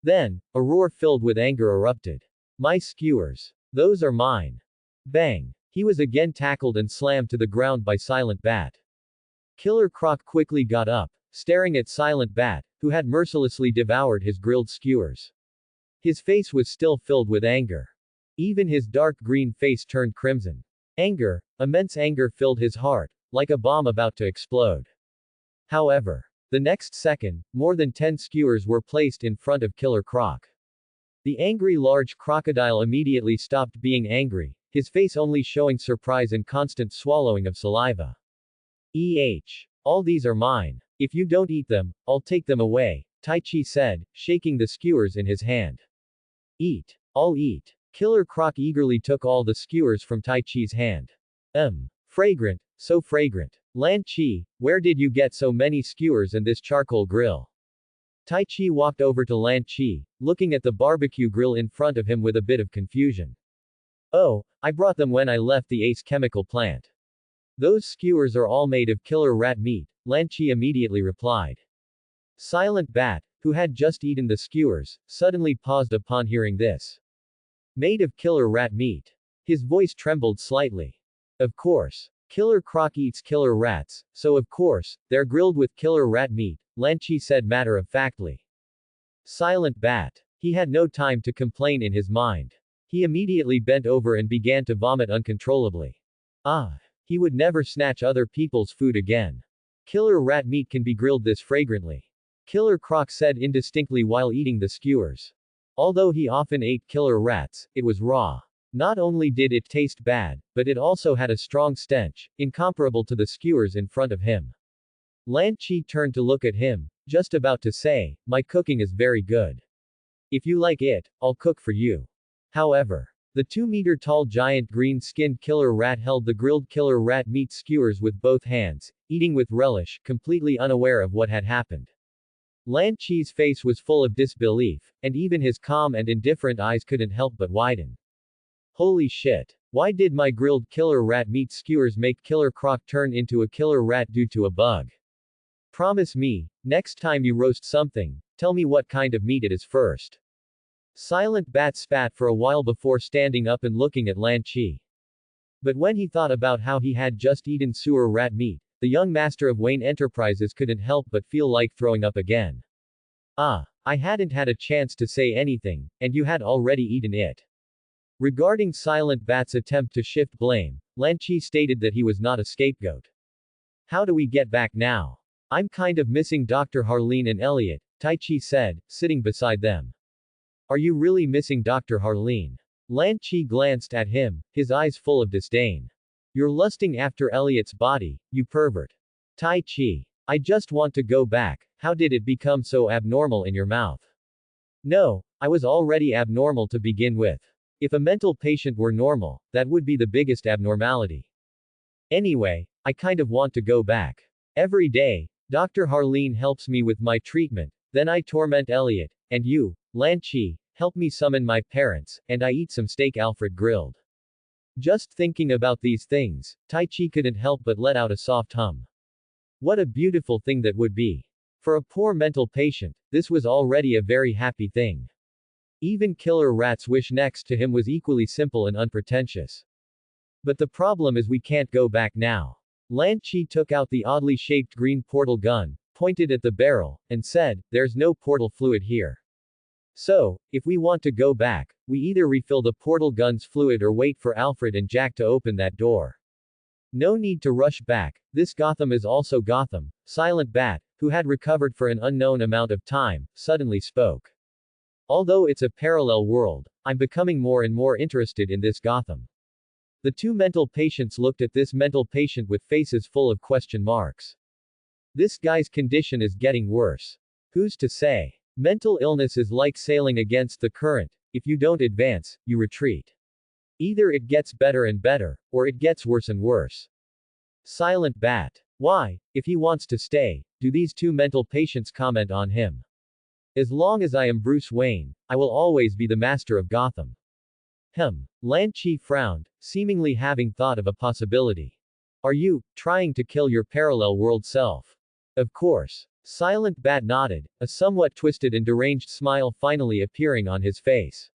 Then, a roar filled with anger erupted. My skewers. Those are mine. Bang. He was again tackled and slammed to the ground by Silent Bat. Killer Croc quickly got up, staring at Silent Bat, who had mercilessly devoured his grilled skewers. His face was still filled with anger. Even his dark green face turned crimson. Anger, immense anger filled his heart, like a bomb about to explode. However, the next second, more than 10 skewers were placed in front of Killer Croc. The angry large crocodile immediately stopped being angry, his face only showing surprise and constant swallowing of saliva. All these are mine. If you don't eat them, I'll take them away, Tai Chi said, shaking the skewers in his hand. Eat. I'll eat. Killer Croc eagerly took all the skewers from Tai Chi's hand. Fragrant, so fragrant. Lan Chi, where did you get so many skewers and this charcoal grill? Tai Chi walked over to Lan Chi, looking at the barbecue grill in front of him with a bit of confusion. Oh, I brought them when I left the Ace chemical plant. Those skewers are all made of killer rat meat, Lan Chi immediately replied. Silent Bat, who had just eaten the skewers, suddenly paused upon hearing this. Made of killer rat meat. His voice trembled slightly. Of course. Killer Croc eats killer rats, so of course, they're grilled with killer rat meat, Lan Chi said matter-of-factly. Silent Bat. He had no time to complain in his mind. He immediately bent over and began to vomit uncontrollably. He would never snatch other people's food again. Killer rat meat can be grilled this fragrantly. Killer Croc said indistinctly while eating the skewers. Although he often ate killer rats, it was raw. Not only did it taste bad, but it also had a strong stench, incomparable to the skewers in front of him. Lan Chi turned to look at him, just about to say, my cooking is very good. If you like it, I'll cook for you. However, the 2-meter-tall giant green-skinned killer rat held the grilled killer rat meat skewers with both hands, eating with relish, completely unaware of what had happened. Lan Chi's face was full of disbelief, and even his calm and indifferent eyes couldn't help but widen. Holy shit. Why did my grilled killer rat meat skewers make Killer Croc turn into a killer rat due to a bug? Promise me, next time you roast something, tell me what kind of meat it is first. Silent Bat spat for a while before standing up and looking at Lan Chi. But when he thought about how he had just eaten sewer rat meat, the young master of Wayne Enterprises couldn't help but feel like throwing up again. I hadn't had a chance to say anything, and you had already eaten it. Regarding Silent Bat's attempt to shift blame, Lan Chi stated that he was not a scapegoat. How do we get back now? I'm kind of missing Dr. Harleen and Elliot, Tai Chi said, sitting beside them. Are you really missing Dr. Harleen? Lan Chi glanced at him, his eyes full of disdain. You're lusting after Elliot's body, you pervert. Tai Chi. I just want to go back, how did it become so abnormal in your mouth? No, I was already abnormal to begin with. If a mental patient were normal, that would be the biggest abnormality. Anyway, I kind of want to go back. Every day, Dr. Harleen helps me with my treatment, then I torment Elliot, and you, Lan Chi, help me summon my parents, and I eat some steak Alfred grilled. Just thinking about these things, Tai Chi couldn't help but let out a soft hum. What a beautiful thing that would be. For a poor mental patient, this was already a very happy thing. Even Killer Rat's wish next to him was equally simple and unpretentious. But the problem is we can't go back now. Lan Chi took out the oddly shaped green portal gun, pointed at the barrel, and said, "There's no portal fluid here. So, if we want to go back, we either refill the portal gun's fluid or wait for Alfred and Jack to open that door. No need to rush back, this Gotham is also Gotham." Silent Bat, who had recovered for an unknown amount of time, suddenly spoke. "Although it's a parallel world, I'm becoming more and more interested in this Gotham." The two mental patients looked at this mental patient with faces full of question marks. This guy's condition is getting worse. Who's to say? Mental illness is like sailing against the current. If you don't advance, you retreat. Either it gets better and better, or it gets worse and worse. Silent Bat. Why, if he wants to stay, do these two mental patients comment on him? As long as I am Bruce Wayne, I will always be the master of Gotham. Lan Chi frowned, seemingly having thought of a possibility. Are you trying to kill your parallel world self? Of course. Silent Bat nodded, a somewhat twisted and deranged smile finally appearing on his face.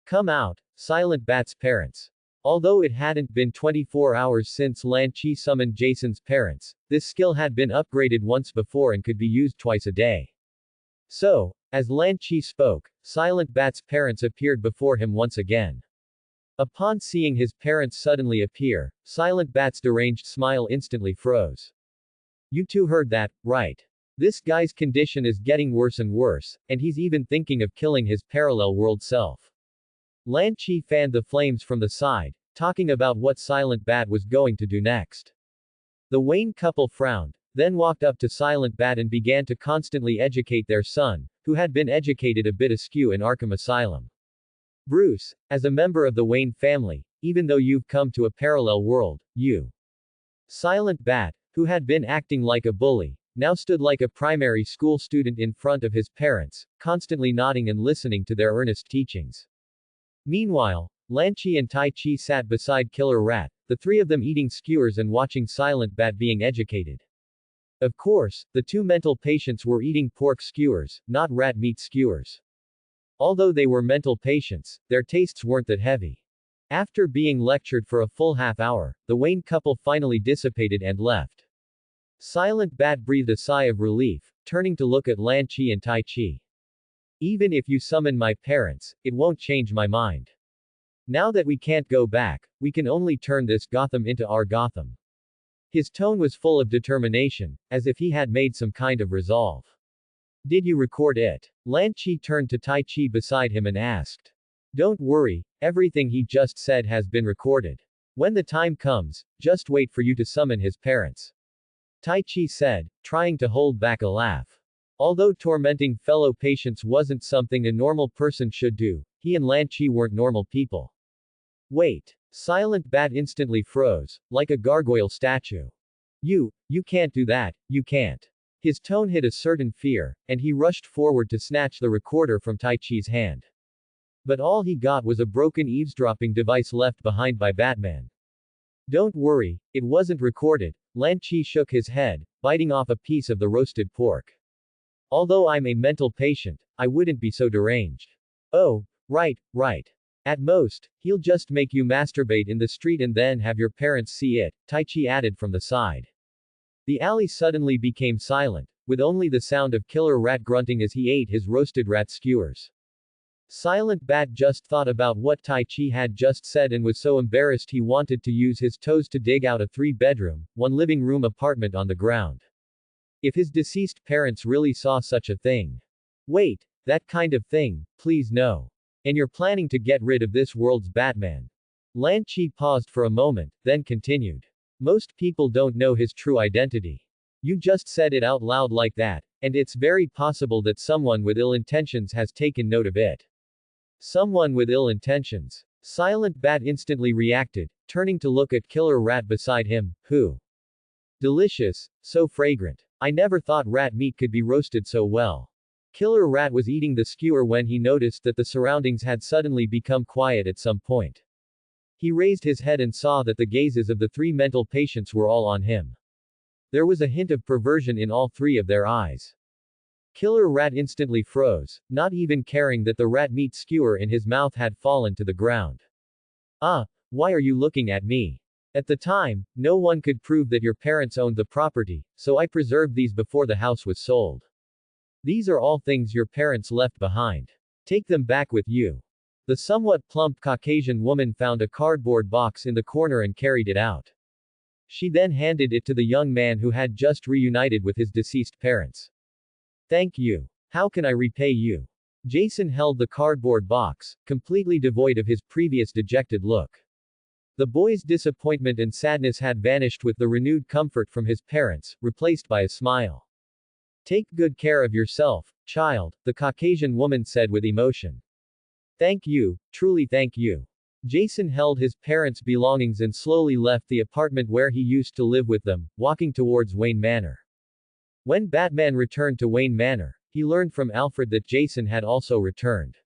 Come out, Silent Bat's parents. Although it hadn't been 24 hours since Lan Chi summoned Jason's parents, this skill had been upgraded once before and could be used twice a day. So, as Lan Chi spoke, Silent Bat's parents appeared before him once again. Upon seeing his parents suddenly appear, Silent Bat's deranged smile instantly froze. You two heard that, right? This guy's condition is getting worse and worse, and he's even thinking of killing his parallel world self. Lan Chi fanned the flames from the side, talking about what Silent Bat was going to do next. The Wayne couple frowned, then walked up to Silent Bat and began to constantly educate their son, who had been educated a bit askew in Arkham Asylum. Bruce, as a member of the Wayne family, even though you've come to a parallel world, you. Silent Bat, who had been acting like a bully, now stood like a primary school student in front of his parents, constantly nodding and listening to their earnest teachings. Meanwhile, Lan Chi and Tai Chi sat beside Killer Rat, the three of them eating skewers and watching Silent Bat being educated. Of course, the two mental patients were eating pork skewers, not rat meat skewers. Although they were mental patients, their tastes weren't that heavy. After being lectured for a full half hour, the Wayne couple finally dissipated and left. Silent Bat breathed a sigh of relief, turning to look at Lan Chi and Tai Chi. Even if you summon my parents, it won't change my mind. Now that we can't go back, we can only turn this Gotham into our Gotham. His tone was full of determination, as if he had made some kind of resolve. Did you record it? Lan Chi turned to Tai Chi beside him and asked. Don't worry, everything he just said has been recorded. When the time comes, just wait for you to summon his parents. Tai Chi said, trying to hold back a laugh. Although tormenting fellow patients wasn't something a normal person should do, he and Lan Chi weren't normal people. Wait. Silent Bat instantly froze, like a gargoyle statue. You can't do that, you can't. His tone hid a certain fear, and he rushed forward to snatch the recorder from Tai Chi's hand. But all he got was a broken eavesdropping device left behind by Batman. Don't worry, it wasn't recorded. Lan Chi shook his head, biting off a piece of the roasted pork. Although I'm a mental patient, I wouldn't be so deranged. Oh, right. At most, he'll just make you masturbate in the street and then have your parents see it, Tai Chi added from the side. The alley suddenly became silent, with only the sound of Killer Rat grunting as he ate his roasted rat skewers. Silent Bat just thought about what Tai Chi had just said and was so embarrassed he wanted to use his toes to dig out a 3-bedroom, 1-living-room apartment on the ground. If his deceased parents really saw such a thing. Wait, that kind of thing, please no. And you're planning to get rid of this world's Batman. Lan Chi paused for a moment, then continued. Most people don't know his true identity. You just said it out loud like that, and it's very possible that someone with ill intentions has taken note of it. Someone with ill intentions. Silent Bat instantly reacted, turning to look at Killer Rat beside him, who. Delicious, so fragrant. I never thought rat meat could be roasted so well. Killer Rat was eating the skewer when he noticed that the surroundings had suddenly become quiet at some point. He raised his head and saw that the gazes of the three mental patients were all on him. There was a hint of perversion in all three of their eyes. Killer Rat instantly froze, not even caring that the rat meat skewer in his mouth had fallen to the ground. Why are you looking at me? At the time, no one could prove that your parents owned the property, so I preserved these before the house was sold. These are all things your parents left behind. Take them back with you. The somewhat plump Caucasian woman found a cardboard box in the corner and carried it out. She then handed it to the young man who had just reunited with his deceased parents. Thank you. How can I repay you? Jason held the cardboard box, completely devoid of his previous dejected look. The boy's disappointment and sadness had vanished with the renewed comfort from his parents, replaced by a smile. Take good care of yourself, child, the Caucasian woman said with emotion. Thank you, truly thank you. Jason held his parents' belongings and slowly left the apartment where he used to live with them, walking towards Wayne Manor. When Batman returned to Wayne Manor, he learned from Alfred that Jason had also returned.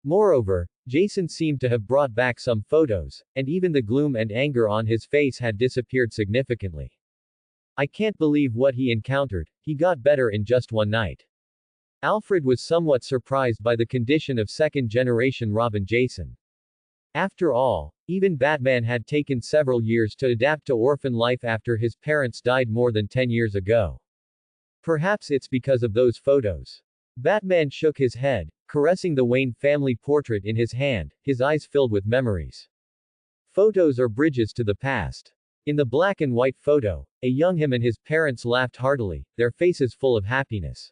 Moreover, Jason seemed to have brought back some photos, and even the gloom and anger on his face had disappeared significantly. I can't believe what he encountered, he got better in just one night. Alfred was somewhat surprised by the condition of second-generation Robin Jason. After all, even Batman had taken several years to adapt to orphan life after his parents died more than 10 years ago. Perhaps it's because of those photos. Batman shook his head, caressing the Wayne family portrait in his hand, his eyes filled with memories. Photos are bridges to the past. In the black and white photo, a young him and his parents laughed heartily, their faces full of happiness.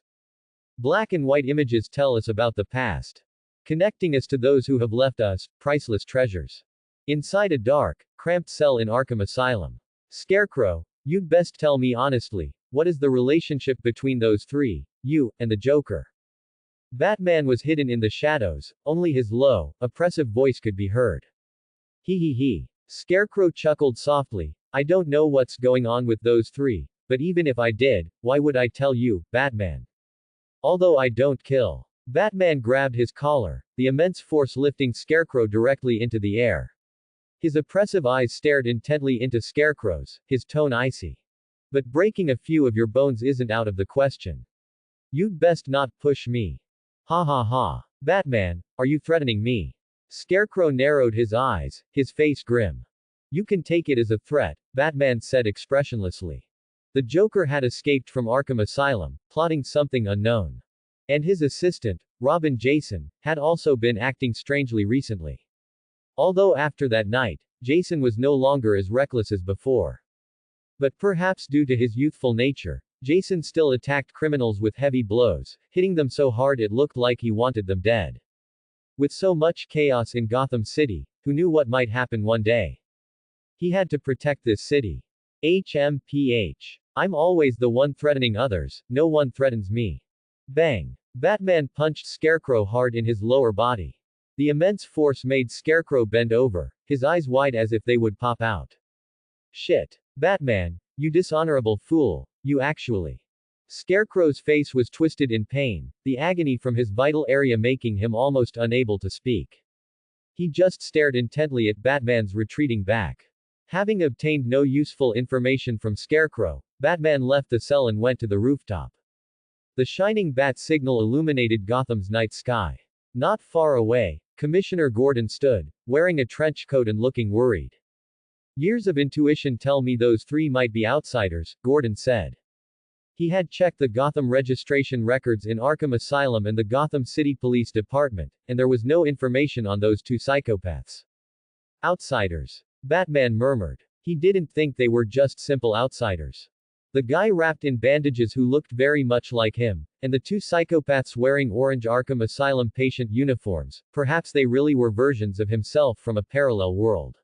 Black and white images tell us about the past, connecting us to those who have left us, priceless treasures. Inside a dark, cramped cell in Arkham Asylum. Scarecrow, you'd best tell me honestly, what is the relationship between those three, you, and the Joker? Batman was hidden in the shadows, only his low, oppressive voice could be heard. He. Scarecrow chuckled softly, I don't know what's going on with those three, but even if I did, why would I tell you, Batman? Although I don't kill. Batman grabbed his collar, the immense force lifting Scarecrow directly into the air. His oppressive eyes stared intently into Scarecrow's, his tone icy. But breaking a few of your bones isn't out of the question. You'd best not push me. Ha ha ha. Batman, are you threatening me? Scarecrow narrowed his eyes, his face grim. You can take it as a threat, Batman said expressionlessly. The Joker had escaped from Arkham Asylum, plotting something unknown. And his assistant, Robin Jason, had also been acting strangely recently. Although after that night, Jason was no longer as reckless as before. But perhaps due to his youthful nature, Jason still attacked criminals with heavy blows, hitting them so hard it looked like he wanted them dead. With so much chaos in Gotham City, who knew what might happen one day? He had to protect this city. HMPH. I'm always the one threatening others, no one threatens me. Bang. Batman punched Scarecrow hard in his lower body. The immense force made Scarecrow bend over, his eyes wide as if they would pop out. Shit. Batman, you dishonorable fool, you actually. Scarecrow's face was twisted in pain, the agony from his vital area making him almost unable to speak. He just stared intently at Batman's retreating back. Having obtained no useful information from Scarecrow, Batman left the cell and went to the rooftop. The shining bat signal illuminated Gotham's night sky. Not far away, Commissioner Gordon stood, wearing a trench coat and looking worried. Years of intuition tell me those three might be outsiders, Gordon said. He had checked the Gotham registration records in Arkham Asylum and the Gotham City Police Department, and there was no information on those two psychopaths. Outsiders. Batman murmured. He didn't think they were just simple outsiders. The guy wrapped in bandages who looked very much like him, and the two psychopaths wearing orange Arkham Asylum patient uniforms, perhaps they really were versions of himself from a parallel world.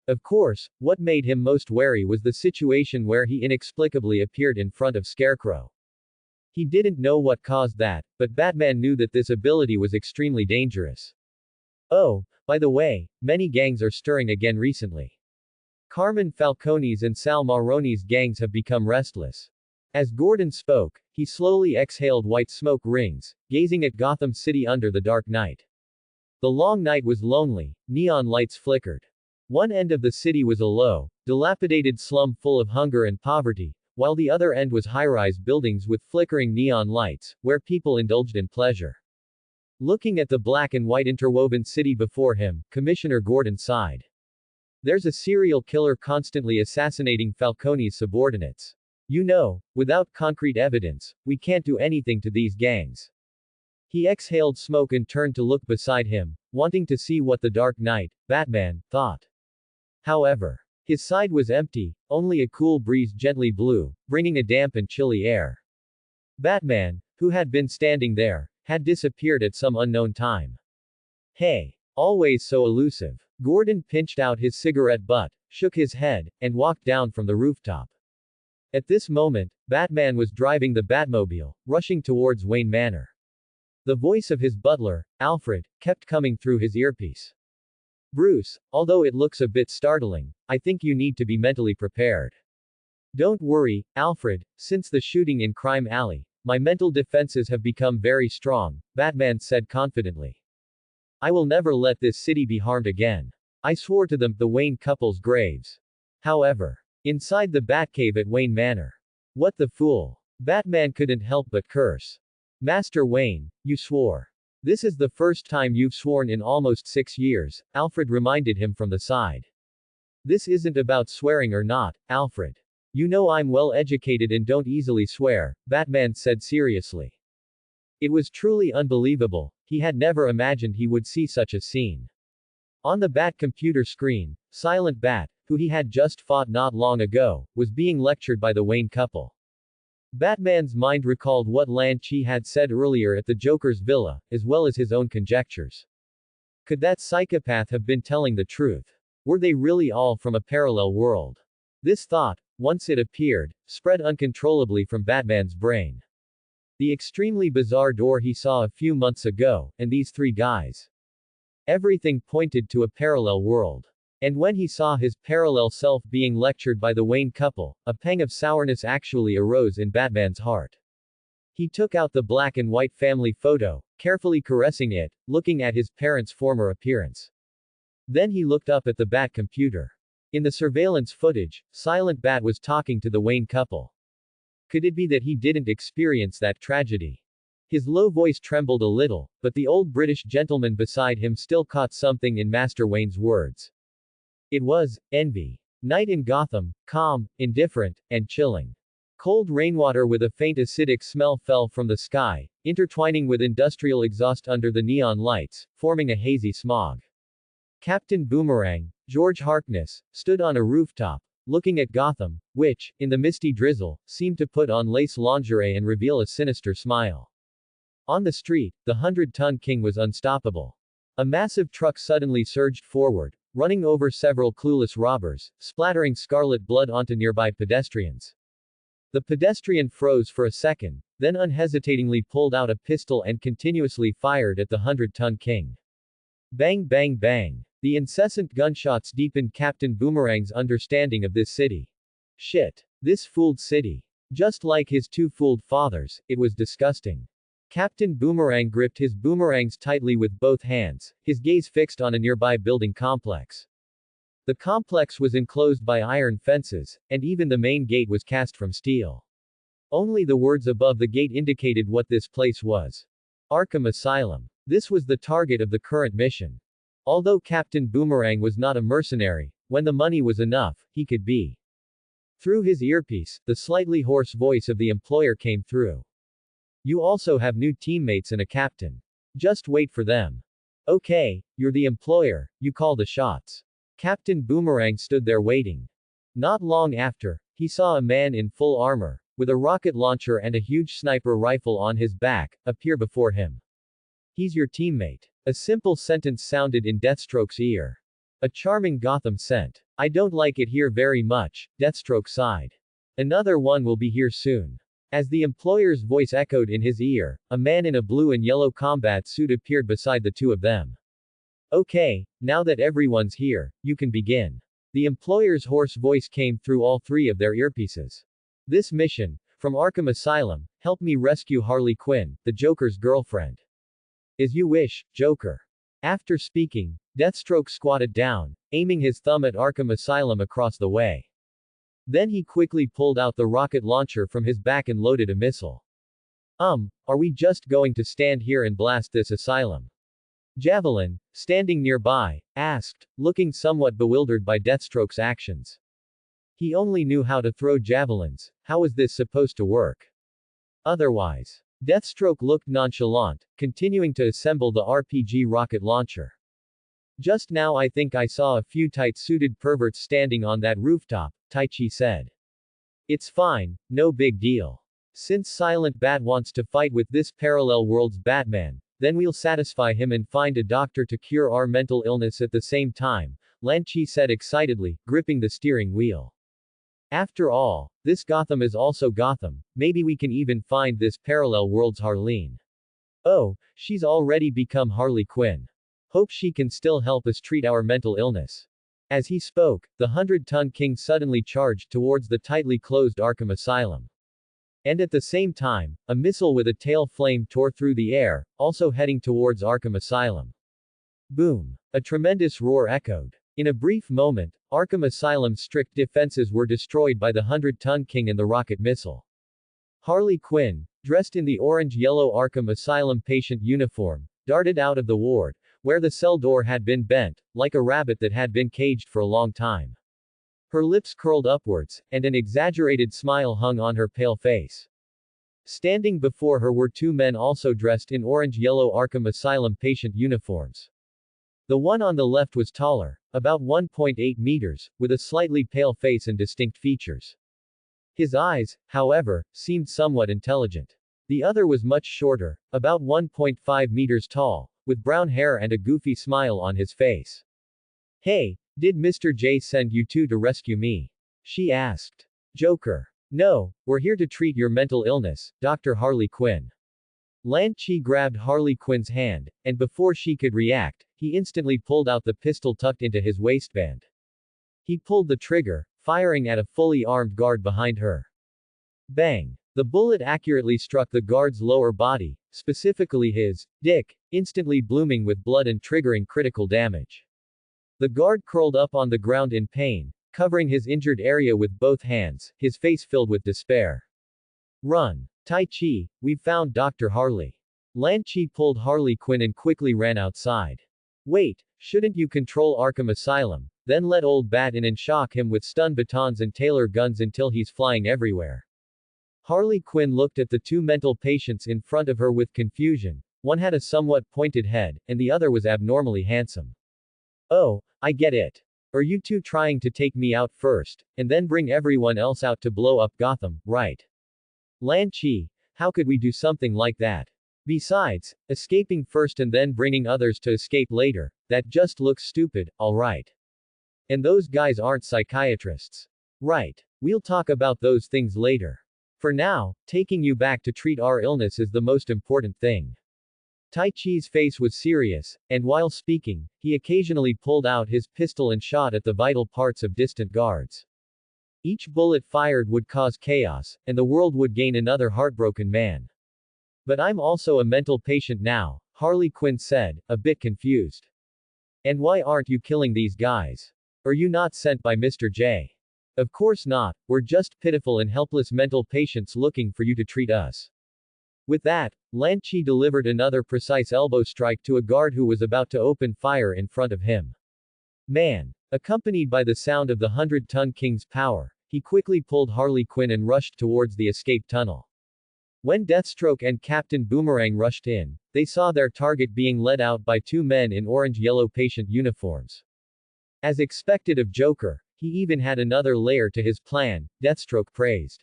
Of course, what made him most wary was the situation where he inexplicably appeared in front of Scarecrow. He didn't know what caused that, but Batman knew that this ability was extremely dangerous. Oh, by the way, many gangs are stirring again recently. Carmine Falcone's and Sal Maroni's gangs have become restless. As Gordon spoke, he slowly exhaled white smoke rings, gazing at Gotham City under the dark night. The long night was lonely, neon lights flickered. One end of the city was a low, dilapidated slum full of hunger and poverty, while the other end was high-rise buildings with flickering neon lights, where people indulged in pleasure. Looking at the black and white interwoven city before him, Commissioner Gordon sighed. There's a serial killer constantly assassinating Falcone's subordinates. You know, without concrete evidence, we can't do anything to these gangs. He exhaled smoke and turned to look beside him, wanting to see what the Dark Knight, Batman, thought. However, his side was empty, only a cool breeze gently blew, bringing a damp and chilly air. Batman, who had been standing there, had disappeared at some unknown time. Hey, always so elusive. Gordon pinched out his cigarette butt, shook his head, and walked down from the rooftop. At this moment, Batman was driving the Batmobile, rushing towards Wayne Manor. The voice of his butler, Alfred, kept coming through his earpiece. Bruce, although it looks a bit startling, I think you need to be mentally prepared. Don't worry, Alfred, since the shooting in Crime Alley, my mental defenses have become very strong, Batman said confidently. I will never let this city be harmed again. I swore to them, the Wayne couple's graves. However, inside the Batcave at Wayne Manor. What the fool. Batman couldn't help but curse. Master Wayne, you swore. This is the first time you've sworn in almost 6 years, Alfred reminded him from the side. This isn't about swearing or not, Alfred. You know I'm well educated and don't easily swear, Batman said seriously. It was truly unbelievable, he had never imagined he would see such a scene. On the Bat computer screen, Silent Bat, who he had just fought not long ago, was being lectured by the Wayne couple. Batman's mind recalled what Lan Chi had said earlier at the Joker's villa, as well as his own conjectures. Could that psychopath have been telling the truth? Were they really all from a parallel world? This thought, once it appeared, spread uncontrollably from Batman's brain. The extremely bizarre door he saw a few months ago, and these 3 guys. Everything pointed to a parallel world. And when he saw his parallel self being lectured by the Wayne couple, a pang of sourness actually arose in Batman's heart. He took out the black and white family photo, carefully caressing it, looking at his parents' former appearance. Then he looked up at the Bat computer. In the surveillance footage, Silent Bat was talking to the Wayne couple. Could it be that he didn't experience that tragedy? His low voice trembled a little, but the old British gentleman beside him still caught something in Master Wayne's words. It was envy. Night in Gotham, calm, indifferent, and chilling. Cold rainwater with a faint acidic smell fell from the sky, intertwining with industrial exhaust under the neon lights, forming a hazy smog. Captain Boomerang, George Harkness, stood on a rooftop, looking at Gotham, which, in the misty drizzle, seemed to put on lace lingerie and reveal a sinister smile. On the street, the 100-ton king was unstoppable. A massive truck suddenly surged forward, running over several clueless robbers, splattering scarlet blood onto nearby pedestrians. The pedestrian froze for a second, then unhesitatingly pulled out a pistol and continuously fired at the 100-ton king. Bang bang bang. The incessant gunshots deepened Captain Boomerang's understanding of this city. Shit. This fooled city. Just like his 2 fooled fathers, it was disgusting. Captain Boomerang gripped his boomerangs tightly with both hands, his gaze fixed on a nearby building complex. The complex was enclosed by iron fences, and even the main gate was cast from steel. Only the words above the gate indicated what this place was. Arkham Asylum. This was the target of the current mission. Although Captain Boomerang was not a mercenary, when the money was enough, he could be. Through his earpiece, the slightly hoarse voice of the employer came through. You also have new teammates and a captain. Just wait for them. Okay, you're the employer, you call the shots. Captain Boomerang stood there waiting. Not long after, he saw a man in full armor, with a rocket launcher and a huge sniper rifle on his back, appear before him. He's your teammate. A simple sentence sounded in Deathstroke's ear. A charming Gotham scent. I don't like it here very much, Deathstroke sighed. Another one will be here soon. As the employer's voice echoed in his ear, a man in a blue and yellow combat suit appeared beside the 2 of them. Okay, now that everyone's here, you can begin. The employer's hoarse voice came through all 3 of their earpieces. This mission, from Arkham Asylum, help me rescue Harley Quinn, the Joker's girlfriend. As you wish, Joker. After speaking, Deathstroke squatted down, aiming his thumb at Arkham Asylum across the way. Then he quickly pulled out the rocket launcher from his back and loaded a missile. Are we just going to stand here and blast this asylum? Javelin, standing nearby, asked, looking somewhat bewildered by Deathstroke's actions. He only knew how to throw javelins, how was this supposed to work? Otherwise. Deathstroke looked nonchalant, continuing to assemble the RPG rocket launcher. Just now I think I saw a few tight-suited perverts standing on that rooftop, Taichi said. It's fine, no big deal. Since Silent Bat wants to fight with this parallel world's Batman, then we'll satisfy him and find a doctor to cure our mental illness at the same time, Lan Chi said excitedly, gripping the steering wheel. After all, this Gotham is also Gotham, maybe we can even find this parallel world's Harleen. Oh, she's already become Harley Quinn. Hope she can still help us treat our mental illness. As he spoke, the 100-ton king suddenly charged towards the tightly closed Arkham Asylum. And at the same time, a missile with a tail flame tore through the air, also heading towards Arkham Asylum. Boom! A tremendous roar echoed. In a brief moment, Arkham Asylum's strict defenses were destroyed by the 100-ton king and the rocket missile. Harley Quinn, dressed in the orange-yellow Arkham Asylum patient uniform, darted out of the ward, where the cell door had been bent, like a rabbit that had been caged for a long time. Her lips curled upwards, and an exaggerated smile hung on her pale face. Standing before her were two men also dressed in orange-yellow Arkham Asylum patient uniforms. The one on the left was taller, about 1.8 meters, with a slightly pale face and distinct features. His eyes, however, seemed somewhat intelligent. The other was much shorter, about 1.5 meters tall, with brown hair and a goofy smile on his face. Hey, did Mr. J send you two to rescue me? She asked. Joker. No, we're here to treat your mental illness, Dr. Harley Quinn. Lan Chi grabbed Harley Quinn's hand, and before she could react, he instantly pulled out the pistol tucked into his waistband. He pulled the trigger, firing at a fully armed guard behind her. Bang! The bullet accurately struck the guard's lower body, specifically his dick, instantly blooming with blood and triggering critical damage. The guard curled up on the ground in pain, covering his injured area with both hands, his face filled with despair. Run! Tai Chi, we've found Dr. Harley. Lan Chi pulled Harley Quinn and quickly ran outside. Wait, shouldn't you control Arkham Asylum, then let old Bat in and shock him with stun batons and Taylor guns until he's flying everywhere? Harley Quinn looked at the two mental patients in front of her with confusion. One had a somewhat pointed head, and the other was abnormally handsome. Oh, I get it. Are you two trying to take me out first, and then bring everyone else out to blow up Gotham, right? Lan Chi, how could we do something like that? Besides, escaping first and then bringing others to escape later, that just looks stupid, alright. And those guys aren't psychiatrists. Right. We'll talk about those things later. For now, taking you back to treat our illness is the most important thing. Tai Chi's face was serious, and while speaking, he occasionally pulled out his pistol and shot at the vital parts of distant guards. Each bullet fired would cause chaos, and the world would gain another heartbroken man. But I'm also a mental patient now, Harley Quinn said, a bit confused. And why aren't you killing these guys? Are you not sent by Mr. J? Of course not, we're just pitiful and helpless mental patients looking for you to treat us. With that, Lan Chi delivered another precise elbow strike to a guard who was about to open fire in front of him. Man! Accompanied by the sound of the 100-ton king's power, he quickly pulled Harley Quinn and rushed towards the escape tunnel. When Deathstroke and Captain Boomerang rushed in, they saw their target being led out by two men in orange-yellow patient uniforms. As expected of Joker, he even had another layer to his plan, Deathstroke praised.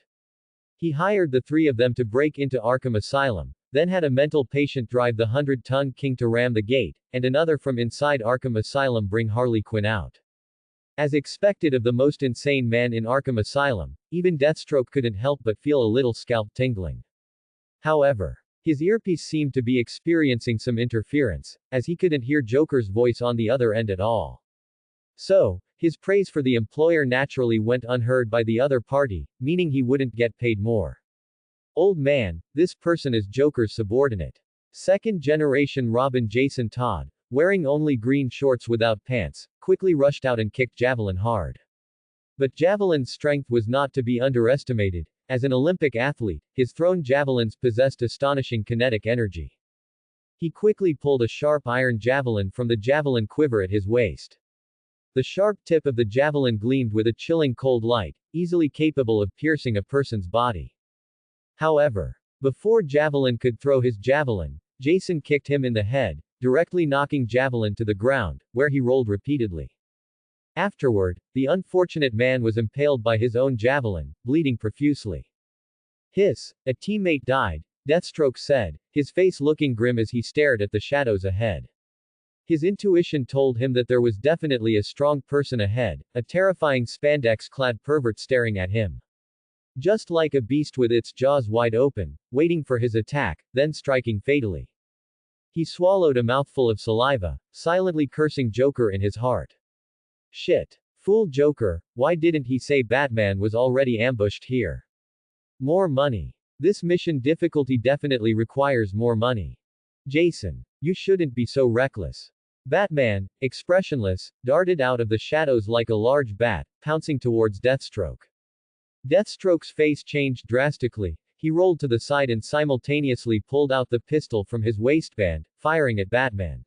He hired the three of them to break into Arkham Asylum, then had a mental patient drive the 100-ton king to ram the gate, and another from inside Arkham Asylum bring Harley Quinn out. As expected of the most insane man in Arkham Asylum, even Deathstroke couldn't help but feel a little scalp tingling. However, his earpiece seemed to be experiencing some interference, as he couldn't hear Joker's voice on the other end at all. So, his praise for the employer naturally went unheard by the other party, meaning he wouldn't get paid more. Old man, this person is Joker's subordinate. Second-generation Robin Jason Todd, wearing only green shorts without pants, quickly rushed out and kicked Javelin hard. But Javelin's strength was not to be underestimated. As an Olympic athlete, his thrown javelins possessed astonishing kinetic energy. He quickly pulled a sharp iron javelin from the javelin quiver at his waist. The sharp tip of the javelin gleamed with a chilling cold light, easily capable of piercing a person's body. However, before Javelin could throw his javelin, Jason kicked him in the head, directly knocking Javelin to the ground, where he rolled repeatedly. Afterward, the unfortunate man was impaled by his own javelin, bleeding profusely. Hiss! A teammate died, Deathstroke said, his face looking grim as he stared at the shadows ahead. His intuition told him that there was definitely a strong person ahead, a terrifying spandex-clad pervert staring at him. Just like a beast with its jaws wide open, waiting for his attack, then striking fatally. He swallowed a mouthful of saliva, silently cursing Joker in his heart. Shit. Fool Joker, why didn't he say Batman was already ambushed here? More money. This mission difficulty definitely requires more money. Jason, you shouldn't be so reckless. Batman, expressionless, darted out of the shadows like a large bat, pouncing towards Deathstroke. Deathstroke's face changed drastically. He rolled to the side and simultaneously pulled out the pistol from his waistband, firing at Batman.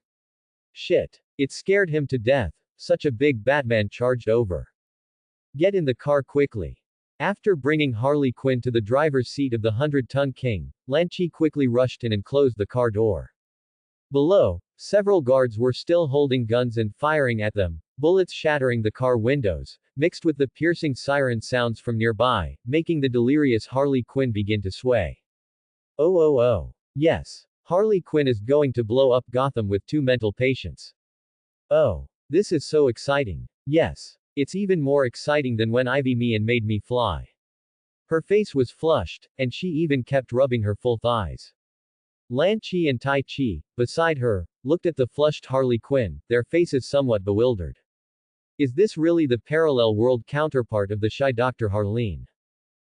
Shit. It scared him to death. Such a big Batman charged over. Get in the car quickly. After bringing Harley Quinn to the driver's seat of the 100-ton King, Lanchi quickly rushed in and closed the car door. Below, several guards were still holding guns and firing at them, bullets shattering the car windows, mixed with the piercing siren sounds from nearby, making the delirious Harley Quinn begin to sway. Oh. Yes. Harley Quinn is going to blow up Gotham with 2 mental patients. Oh. This is so exciting. Yes. It's even more exciting than when Ivy me and made me fly. Her face was flushed, and she even kept rubbing her full thighs. Lan Chi and Tai Chi, beside her, looked at the flushed Harley Quinn, their faces somewhat bewildered. Is this really the parallel world counterpart of the shy Dr. Harleen?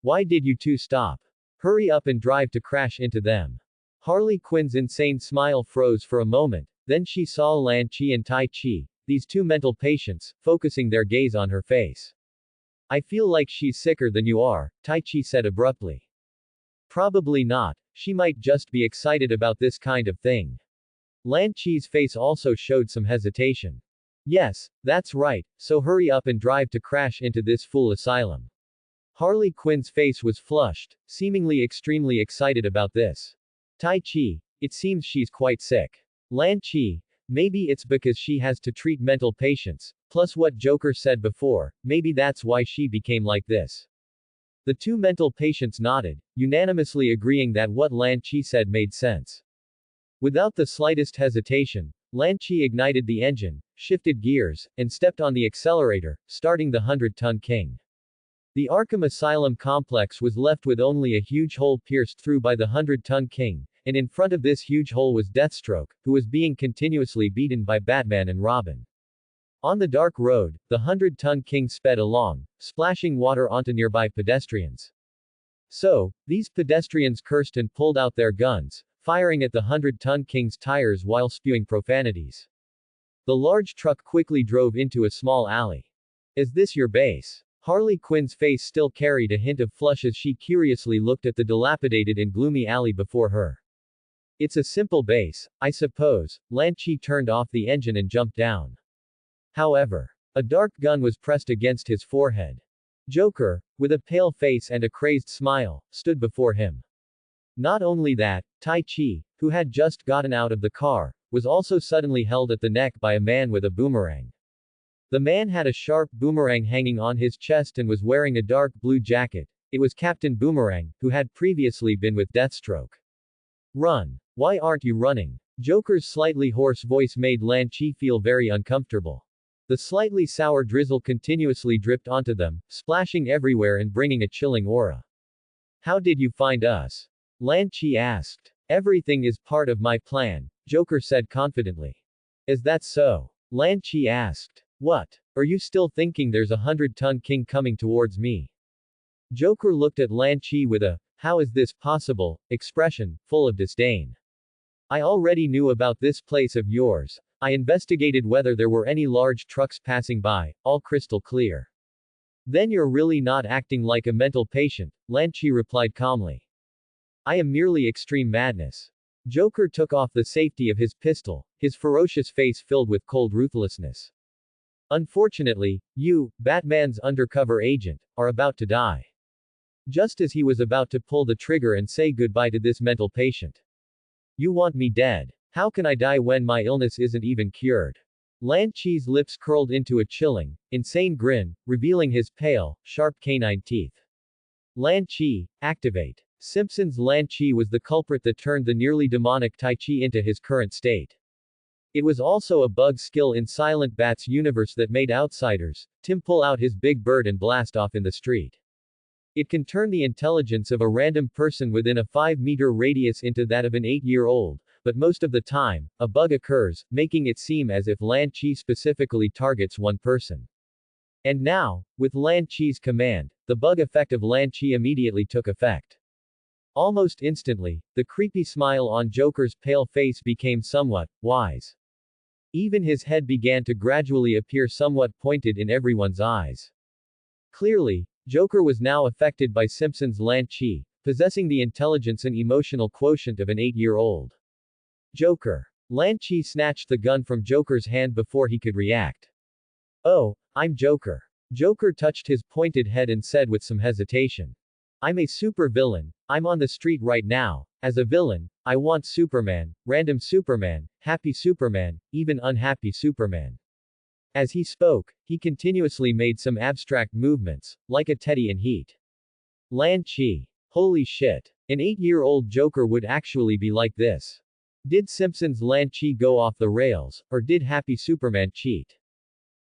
Why did you two stop? Hurry up and drive to crash into them. Harley Quinn's insane smile froze for a moment, then she saw Lan Chi and Tai Chi, these 2 mental patients, focusing their gaze on her face. I feel like she's sicker than you are, Tai Chi said abruptly. Probably not, she might just be excited about this kind of thing. Lan Chi's face also showed some hesitation. Yes, that's right, so hurry up and drive to crash into this fool asylum. Harley Quinn's face was flushed, seemingly extremely excited about this. Tai Chi, it seems she's quite sick. Lan Chi, maybe it's because she has to treat mental patients, plus what Joker said before, maybe that's why she became like this. The 2 mental patients nodded, unanimously agreeing that what Lan Chi said made sense. Without the slightest hesitation, Lan Chi ignited the engine, shifted gears, and stepped on the accelerator, starting the 100-ton King. The Arkham Asylum complex was left with only a huge hole pierced through by the 100-ton King, and in front of this huge hole was Deathstroke, who was being continuously beaten by Batman and Robin. On the dark road, the 100-ton King sped along, splashing water onto nearby pedestrians. So, these pedestrians cursed and pulled out their guns, firing at the 100-ton King's tires while spewing profanities. The large truck quickly drove into a small alley. Is this your base? Harley Quinn's face still carried a hint of flush as she curiously looked at the dilapidated and gloomy alley before her. It's a simple base, I suppose. Lan Chi turned off the engine and jumped down. However, a dark gun was pressed against his forehead. Joker, with a pale face and a crazed smile, stood before him. Not only that, Tai Chi, who had just gotten out of the car, was also suddenly held at the neck by a man with a boomerang. The man had a sharp boomerang hanging on his chest and was wearing a dark blue jacket. It was Captain Boomerang, who had previously been with Deathstroke. Run. Why aren't you running? Joker's slightly hoarse voice made Lan Chi feel very uncomfortable. The slightly sour drizzle continuously dripped onto them, splashing everywhere and bringing a chilling aura. How did you find us? Lan Chi asked. Everything is part of my plan, Joker said confidently. Is that so? Lan Chi asked. What? Are you still thinking there's a 100-ton King coming towards me? Joker looked at Lan Chi with a, how is this possible, expression, full of disdain. I already knew about this place of yours. I investigated whether there were any large trucks passing by, all crystal clear. Then you're really not acting like a mental patient, Lan Chi replied calmly. I am merely extreme madness. Joker took off the safety of his pistol, his ferocious face filled with cold ruthlessness. Unfortunately, you, Batman's undercover agent, are about to die. Just as he was about to pull the trigger and say goodbye to this mental patient. You want me dead. How can I die when my illness isn't even cured? Lan Chi's lips curled into a chilling, insane grin, revealing his pale, sharp canine teeth. Lan Chi, activate. Simpson's Lan Chi was the culprit that turned the nearly demonic Tai Chi into his current state. It was also a bug skill in Silent Bat's universe that made outsiders, Tim pull out his big bird and blast off in the street. It can turn the intelligence of a random person within a 5-meter radius into that of an 8-year-old, but most of the time, a bug occurs, making it seem as if Lan Chi specifically targets one person. And now, with Lan Chi's command, the bug effect of Lan Chi immediately took effect. Almost instantly, the creepy smile on Joker's pale face became somewhat wise. Even his head began to gradually appear somewhat pointed in everyone's eyes. Clearly, Joker was now affected by Simpson's Lan Chi, possessing the intelligence and emotional quotient of an 8-year-old. Joker. Lan Chi snatched the gun from Joker's hand before he could react. Oh, I'm Joker. Joker touched his pointed head and said with some hesitation. I'm a super villain. I'm on the street right now. As a villain, I want Superman, random Superman, happy Superman, even unhappy Superman. As he spoke, he continuously made some abstract movements, like a teddy in heat. Lan Chi. Holy shit. An 8-year-old Joker would actually be like this. Did Simpson's Lan Chi go off the rails, or did happy Superman cheat?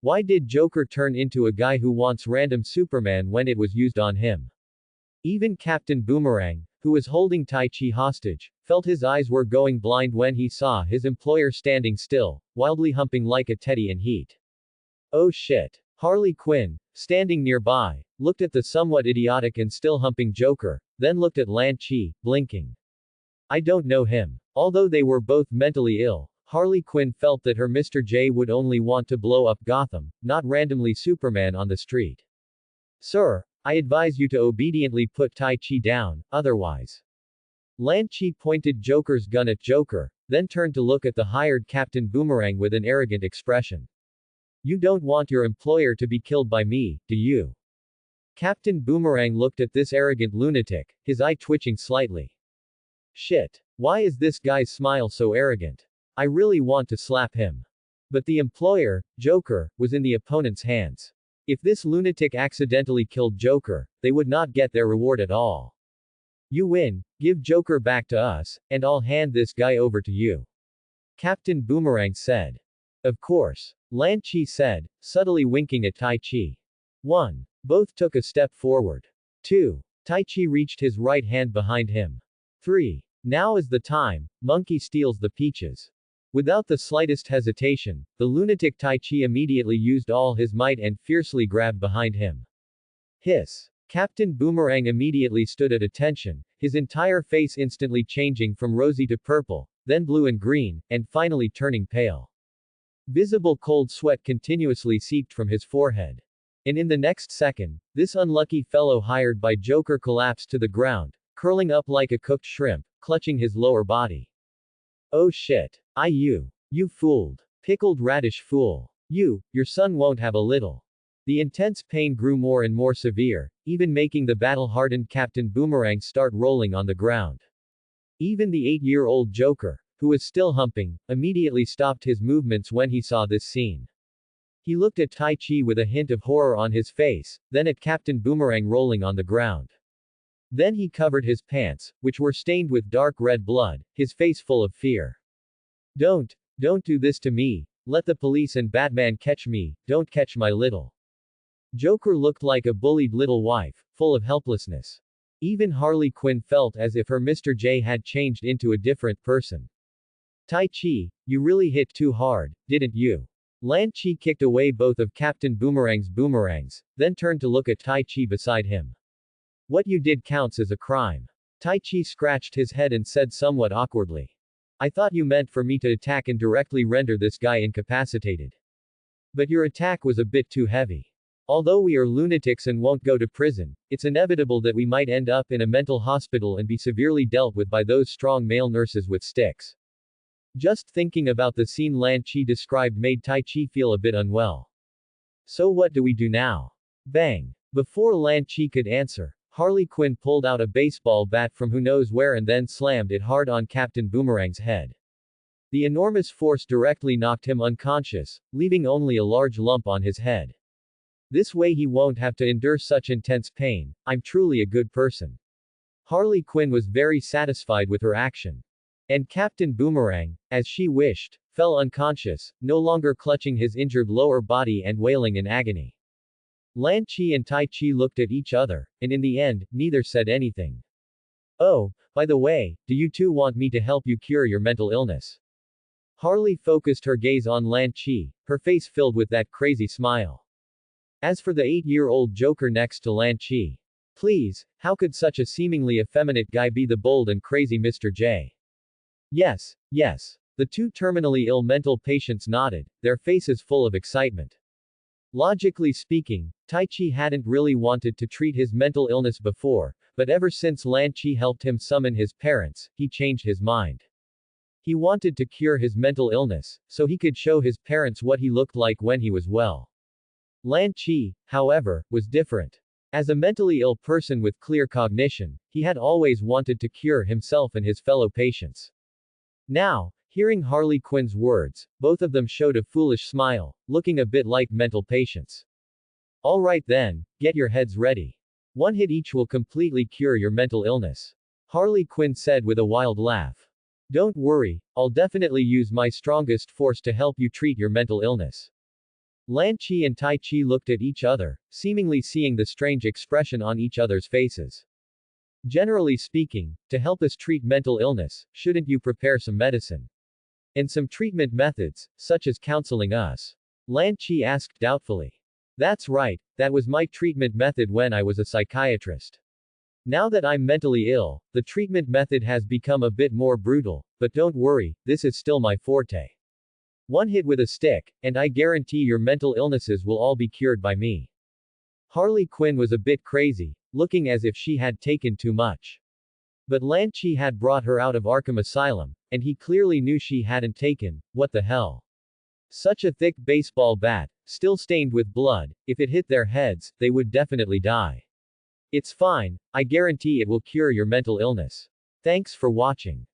Why did Joker turn into a guy who wants random Superman when it was used on him? Even Captain Boomerang, who was holding Tai Chi hostage, felt his eyes were going blind when he saw his employer standing still, wildly humping like a teddy in heat. Oh shit. Harley Quinn, standing nearby, looked at the somewhat idiotic and still humping Joker, then looked at Lan Chi, blinking. I don't know him. Although they were both mentally ill, Harley Quinn felt that her Mr. J would only want to blow up Gotham, not randomly Superman on the street. Sir, I advise you to obediently put Tai Chi down, otherwise. Lan Chi pointed Joker's gun at Joker, then turned to look at the hired Captain Boomerang with an arrogant expression. You don't want your employer to be killed by me, do you? Captain Boomerang looked at this arrogant lunatic, his eye twitching slightly. Shit. Why is this guy's smile so arrogant? I really want to slap him. But the employer, Joker, was in the opponent's hands. If this lunatic accidentally killed Joker, they would not get their reward at all. You win, give Joker back to us, and I'll hand this guy over to you. Captain Boomerang said. Of course. Lan Chi said, subtly winking at Tai Chi. 1. Both took a step forward. 2. Tai Chi reached his right hand behind him. 3. Now is the time, monkey steals the peaches. Without the slightest hesitation, the lunatic Tai Chi immediately used all his might and fiercely grabbed behind him. Hiss. Captain Boomerang immediately stood at attention, his entire face instantly changing from rosy to purple, then blue and green, and finally turning pale. Visible cold sweat continuously seeped from his forehead. And in the next second, this unlucky fellow hired by Joker collapsed to the ground, curling up like a cooked shrimp, clutching his lower body. Oh shit. You fooled. Pickled radish fool. Your son won't have a little. The intense pain grew more and more severe, even making the battle-hardened Captain Boomerang start rolling on the ground. Even the 8-year-old Joker, who was still humping, immediately stopped his movements when he saw this scene. He looked at Tai Chi with a hint of horror on his face, then at Captain Boomerang rolling on the ground. Then he covered his pants, which were stained with dark red blood, his face full of fear. Don't do this to me. Let the police and Batman catch me, don't catch my little. Joker looked like a bullied little wife, full of helplessness. Even Harley Quinn felt as if her Mr. J had changed into a different person. Tai Chi, you really hit too hard, didn't you? Lan Chi kicked away both of Captain Boomerang's boomerangs, then turned to look at Tai Chi beside him. What you did counts as a crime. Tai Chi scratched his head and said somewhat awkwardly. I thought you meant for me to attack and directly render this guy incapacitated. But your attack was a bit too heavy. Although we are lunatics and won't go to prison, it's inevitable that we might end up in a mental hospital and be severely dealt with by those strong male nurses with sticks. Just thinking about the scene Lan Chi described made Tai Chi feel a bit unwell. So what do we do now? Bang! Before Lan Chi could answer, Harley Quinn pulled out a baseball bat from who knows where and then slammed it hard on Captain Boomerang's head. The enormous force directly knocked him unconscious, leaving only a large lump on his head. This way he won't have to endure such intense pain. I'm truly a good person. Harley Quinn was very satisfied with her action. And Captain Boomerang, as she wished, fell unconscious, no longer clutching his injured lower body and wailing in agony. Lan Chi and Tai Chi looked at each other, and in the end, neither said anything. Oh, by the way, do you two want me to help you cure your mental illness? Harley focused her gaze on Lan Chi, her face filled with that crazy smile. As for the 8-year-old Joker next to Lan Chi. Please, how could such a seemingly effeminate guy be the bold and crazy Mr. J? Yes, yes. The two terminally ill mental patients nodded, their faces full of excitement. Logically speaking, Tai Chi hadn't really wanted to treat his mental illness before, but ever since Lan Chi helped him summon his parents, he changed his mind. He wanted to cure his mental illness, so he could show his parents what he looked like when he was well. Lan Chi, however, was different. As a mentally ill person with clear cognition, he had always wanted to cure himself and his fellow patients. Now, hearing Harley Quinn's words, both of them showed a foolish smile, looking a bit like mental patients. Alright then, get your heads ready. One hit each will completely cure your mental illness. Harley Quinn said with a wild laugh. Don't worry, I'll definitely use my strongest force to help you treat your mental illness. Lan Chi and Tai Chi looked at each other, seemingly seeing the strange expression on each other's faces. Generally speaking, to help us treat mental illness, shouldn't you prepare some medicine? And some treatment methods, such as counseling us? Lan Chi asked doubtfully. That's right, that was my treatment method when I was a psychiatrist. Now that I'm mentally ill, the treatment method has become a bit more brutal, but don't worry, this is still my forte. One hit with a stick, and I guarantee your mental illnesses will all be cured by me. Harley Quinn was a bit crazy, looking as if she had taken too much. But Lan Chi had brought her out of Arkham Asylum, and he clearly knew she hadn't taken, what the hell. Such a thick baseball bat, still stained with blood, if it hit their heads, they would definitely die. It's fine, I guarantee it will cure your mental illness. Thanks for watching.